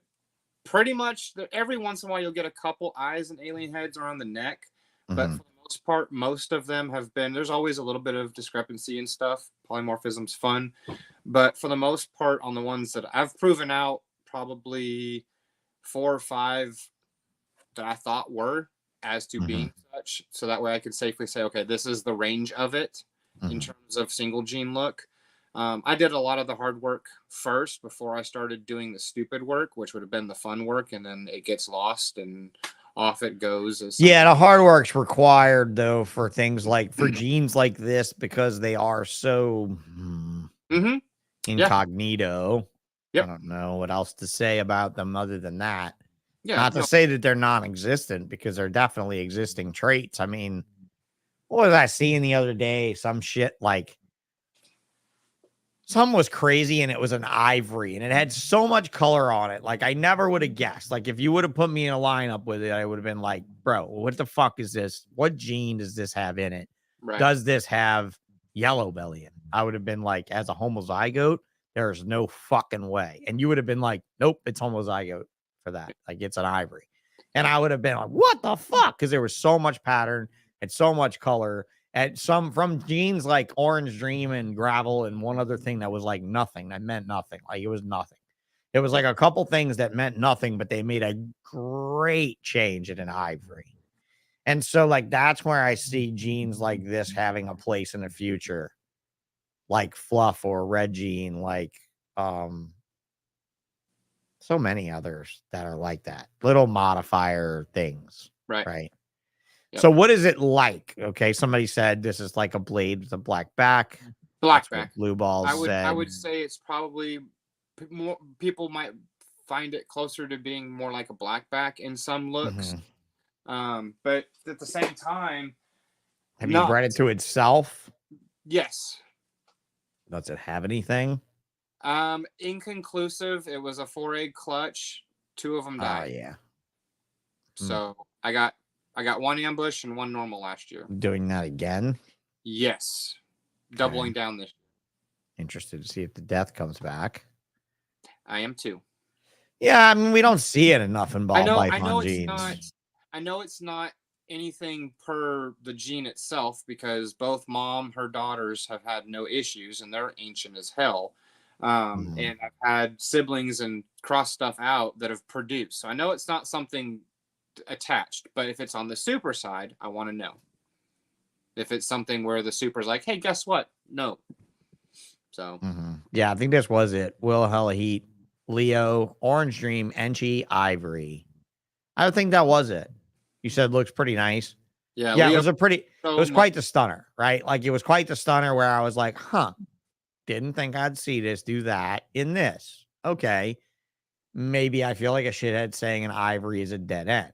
Pretty much every once in a while you'll get a couple eyes and alien heads around the neck, but for the most part, most of them have been, there's always a little bit of discrepancy and stuff. Polymorphism's fun, but for the most part, on the ones that I've proven out, probably 4 or 5 that I thought were as to being such, so that way I could safely say, okay, this is the range of it in terms of single gene look. I did a lot of the hard work first before I started doing the stupid work, which would have been the fun work, and then it gets lost and off it goes. The hard work's required though for things like for genes like this because they are so incognito. I don't know what else to say about them other than that. Not to say that they're non-existent because they're definitely existing traits. I mean, what was I seeing the other day? Some shit like some was crazy and it was an ivory and it had so much color on it. Like I never would have guessed. Like if you would have put me in a lineup with it, I would have been like, bro, what the fuck is this? What gene does this have in it? Right. Does this have yellow belly in it? I would have been like, as a homozygote, there's no fucking way. And you would have been like, nope, it's homozygote for that. Like it's an ivory. And I would have been like, what the fuck? Because there was so much pattern and so much color. And some from genes like Orange Dream and Gravel and one other thing that was like nothing. That meant nothing. Like it was nothing. It was like a couple things that meant nothing, but they made a great change in an ivory. And so like that's where I see genes like this having a place in the future. Like Fluff or Red Gene, like so many others that are like that. Little modifier things. Right. Yep. So what is it like? Okay, somebody said this is like a blade with a black back. Black back. Blue Balls I would say it's probably more, people might find it closer to being more like a black back in some looks. But at the same time, have you bred it to itself? Yes. Does it have anything? Inconclusive. It was a 4-egg clutch. 2 of them died. Oh yeah. So I got 1 ambush and 1 normal last year. Doing that again? Yes. Doubling down this year. Interested to see if the death comes back. I am too. Yeah, I mean, we don't see it enough in ball python genes. I know it's not anything per the gene itself because both her daughters have had no issues and they're ancient as hell. And I've had siblings and cross stuff out that have produced. So I know it's not something attached, but if it's on the super side, I want to know. If it's something where the super's like, hey, guess what? No. So yeah, I think this was it. Will Hella Heat, Leo, Orange Dream, Enchi, Ivory. I think that was it. You said looks pretty nice. Yeah, Leo, it was quite the stunner, right? Like it was quite the stunner where I was like, didn't think I'd see this, do that in this. Okay. Maybe I feel like a shithead saying an ivory is a dead end.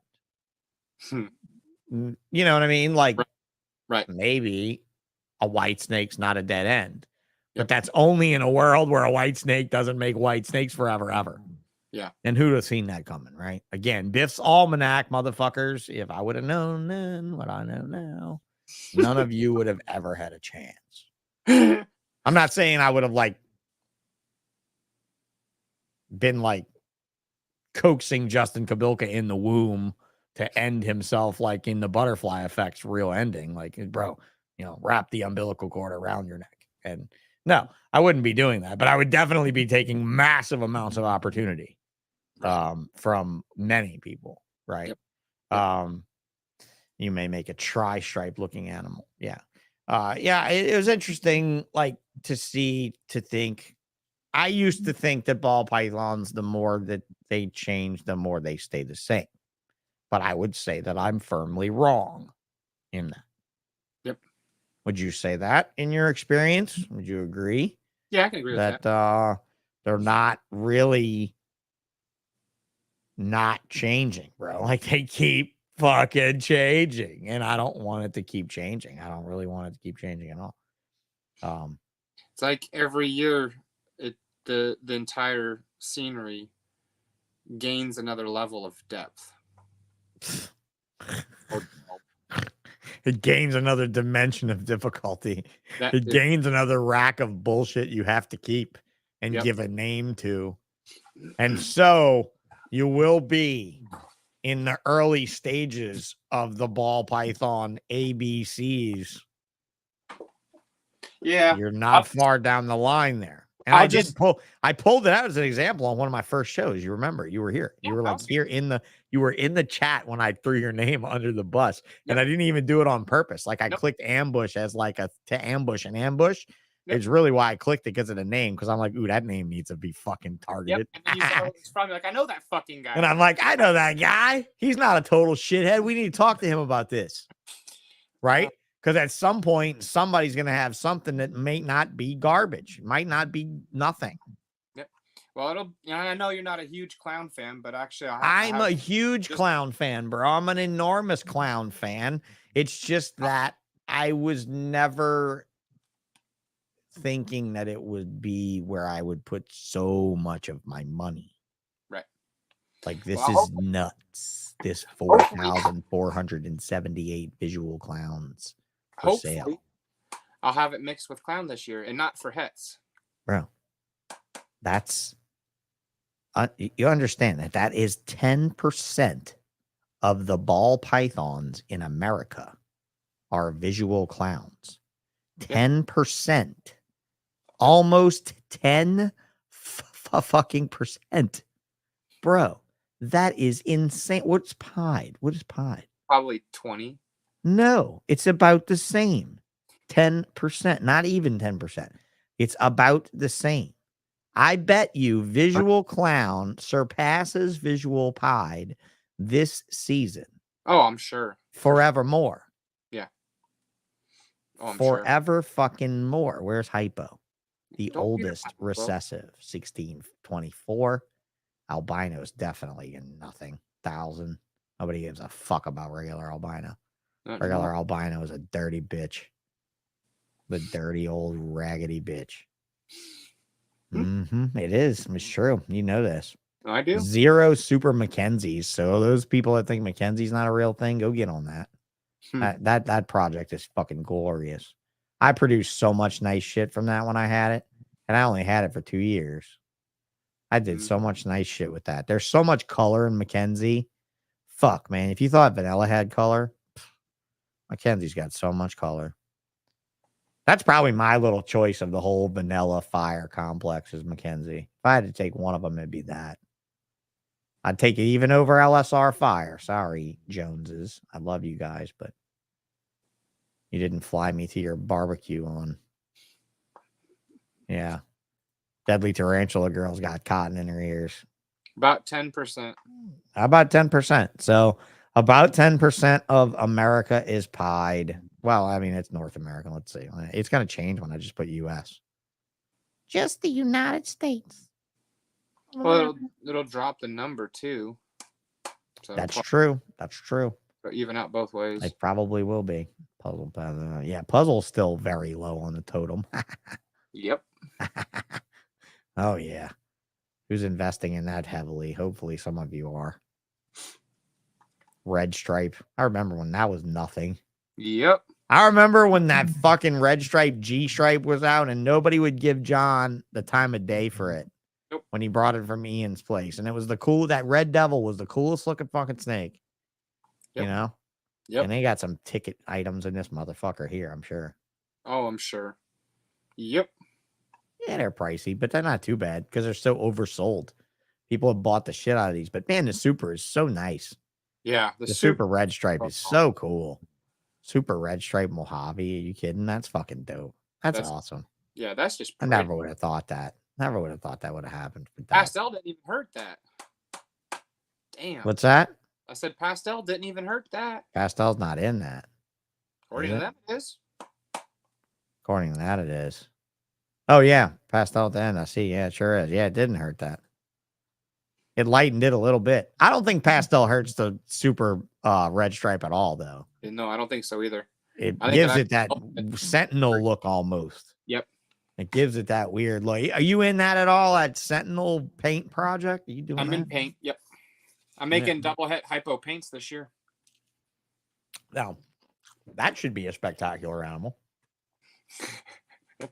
You know what I mean? Like, right. Maybe a white snake's not a dead end, but that's only in a world where a white snake doesn't make white snakes forever, ever. Yeah. And who'd have seen that coming, right? Again, Biff's Almanac, motherfuckers. If I would have known then what I know now, none of you would have ever had a chance. I'm not saying I would have been coaxing Justin Kabilka in the womb to end himself, like in the butterfly effect's real ending. Like, bro, wrap the umbilical cord around your neck. And no, I wouldn't be doing that, but I would definitely be taking massive amounts of opportunity from many people, right? Yep. You may make a tri-stripe looking animal. Yeah. It was interesting, like, to think. I used to think that ball pythons, the more that they change, the more they stay the same. But I would say that I'm firmly wrong in that. Yep. Would you say that in your experience? Would you agree? Yeah, I can agree with that. They're not really not changing, bro. Like, they keep fucking changing, and I don't want it to keep changing. I don't really want it to keep changing at all. It's like every year, the entire scenery gains another level of depth. It gains another dimension of difficulty. It gains another rack of bullshit you have to keep and give a name to. And so you will be in the early stages of the ball python ABCs. Yeah. You're not far down the line there. And I pulled it out as an example on one of my first shows. You remember, you were here. You were like here you were in the chat when I threw your name under the bus. And I didn't even do it on purpose. Like, I clicked ambush as like to ambush an ambush. It's really why I clicked it, because of the name. Because I'm like, ooh, that name needs to be fucking targeted. And then you said it's probably like, I know that fucking guy. And I'm like, I know that guy. He's not a total shithead. We need to talk to him about this. Right? Because at some point, somebody's going to have something that may not be garbage. It might not be nothing. Yep. Well, I know you're not a huge clown fan, but actually, I'm a huge clown fan, bro. I'm an enormous clown fan. It's just that I was never thinking that it would be where I would put so much of my money. Right. Like, this is nuts. This 4,478 visual clowns. Hopefully, I'll have it mixed with clown this year, and not for hets. Bro, that's you understand that is 10% of the ball pythons in America are visual clowns. 10%, almost 10 fucking percent, bro. That is insane. What's pied? What is pied? Probably 20. No, it's about the same. 10%, not even 10%. It's about the same. I bet you visual clown surpasses visual pied this season. Oh, I'm sure. Forevermore. Yeah. Oh, I'm Forever fucking more. Where's Hypo? The Don't oldest recessive, 1624. Albino's definitely in nothing. 1,000. Nobody gives a fuck about regular albino. Regular albino is a dirty bitch. The dirty old raggedy bitch. It is. It's true. You know this. I do. 0 super Mackenzies. So those people that think Mackenzie's not a real thing, go get on that. That project is fucking glorious. I produced so much nice shit from that when I had it. And I only had it for 2 years. I did so much nice shit with that. There's so much color in Mackenzie. Fuck, man. If you thought vanilla had color, Mackenzie's got so much color. That's probably my little choice of the whole vanilla fire complex is Mackenzie. If I had to take one of them, it'd be that. I'd take it even over LSR fire. Sorry, Joneses. I love you guys, but you didn't fly me to your barbecue on. Yeah. Deadly Tarantula Girl's got cotton in her ears. About 10%. About 10%. So about 10% of America is pied. Well, I mean, it's North America. Let's see. It's going to change when I just put U.S. Just the United States. Well, it'll drop the number too. So that's true. That's true. But even out both ways. It probably will be. Puzzle. Yeah, puzzle's still very low on the totem. Yep. Oh, yeah. Who's investing in that heavily? Hopefully some of you are. Red Stripe. I remember when that was nothing. Yep. I remember when that fucking Red Stripe G Stripe was out and nobody would give John the time of day for it. Nope. When he brought it from Ian's place. And it was that Red Devil was the coolest looking fucking snake. You know? Yep. And they got some ticket items in this motherfucker here, I'm sure. Oh, I'm sure. Yep. Yeah, they're pricey, but they're not too bad because they're so oversold. People have bought the shit out of these. But man, the super is so nice. Yeah. The super red stripe is so cool. Super red stripe Mojave. Are you kidding? That's fucking dope. That's awesome. Yeah, that's just I pretty. never would have thought that. Never would have thought that would have happened. Pastel didn't even hurt that. Damn. What's that? I said pastel didn't even hurt that. Pastel's not in that. According to that, it is. According to that, it is. Oh, yeah. Pastel at the end. I see. Yeah, it sure is. Yeah, it didn't hurt that. It lightened it a little bit. I don't think pastel hurts the super red stripe at all, though. No, I don't think so either. It gives it that Sentinel look almost. Yep. It gives it that weird look. Are you in that at all? At Sentinel paint project? Are you doing I'm that? in paint. Yep. I'm making double het hypo paints this year. Now, that should be a spectacular animal.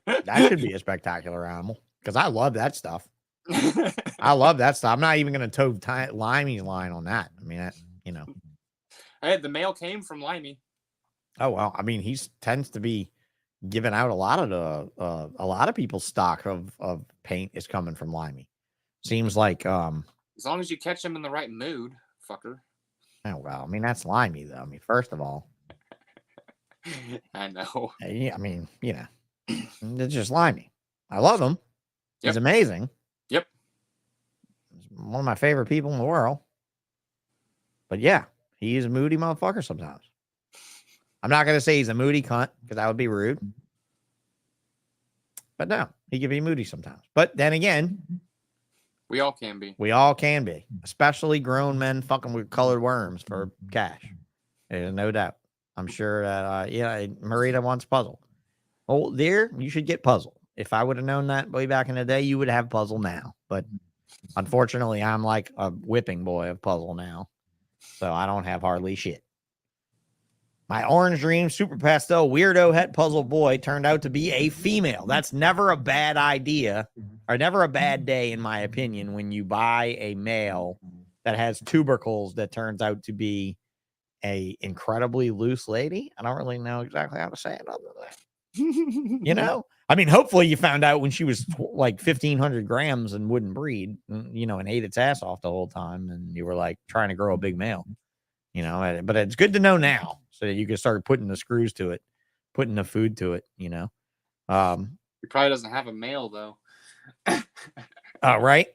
That should be a spectacular animal because I love that stuff. I love that stuff. I'm not even going to toe Limey's line on that. I mean, you know. Hey, the male came from Limey. Oh, well, I mean, he tends to be giving out a lot of people's stock of paint is coming from Limey. Seems like as long as you catch him in the right mood, fucker. Oh, well, I mean, that's Limey, though. I mean, first of all, I know. Yeah, I mean, you know, it's just Limey. I love him. He's amazing. Yep. He's one of my favorite people in the world. But yeah, he's a moody motherfucker sometimes. I'm not going to say he's a moody cunt because that would be rude. But no, he can be moody sometimes. But then again, we all can be. We all can be, especially grown men fucking with colored worms for cash. There's no doubt. I'm sure that, yeah, Marita wants Puzzle. Oh, dear, you should get Puzzle. If I would have known that way back in the day, you would have Puzzle now. But unfortunately, I'm like a whipping boy of Puzzle now. So I don't have hardly shit. My Orange Dream Super Pastel Weirdo Het Puzzle Boy turned out to be a female. That's never a bad idea, or never a bad day, in my opinion, when you buy a male that has tubercles that turns out to be a incredibly loose lady. I don't really know exactly how to say it other than that. You know? I mean, hopefully you found out when she was like 1,500 grams and wouldn't breed, you know, and ate its ass off the whole time, and you were like trying to grow a big male. You know, but it's good to know now so that you can start putting the screws to it, putting the food to it, you know. He probably doesn't have a male, though. Right?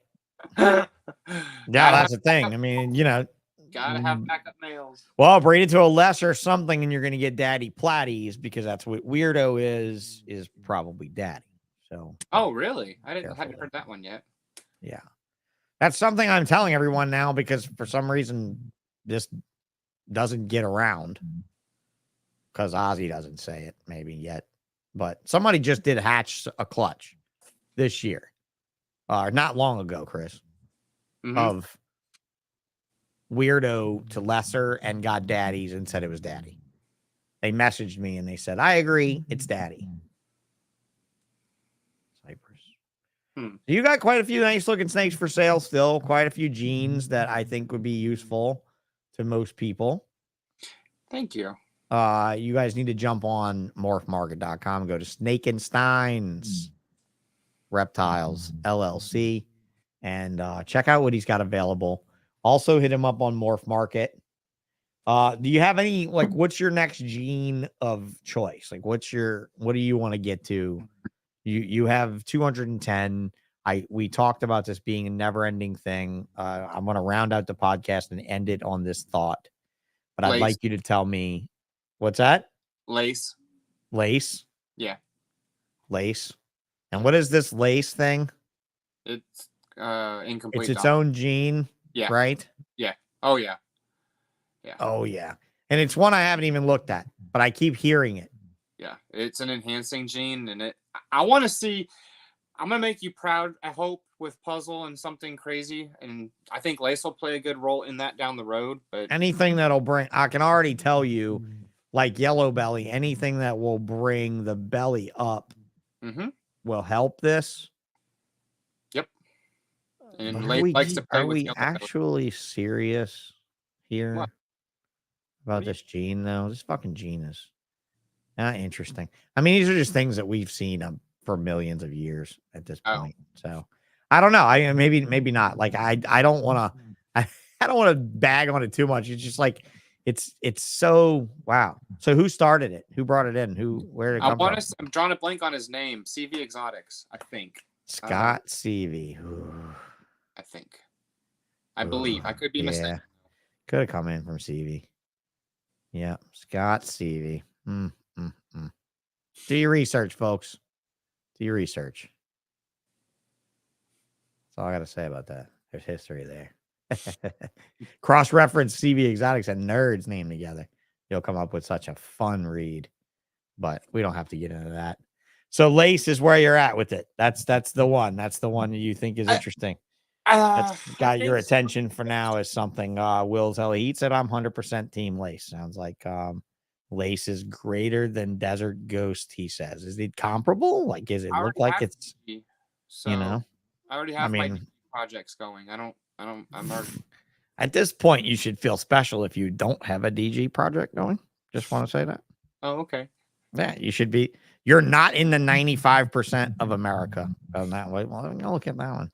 Yeah, that's the thing. I mean, you know. Gotta have backup males. Well, breed it to a lesser something and you're going to get daddy platties because that's what Weirdo is probably daddy. So. Oh, really? I hadn't heard that one yet. Yeah. That's something I'm telling everyone now because for some reason this doesn't get around because Ozzy doesn't say it maybe yet, but somebody just did hatch a clutch this year, not long ago, Chris, of Weirdo to lesser and got daddies and said it was daddy. They messaged me and they said, I agree, it's daddy. Cypress. You got quite a few nice looking snakes for sale still, quite a few genes that I think would be useful to most people. Thank you. You guys need to jump on morphmarket.com and go to Snakenstein's Reptiles LLC and check out what he's got available. Also hit him up on Morph Market. Do you have any, like, what's your next gene of choice? Like, what do you want to get to? You have 210. We talked about this being a never ending thing. I'm going to round out the podcast and end it on this thought, but I'd like you to tell me what's that? Lace. Yeah. Lace. And what is this lace thing? It's incomplete. It's its own gene. Yeah. Right? Yeah. Oh, yeah. Yeah. Oh, yeah. And it's one I haven't even looked at, but I keep hearing it. Yeah. It's an enhancing gene. And I want to see, I'm going to make you proud, I hope, with Puzzle and something crazy. And I think Lace will play a good role in that down the road. But anything that'll bring, I can already tell you, like Yellow Belly, anything that will bring the belly up will help this. And Are likes to play we with actually serious here? What? about this gene, though? This fucking gene is not interesting. I mean, these are just things that we've seen for millions of years at this point. So I don't know. I maybe not. Like I don't want to. I don't want to bag on it too much. It's just like it's so wow. So who started it? Who brought it in? Where did it come from? I'm drawing a blank on his name. CV Exotics, I think. Scott CV. I think. I believe. I could be mistaken. Could have come in from CV. Yeah, Scott CV. Do your research, folks. Do your research. That's all I got to say about that. There's history there. Cross-reference CV Exotics and nerds named together. You'll come up with such a fun read, but we don't have to get into that. So lace is where you're at with it. That's the one. That's the one that you think is interesting. That's got your attention for now is something. Will's Hella Heat said I'm 100% team lace. Sounds like lace is greater than Desert Ghost, he says. Is it comparable? Like, does it look like it's, so, you know? I already have my projects going. I'm already... At this point, you should feel special if you don't have a DG project going. Just want to say that. Oh, okay. Yeah, you should be. You're not in the 95% of America on that way. Well, look at that one.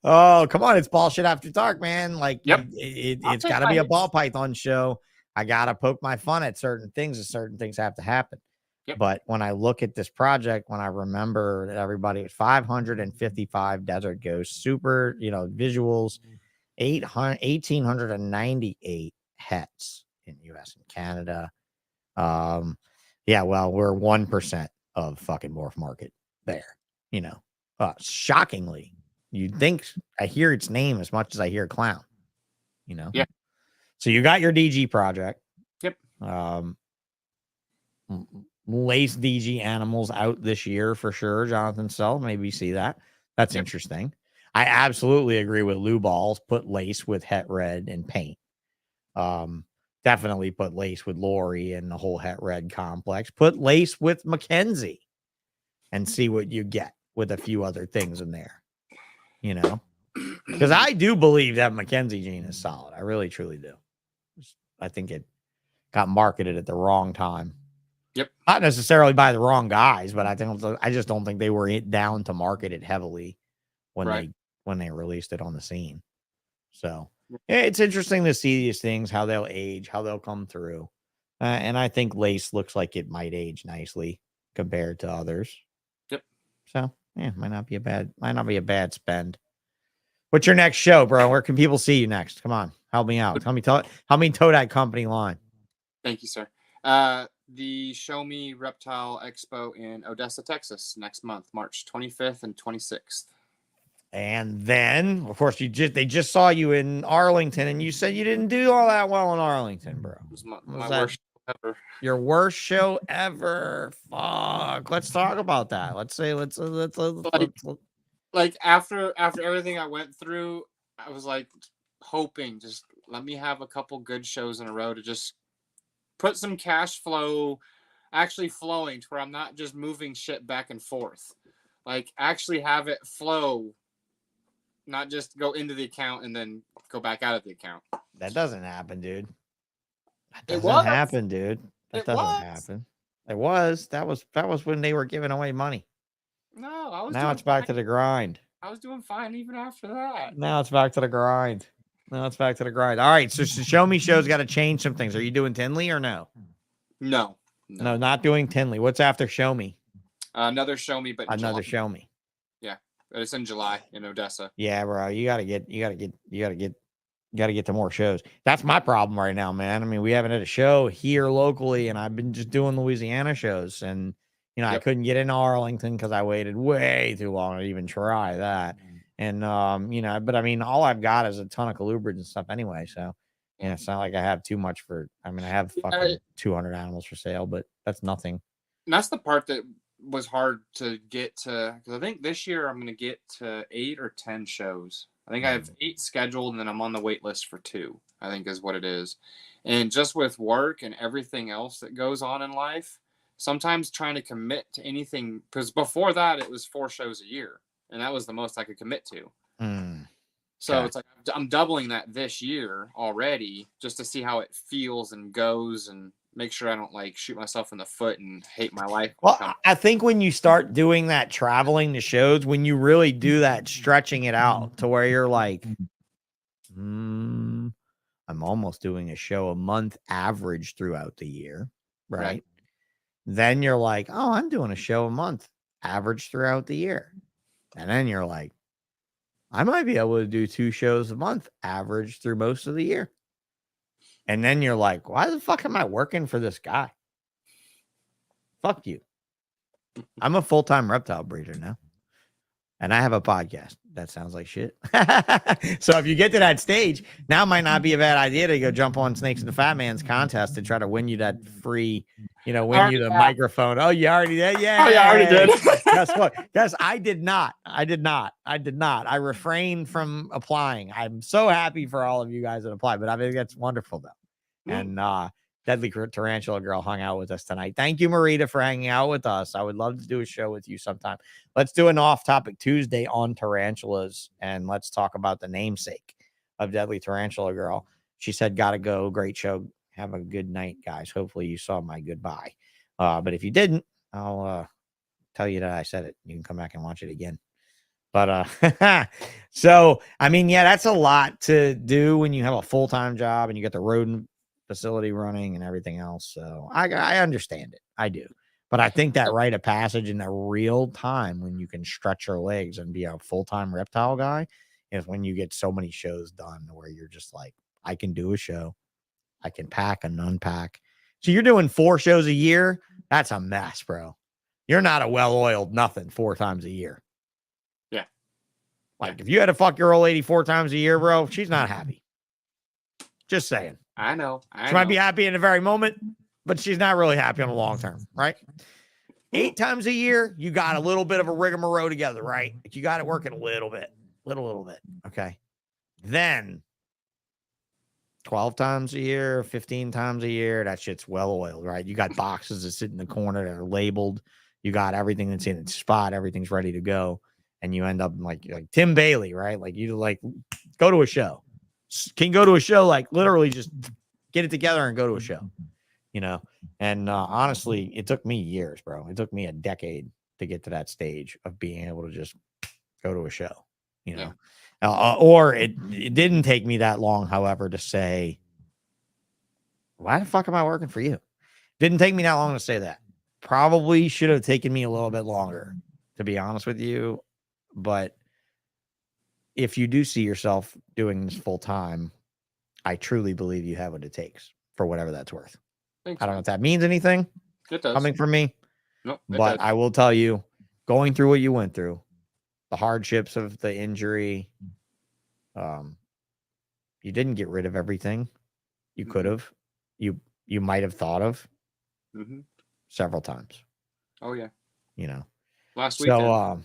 Oh, come on. It's Ballsh After Dark, man. Like, it's got to be a ball python show. I got to poke my fun at certain things, and certain things have to happen. But when I look at this project, when I remember that everybody was 555 Desert Ghosts, super, visuals, 1,898 hets in US and Canada. Yeah, well, we're 1% of fucking morph market there, shockingly. You'd think I hear its name as much as I hear clown, Yeah. So you got your DG project. Yep. Lace DG animals out this year for sure. Jonathan Sell, maybe see that. That's interesting. I absolutely agree with Lou Balls. Put lace with het red and paint. Definitely put lace with Lori and the whole het red complex. Put lace with Mackenzie and see what you get with a few other things in there. Because I do believe that Mackenzie gene is solid. I really truly do. I think it got marketed at the wrong time. Yep. Not necessarily by the wrong guys, but I just don't think they were down to market it heavily when they released it on the scene. So it's interesting to see these things, how they'll age, how they'll come through. And I think lace looks like it might age nicely compared to others. Yep. So might not be a bad spend. What's your next show, bro? Where can people see you next? Come on, help me out. Help me toe that company line. Thank you, sir. The Show Me Reptile Expo in Odessa, Texas, next month, March 25th and 26th. And then, of course, they just saw you in Arlington, and you said you didn't do all that well in Arlington, bro. It was my worst show ever. Your worst show ever. Fuck. Let's talk about that. Let's like after everything I went through, I was like hoping just let me have a couple good shows in a row to just put some cash flow actually flowing to where I'm not just moving shit back and forth. Like actually have it flow, not just go into the account and then go back out of the account. That doesn't happen, dude. That doesn't happen, dude. That doesn't happen. It was. That was when they were giving away money. No, I was. Now it's back to the grind. I was doing fine even after that. Now it's back to the grind. All right, so Show Me show's got to change some things. Are you doing Tinley or no? No, not doing Tinley. What's after Show Me? Another Show Me, but another Show Me. Yeah, but it's in July in Odessa. Yeah, bro, you gotta get to more shows. That's my problem right now, man. I mean, we haven't had a show here locally, and I've been just doing Louisiana shows, and I couldn't get into Arlington because I waited way too long to even try that. And but I mean, all I've got is a ton of colubrids and stuff anyway. So it's not like I have too much I have fucking 200 animals for sale, but that's nothing. And that's the part that was hard to get to, because I think this year I'm going to get to 8 or 10 shows. I think I have 8 scheduled, and then I'm on the wait list for 2, I think is what it is. And just with work and everything else that goes on in life, sometimes trying to commit to anything, because before that it was 4 shows a year, and that was the most I could commit to. So Okay. it's like I'm doubling that this year already just to see how it feels and goes and make sure I don't like shoot myself in the foot and hate my life. Well, I think when you start doing that traveling to shows, when you really do that stretching it out to where you're like, I'm almost doing a show a month average throughout the year, right? Then you're like, oh, I'm doing a show a month average throughout the year. And then you're like, I might be able to do 2 shows a month average through most of the year. And then you're like, why the fuck am I working for this guy? Fuck you. I'm a full-time reptile breeder now. And I have a podcast. That sounds like shit. So if you get to that stage, now might not be a bad idea to go jump on Snakes and the Fat Man's contest to try to win you that free, win you the microphone. Oh, you already did? Yeah. Oh, yeah, I already did. Guess what? Guess I did not. I refrained from applying. I'm so happy for all of you guys that applied, but I think that's wonderful though. And Deadly Tarantula Girl hung out with us tonight. Thank you, Marita, for hanging out with us. I would love to do a show with you sometime. Let's do an off-topic Tuesday on tarantulas, and let's talk about the namesake of Deadly Tarantula Girl. She said, gotta go. Great show. Have a good night, guys. Hopefully you saw my goodbye. But if you didn't, I'll tell you that I said it. You can come back and watch it again. But so, I mean, yeah, that's a lot to do when you have a full-time job and you get the road facility running and everything else. So I understand it. I do. But I think that rite of passage in the real time when you can stretch your legs and be a full-time reptile guy is when you get so many shows done where you're just like, I can do a show. I can pack and unpack. So you're doing 4 shows a year. That's a mess, bro. You're not a well-oiled nothing 4 times a year. Yeah. Like if you had to fuck your old lady 4 times a year, bro, she's not happy. Just saying. I know. She might be happy in the very moment, but she's not really happy on the long term, right? 8 times a year, you got a little bit of a rigmarole together, right? You got it working a little bit, little bit. Okay. Then 12 times a year, 15 times a year, that shit's well oiled, right? You got boxes that sit in the corner that are labeled. You got everything that's in its spot. Everything's ready to go. And you end up like Tim Bailey, right? Like you like go to a show. Can go to a show, like literally just get it together and go to a show, and honestly, it took me years, bro. It took me a decade to get to that stage of being able to just go to a show, or it didn't take me that long, however, to say, why the fuck am I working for you? Didn't take me that long to say that. Probably should have taken me a little bit longer, to be honest with you. But if you do see yourself doing this full time, I truly believe you have what it takes for whatever that's worth. Thanks, I don't know if that means anything It does. coming from me, No, but I will tell you, going through what you went through, the hardships of the injury, you didn't get rid of everything you could have. You might have thought of several times. Oh yeah. Last weekend. So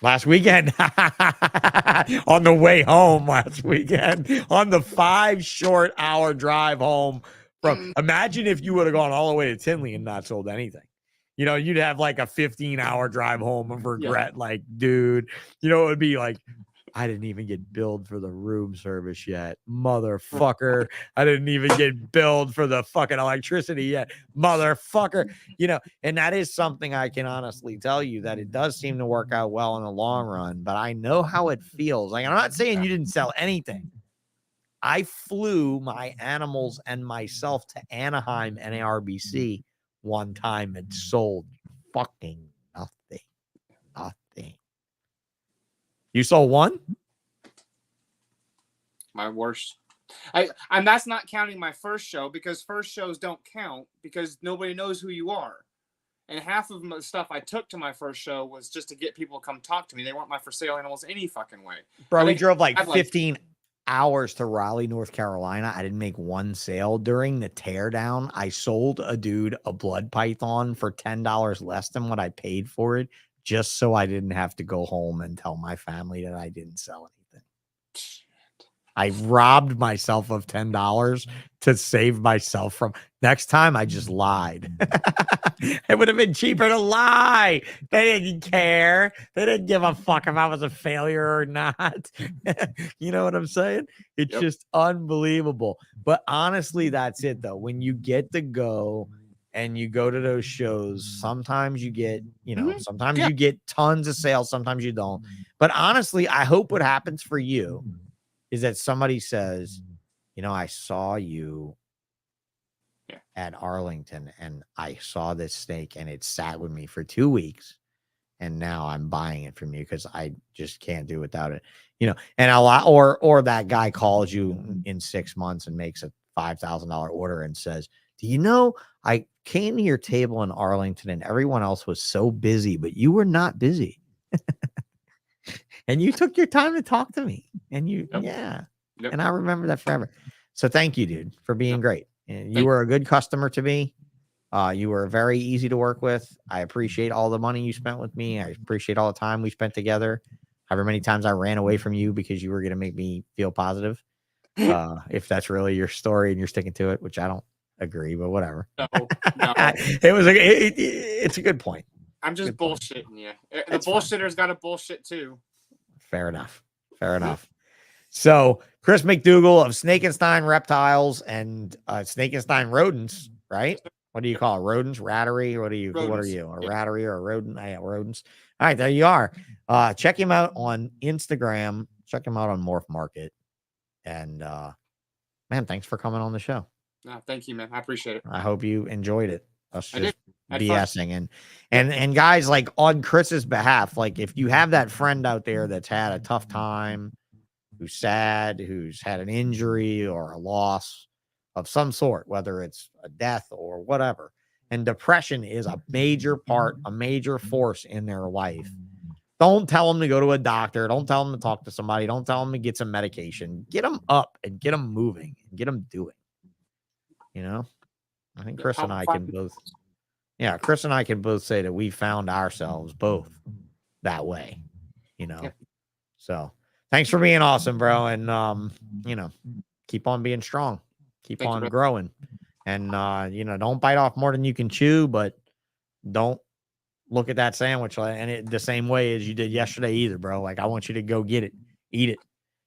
last weekend on the way home last weekend on the 5 short hour drive home from, imagine if you would have gone all the way to Tinley and not sold anything. You'd have like a 15-hour drive home of regret. Yeah. Like, dude, it would be like, I didn't even get billed for the room service yet. Motherfucker. I didn't even get billed for the fucking electricity yet. Motherfucker. And that is something I can honestly tell you that it does seem to work out well in the long run, but I know how it feels. Like, I'm not saying you didn't sell anything. I flew my animals and myself to Anaheim NARBC one time and sold fucking nothing. You sold one? My worst. And that's not counting my first show, because first shows don't count because nobody knows who you are. And half of the stuff I took to my first show was just to get people to come talk to me. They weren't my for sale animals any fucking way. Bro, we drove like 15 hours to Raleigh, North Carolina. I didn't make one sale. During the teardown, I sold a dude a blood python for $10 less than what I paid for it, just so I didn't have to go home and tell my family that I didn't sell anything. I robbed myself of $10 to save myself from next time. I just lied. It would have been cheaper to lie. They didn't care. They didn't give a fuck if I was a failure or not. You know what I'm saying? It's just unbelievable. But honestly, that's it though. When you get to go and you go to those shows, sometimes you get, you know, sometimes you get tons of sales, sometimes you don't. But honestly, I hope what happens for you is that somebody says, you know, I saw you at Arlington and I saw this snake and it sat with me for 2 weeks and now I'm buying it from you because I just can't do without it, you know. And a lot, or that guy calls you in 6 months and makes a $5,000 order and says, do you know, I came to your table in Arlington and everyone else was so busy, but you were not busy. And you took your time to talk to me and you, and I remember that forever. So thank you, dude, for being great. And you were a good customer to me. You were very easy to work with. I appreciate all the money you spent with me. I appreciate all the time we spent together. However many times I ran away from you because you were going to make me feel positive. If that's really your story and you're sticking to it, which I don't agree, but whatever. No. It's a good point. I'm just bullshitting you. The bullshitter's got a bullshit too. Fair enough. Fair enough. So Chris McDougal of Snakenstein Reptiles and Snakenstein Rodents, right? What do you call it? Rodents, rattery? What are you? Rodents. What are you? A rattery or a rodent? Yeah, rodents. All right, there you are. Check him out on Instagram. Check him out on Morph Market. And man, thanks for coming on the show. No, thank you, man. I appreciate it. I hope you enjoyed it. Us just I BSing and guys, like on Chris's behalf, like if you have that friend out there that's had a tough time, who's sad, who's had an injury or a loss of some sort, whether it's a death or whatever, and depression is a major part, a major force in their life. Don't tell them to go to a doctor. Don't tell them to talk to somebody. Don't tell them to get some medication. Get them up and get them moving and get them doing. You know, I think Chris and I can both. Yeah, Chris and I can both say that we found ourselves both that way. You know, so thanks for being awesome, bro, and you know, keep on being strong, keep on growing, and you know, don't bite off more than you can chew, but don't look at that sandwich the same way as you did yesterday either, bro. Like I want you to go get it, eat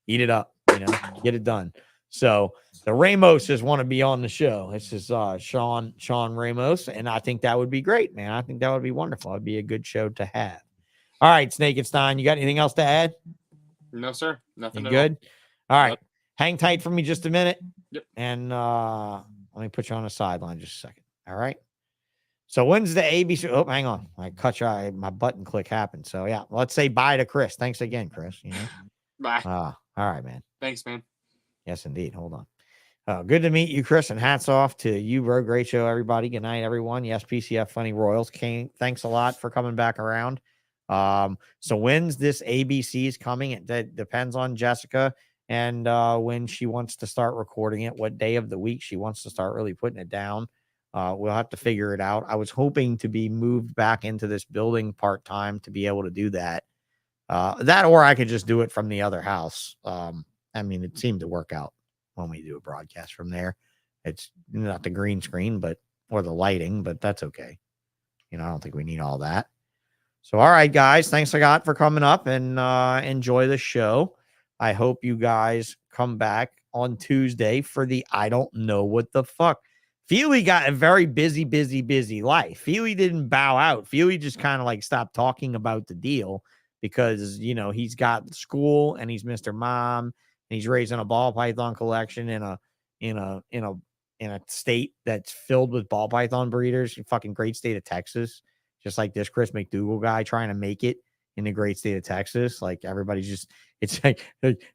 it up, you know, get it done. So the Ramos just want to be on the show. This is Sean Ramos, and I think that would be great, man. I think that would be wonderful. It'd be a good show to have. All right, Snakenstein, you got anything else to add? No, sir. Nothing. You good? All right. Hang tight for me just a minute. Yep. And let me put you on the sideline just a second. All right. So when's the ABC? Oh, hang on. I cut you. My button click happened. So yeah, let's say bye to Chris. Thanks again, Chris. You know. Bye. All right, man. Thanks, man. Yes, indeed. Hold on. Good to meet you, Chris, and hats off to you, bro. Great show, everybody. Good night, everyone. Yes, PCF Funny Royals. Thanks a lot for coming back around. So when's this ABC is coming? It depends on Jessica and when she wants to start recording it, what day of the week she wants to start really putting it down. We'll have to figure it out. I was hoping to be moved back into this building part-time to be able to do that. That or I could just do it from the other house. I mean, it seemed to work out when we do a broadcast from there. It's not the green screen, or the lighting, but that's okay. You know, I don't think we need all that. So, all right, guys, thanks a lot for coming up and enjoy the show. I hope you guys come back on Tuesday for the I don't know what the fuck. Feely got a very busy life. Feely didn't bow out. Feely just kind of like stopped talking about the deal because, you know, he's got school and he's Mr. Mom. And he's raising a ball python collection in a state that's filled with ball python breeders. Fucking great state of Texas, just like this Chris McDougal guy trying to make it in the great state of Texas. Like everybody's just, it's like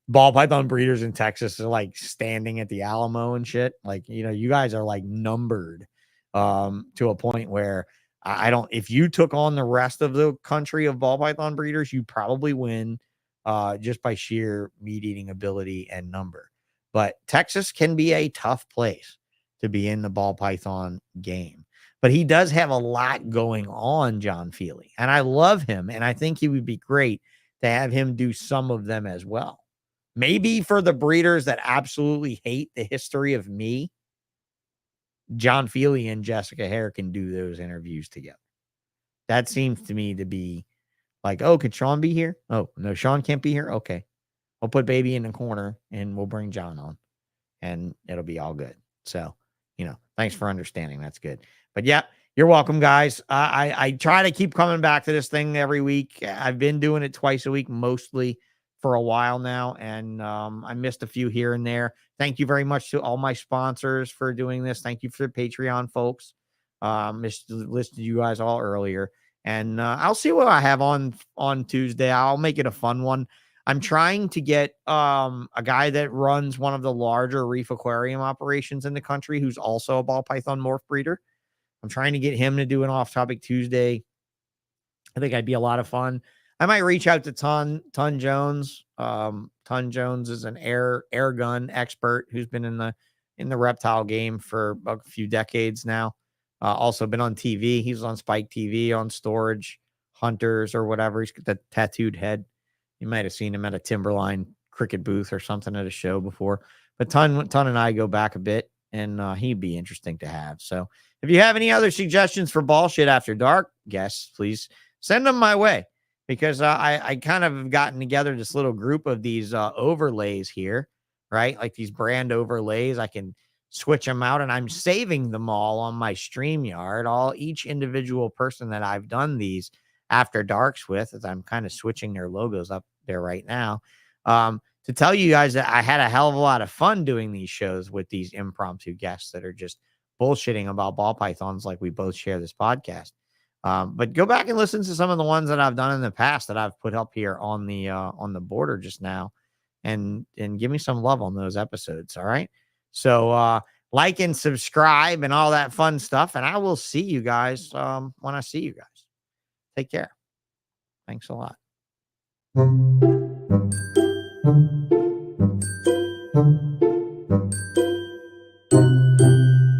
ball python breeders in Texas are like standing at the Alamo and shit. Like, you know, you guys are like numbered to a point where I don't. If you took on the rest of the country of ball python breeders, you probably win. Just by sheer meat eating ability and number. But Texas can be a tough place to be in the ball python game. But he does have a lot going on, John Feely. And I love him. And I think he would be great to have him do some of them as well. Maybe for the breeders that absolutely hate the history of me, John Feely and Jessica Hare can do those interviews together. That seems to me to be like, oh, could Sean be here? Oh, no, Sean can't be here. Okay. We'll put baby in the corner and we'll bring John on and it'll be all good. So, thanks for understanding. That's good. But yeah, you're welcome, guys. I try to keep coming back to this thing every week. I've been doing it twice a week, mostly for a while now. And I missed a few here and there. Thank you very much to all my sponsors for doing this. Thank you for the Patreon folks. Listed you guys all earlier. And I'll see what I have on Tuesday. I'll make it a fun one. I'm trying to get a guy that runs one of the larger reef aquarium operations in the country, who's also a ball python morph breeder. I'm trying to get him to do an off-topic Tuesday. I think that'd be a lot of fun. I might reach out to Ton Jones. Ton Jones is an air gun expert who's been in the reptile game for a few decades now. Also been on TV. He's on Spike TV, on Storage Hunters or whatever. He's got the tattooed head. You might have seen him at a Timberline cricket booth or something at a show before. But Ton and I go back a bit, and he'd be interesting to have. So if you have any other suggestions for Ballshit After Dark guests, please send them my way, because I kind of have gotten together this little group of these overlays here, right? Like these brand overlays. I can switch them out, and I'm saving them all on my StreamYard. Each individual person that I've done these After Darks with, as I'm kind of switching their logos up there right now, to tell you guys that I had a hell of a lot of fun doing these shows with these impromptu guests that are just bullshitting about ball pythons like we both share this podcast. But go back and listen to some of the ones that I've done in the past that I've put up here on the border just now, and give me some love on those episodes. All right. So like and subscribe and all that fun stuff. And I will see you guys when I see you guys. Take care. Thanks a lot.